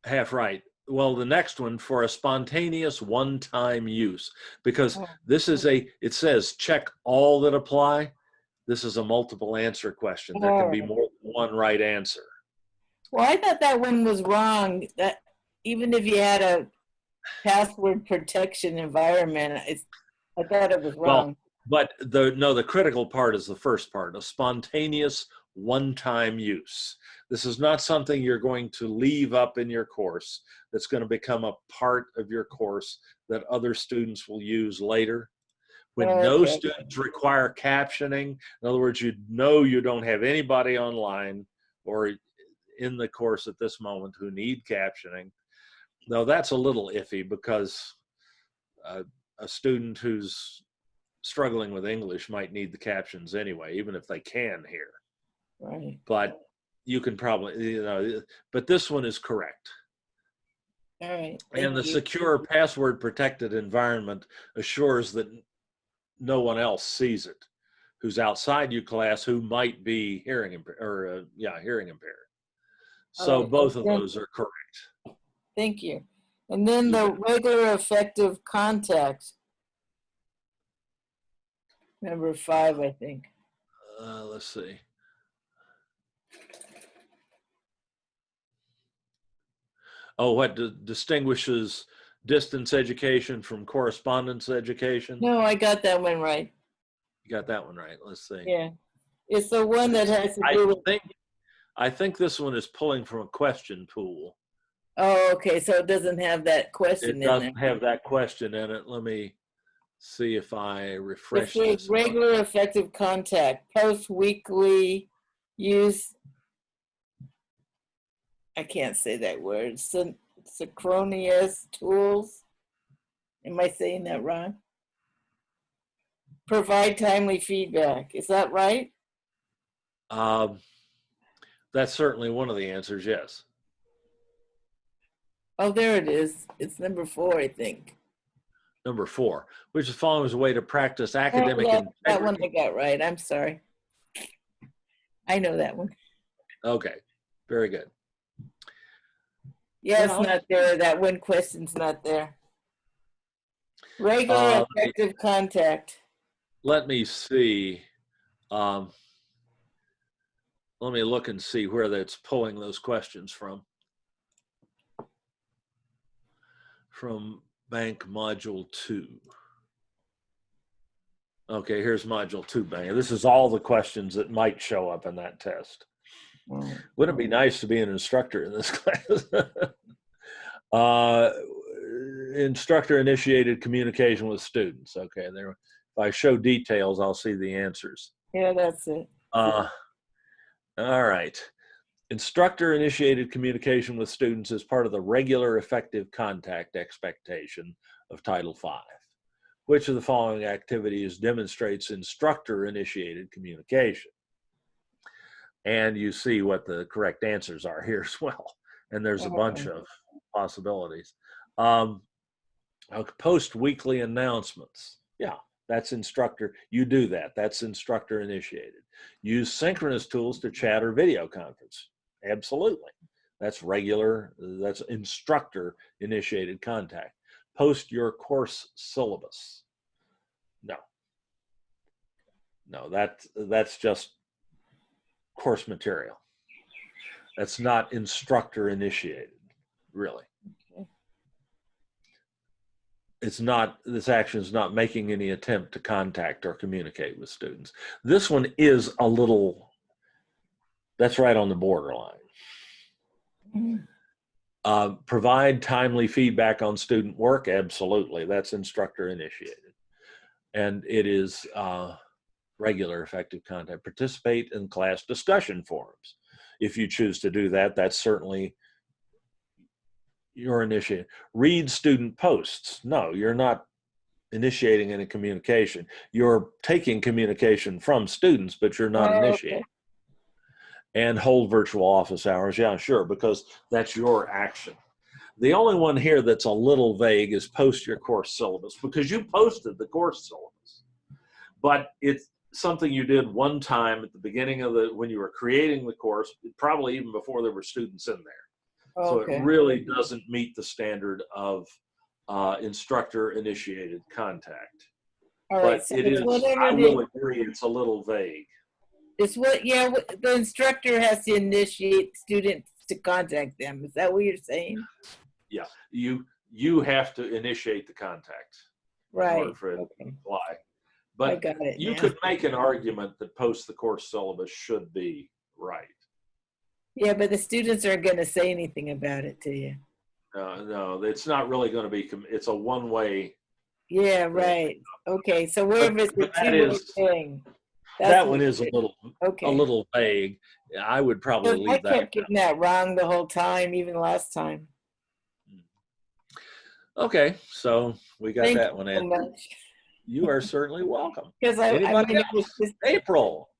Half right. Well, the next one, for a spontaneous one-time use, because this is it says check all that apply. This is a multiple answer question. There can be more than one right answer. Well, I thought that one was wrong. That even if you had a password protection environment, I thought it was wrong. Well, but the critical part is the first part, a spontaneous one-time use. This is not something you're going to leave up in your course that's going to become a part of your course that other students will use later. When no students require captioning, in other words, you don't have anybody online or in the course at this moment who need captioning. Though that's a little iffy, because a student who's struggling with English might need the captions anyway, even if they can hear. Right. But you can probably, but this one is correct. All right. And the secure password protected environment assures that no one else sees it who's outside your class who might be hearing impaired, hearing impaired. So both of those are correct. Thank you. And then the regular effective contact. Number 5, I think. Let's see. Oh, what distinguishes distance education from correspondence education? No, I got that one right. You got that one right. Let's see. Yeah. It's the one that has to do with... I think this one is pulling from a question pool. Oh, okay. So it doesn't have that question in there. It doesn't have that question in it. Let me see if I refresh this. Regular effective contact, post weekly use. I can't say that word. Synchronous tools. Am I saying that wrong? Provide timely feedback. Is that right? That's certainly one of the answers, yes. Oh, there it is. It's number 4, I think. Number 4, which is following a way to practice academic integrity. That one I got right. I'm sorry. I know that one. Okay, very good. Yeah, it's not there. That one question's not there. Regular effective contact. Let me see. Let me look and see where that's pulling those questions from. From Bank Module 2. Okay, here's Module 2 Bank. This is all the questions that might show up in that test. Wouldn't it be nice to be an instructor in this class? Instructor-initiated communication with students. Okay, there. If I show details, I'll see the answers. Yeah, that's it. All right. Instructor-initiated communication with students is part of the regular effective contact expectation of Title V. Which of the following activities demonstrates instructor-initiated communication? And you see what the correct answers are here as well. And there's a bunch of possibilities. Post weekly announcements. Yeah, that's instructor. You do that. That's instructor-initiated. Use synchronous tools to chat or video conference. Absolutely. That's regular. That's instructor-initiated contact. Post your course syllabus. No, that's just course material. That's not instructor initiated, really. It's not, this action is not making any attempt to contact or communicate with students. This one is a little, that's right on the borderline. Provide timely feedback on student work, absolutely. That's instructor initiated. And it is regular effective contact. Participate in class discussion forums. If you choose to do that, that's certainly your initiating. Read student posts. No, you're not initiating any communication. You're taking communication from students, but you're not initiating. Okay. And hold virtual office hours. Yeah, sure, because that's your action. The only one here that's a little vague is post your course syllabus, because you posted the course syllabus. But it's something you did one time at the beginning of when you were creating the course, probably even before there were students in there. So it really doesn't meet the standard of instructor-initiated contact. All right, But so it is, I will agree, it's a little vague. It's the instructor has to initiate students to contact them. Is that what you're saying? Yeah, you have to initiate the contact in order for it to apply. But I got it you now. could make an argument that post the course syllabus should be right. Yeah, but the students aren't going to say anything about it to you. No, it's not really going to be, it's a one-way. Yeah, right. Okay, so wherever it's a two-way thing. That one is a little vague. I would probably leave I that. kept getting that wrong the whole time, even last time. Okay, so we got Thank that you one so in. much. You are certainly welcome. Because Anybody else? April.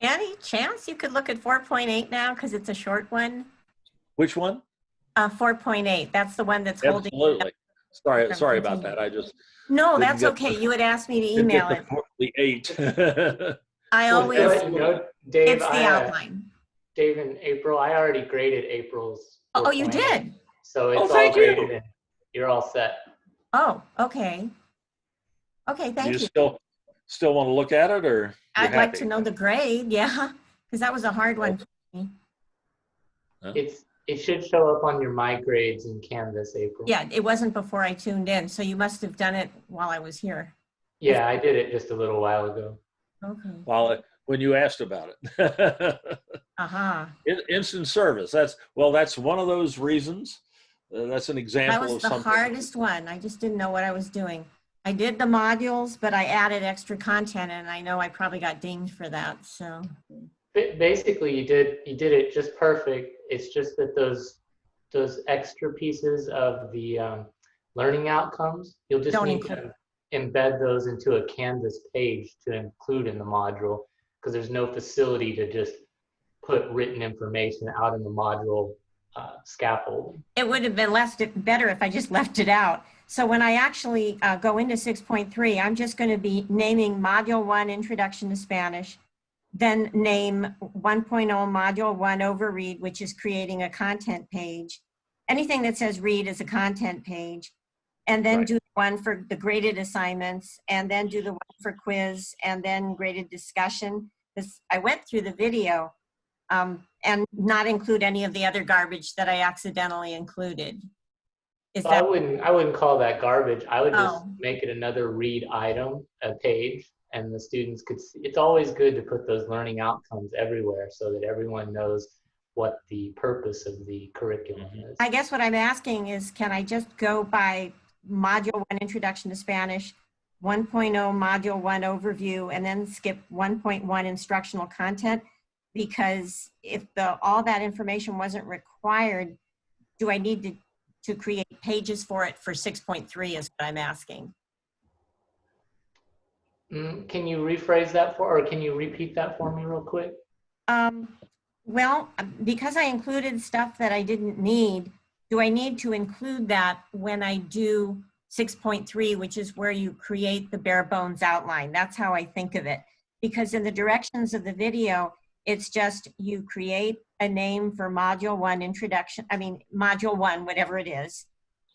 Any chance you could look at 4.8 now, because it's a short one? Which one? 4.8. That's the one that's holding. Absolutely. Sorry about that. I just. No, that's okay. You had asked me to email it. The 8. I always. You know, Dave, it's the outline. Dave and April, I already graded April's. Oh, you did? So it's all graded and you're all set. Oh, okay. Okay, thank you. You still want to look at it, or I'd like to know the grade, yeah, because that was a hard one for me. It should show up on your My Grades in Canvas, April. Yeah, it wasn't before I tuned in, so you must have done it while I was here. Yeah, I did it just a little while ago. Okay. When you asked about it. Instant service. That's one of those reasons. That's an example that was of something. The hardest one. I just didn't know what I was doing. I did the modules, but I added extra content, and I know I probably got dinged for that. So basically, you did it just perfect. It's just that those extra pieces of the learning outcomes, you'll just need to embed those into a Canvas page to include in the module, because there's no facility to just put written information out in the module scaffold. It would have been better if I just left it out. So when I actually go into 6.3, I'm just going to be naming Module 1, Introduction to Spanish, then name 1.0 Module 1, Overread, which is creating a content page. Anything that says read is a content page. And then do one for the graded assignments, and then do the one for quiz, and then graded discussion. I went through the video and not include any of the other garbage that I accidentally included. I wouldn't call that garbage. I would just make it another read item, a page, and the students could see. It's always good to put those learning outcomes everywhere so that everyone knows what the purpose of the curriculum is. I guess what I'm asking is, can I just go by Module 1, Introduction to Spanish, 1.0 Module 1 Overview, and then skip 1.1 Instructional Content? Because if all that information wasn't required, do I need to create pages for it for 6.3 is what I'm asking. Can you rephrase that or can you repeat that for me real quick? Well, because I included stuff that I didn't need, do I need to include that when I do 6.3, which is where you create the bare bones outline? That's how I think of it. Because in the directions of the video, it's just you create a name for Module 1 Module 1, whatever it is.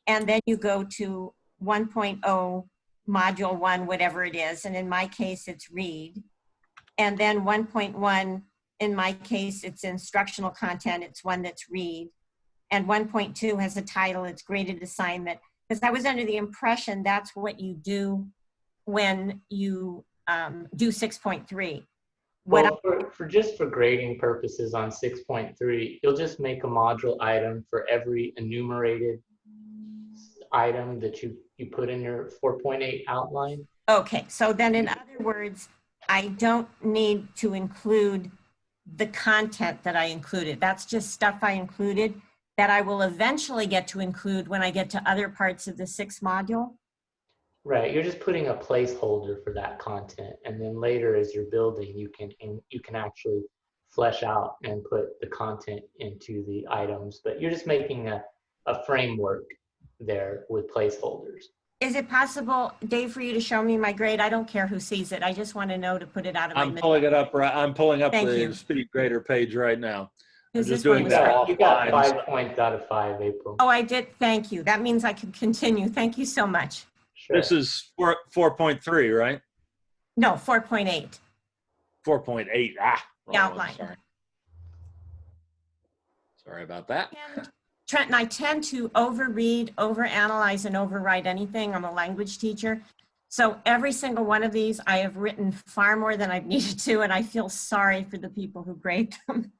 And then you go to 1.0 module 1, whatever it is, and in my case it's read. And then 1.1, in my case it's instructional content, it's one that's read. And 1.2 has a title, it's graded assignment. Because I was under the impression that's what you do when you do 6.3. Well, for grading purposes on 6.3, you'll just make a module item for every enumerated item that you put in your 4.8 outline. Okay, so then in other words, I don't need to include the content that I included. That's just stuff I included that I will eventually get to include when I get to other parts of the 6th module. Right, you're just putting a placeholder for that content, and then later as you're building, you can actually flesh out and put the content into the items, but you're just making a framework there with placeholders. Is it possible, Dave, for you to show me my grade? I don't care who sees it. I just want to know to put it out of my I'm pulling it up. I'm pulling up the speed grader page right now. I'm just doing that. You got 5 points out of 5, April. Oh, I did. Thank you. That means I can continue. Thank you so much. Sure. This is 4.3, right? No, 4.8. 4.8. The outline. Sorry about that. And Trent and I tend to overread, overanalyze, and overwrite anything. I'm a language teacher. So every single one of these, I have written far more than I've needed to, and I feel sorry for the people who grade them.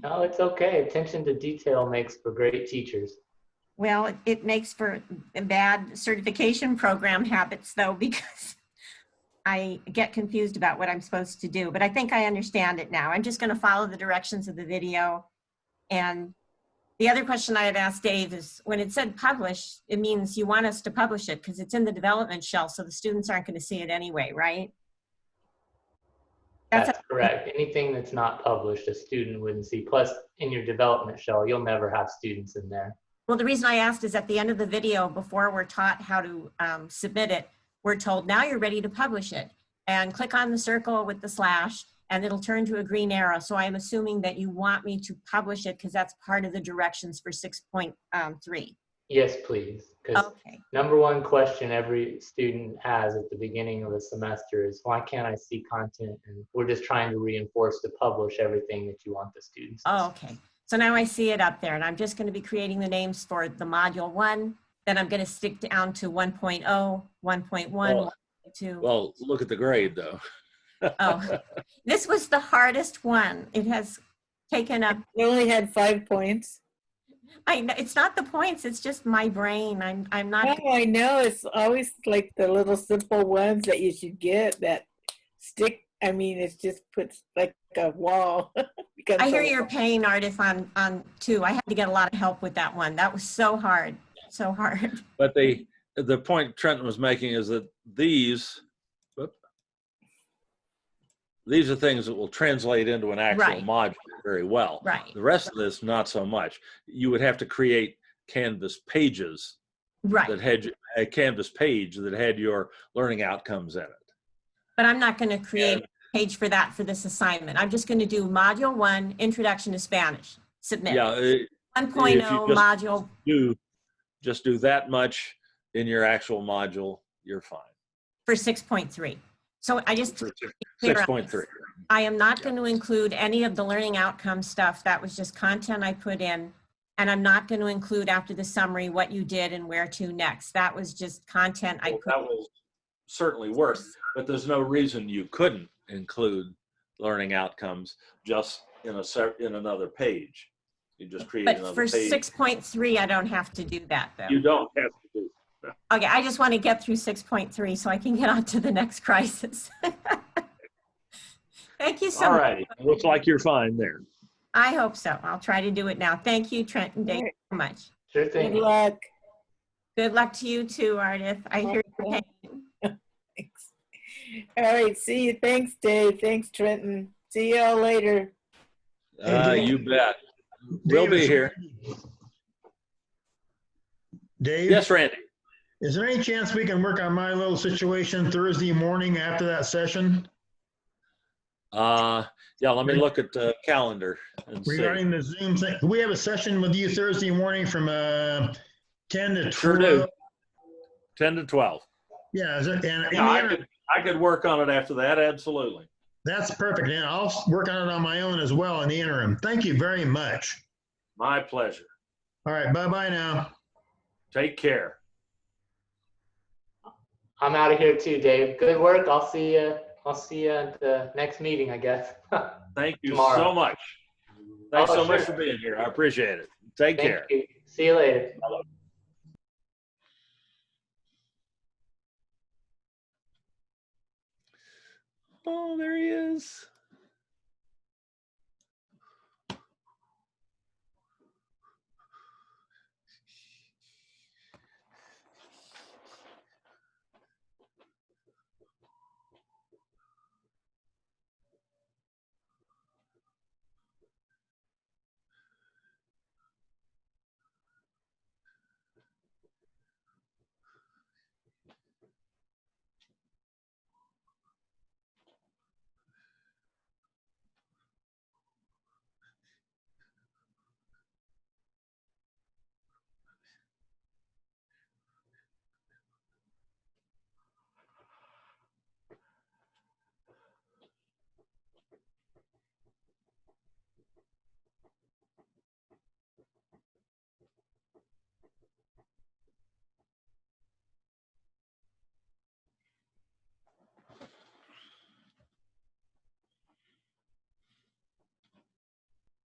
No, it's okay. Attention to detail makes for great teachers. Well, it makes for bad certification program habits, though, because I get confused about what I'm supposed to do. But I think I understand it now. I'm just going to follow the directions of the video. And the other question I had asked Dave is, when it said publish, it means you want us to publish it because it's in the development shell, so the students aren't going to see it anyway, right? That's correct. Anything that's not published, a student wouldn't see. Plus, in your development shell, you'll never have students in there. Well, the reason I asked is at the end of the video, before we're taught how to submit it, we're told, now you're ready to publish it. And click on the circle with the slash, and it'll turn to a green arrow. So I'm assuming that you want me to publish it because that's part of the directions for 6.3. Yes, please. Because number one question every student has at the beginning of the semester is, why can't I see content? And we're just trying to reinforce to publish everything that you want the students to see. Okay. So now I see it up there, and I'm just going to be creating the names for the module 1. Then I'm going to stick down to 1.0, 1.1, 1.2. Well, look at the grade, though. Oh, this was the hardest one. It has taken up. You only had 5 points. I know it's not the points. It's just my brain. I'm not. No, I know. It's always like the little simple ones that you should get that stick. I mean, it's just puts like a wall. I hear your pain, Ardith, on 2. I had to get a lot of help with that one. That was so hard, so hard. But the point Trenton was making is that these are things that will translate into an actual module very well. Right. The rest of this, not so much. You would have to create Canvas pages that had a Canvas page that had your learning outcomes in it. But I'm not going to create a page for that for this assignment. I'm just going to do Module 1, Introduction to Spanish. Submit. Yeah. 1.0 module. Just do that much in your actual module, you're fine. For 6.3. So I just 6.3. I am not going to include any of the learning outcome stuff. That was just content I put in. And I'm not going to include after the summary what you did and where to next. That was just content I put. That will certainly work, but there's no reason you couldn't include learning outcomes just in another page. You just create another page. But for 6.3, I don't have to do that, though. You don't have to do that. Okay, I just want to get through 6.3 so I can get on to the next crisis. Thank you so much. All right, looks like you're fine there. I hope so. I'll try to do it now. Thank you, Trent and Dave, so much. Sure thing. Good luck. Good luck to you too, Ardith. I hear your pain. Thanks. All right, see you. Thanks, Dave. Thanks, Trenton. See y'all later. You bet. We'll be here. Dave? Yes, Randy. Is there any chance we can work on my little situation Thursday morning after that session? Yeah, let me look at the calendar and regarding the Zoom thing. We have a session with you Thursday morning from 10 to 12. Sure do. 10 to 12. Yeah, Yeah, I could work on it after that. Absolutely. That's perfect. And I'll work on it on my own as well in the interim. Thank you very much. My pleasure. All right. Bye-bye now. Take care. I'm out of here too, Dave. Good work. I'll see you at the next meeting, I guess. Thank you Tomorrow. so much. Thanks so much sure. for being here. I appreciate it. Take Thank care. you. See you later. Oh, there he is.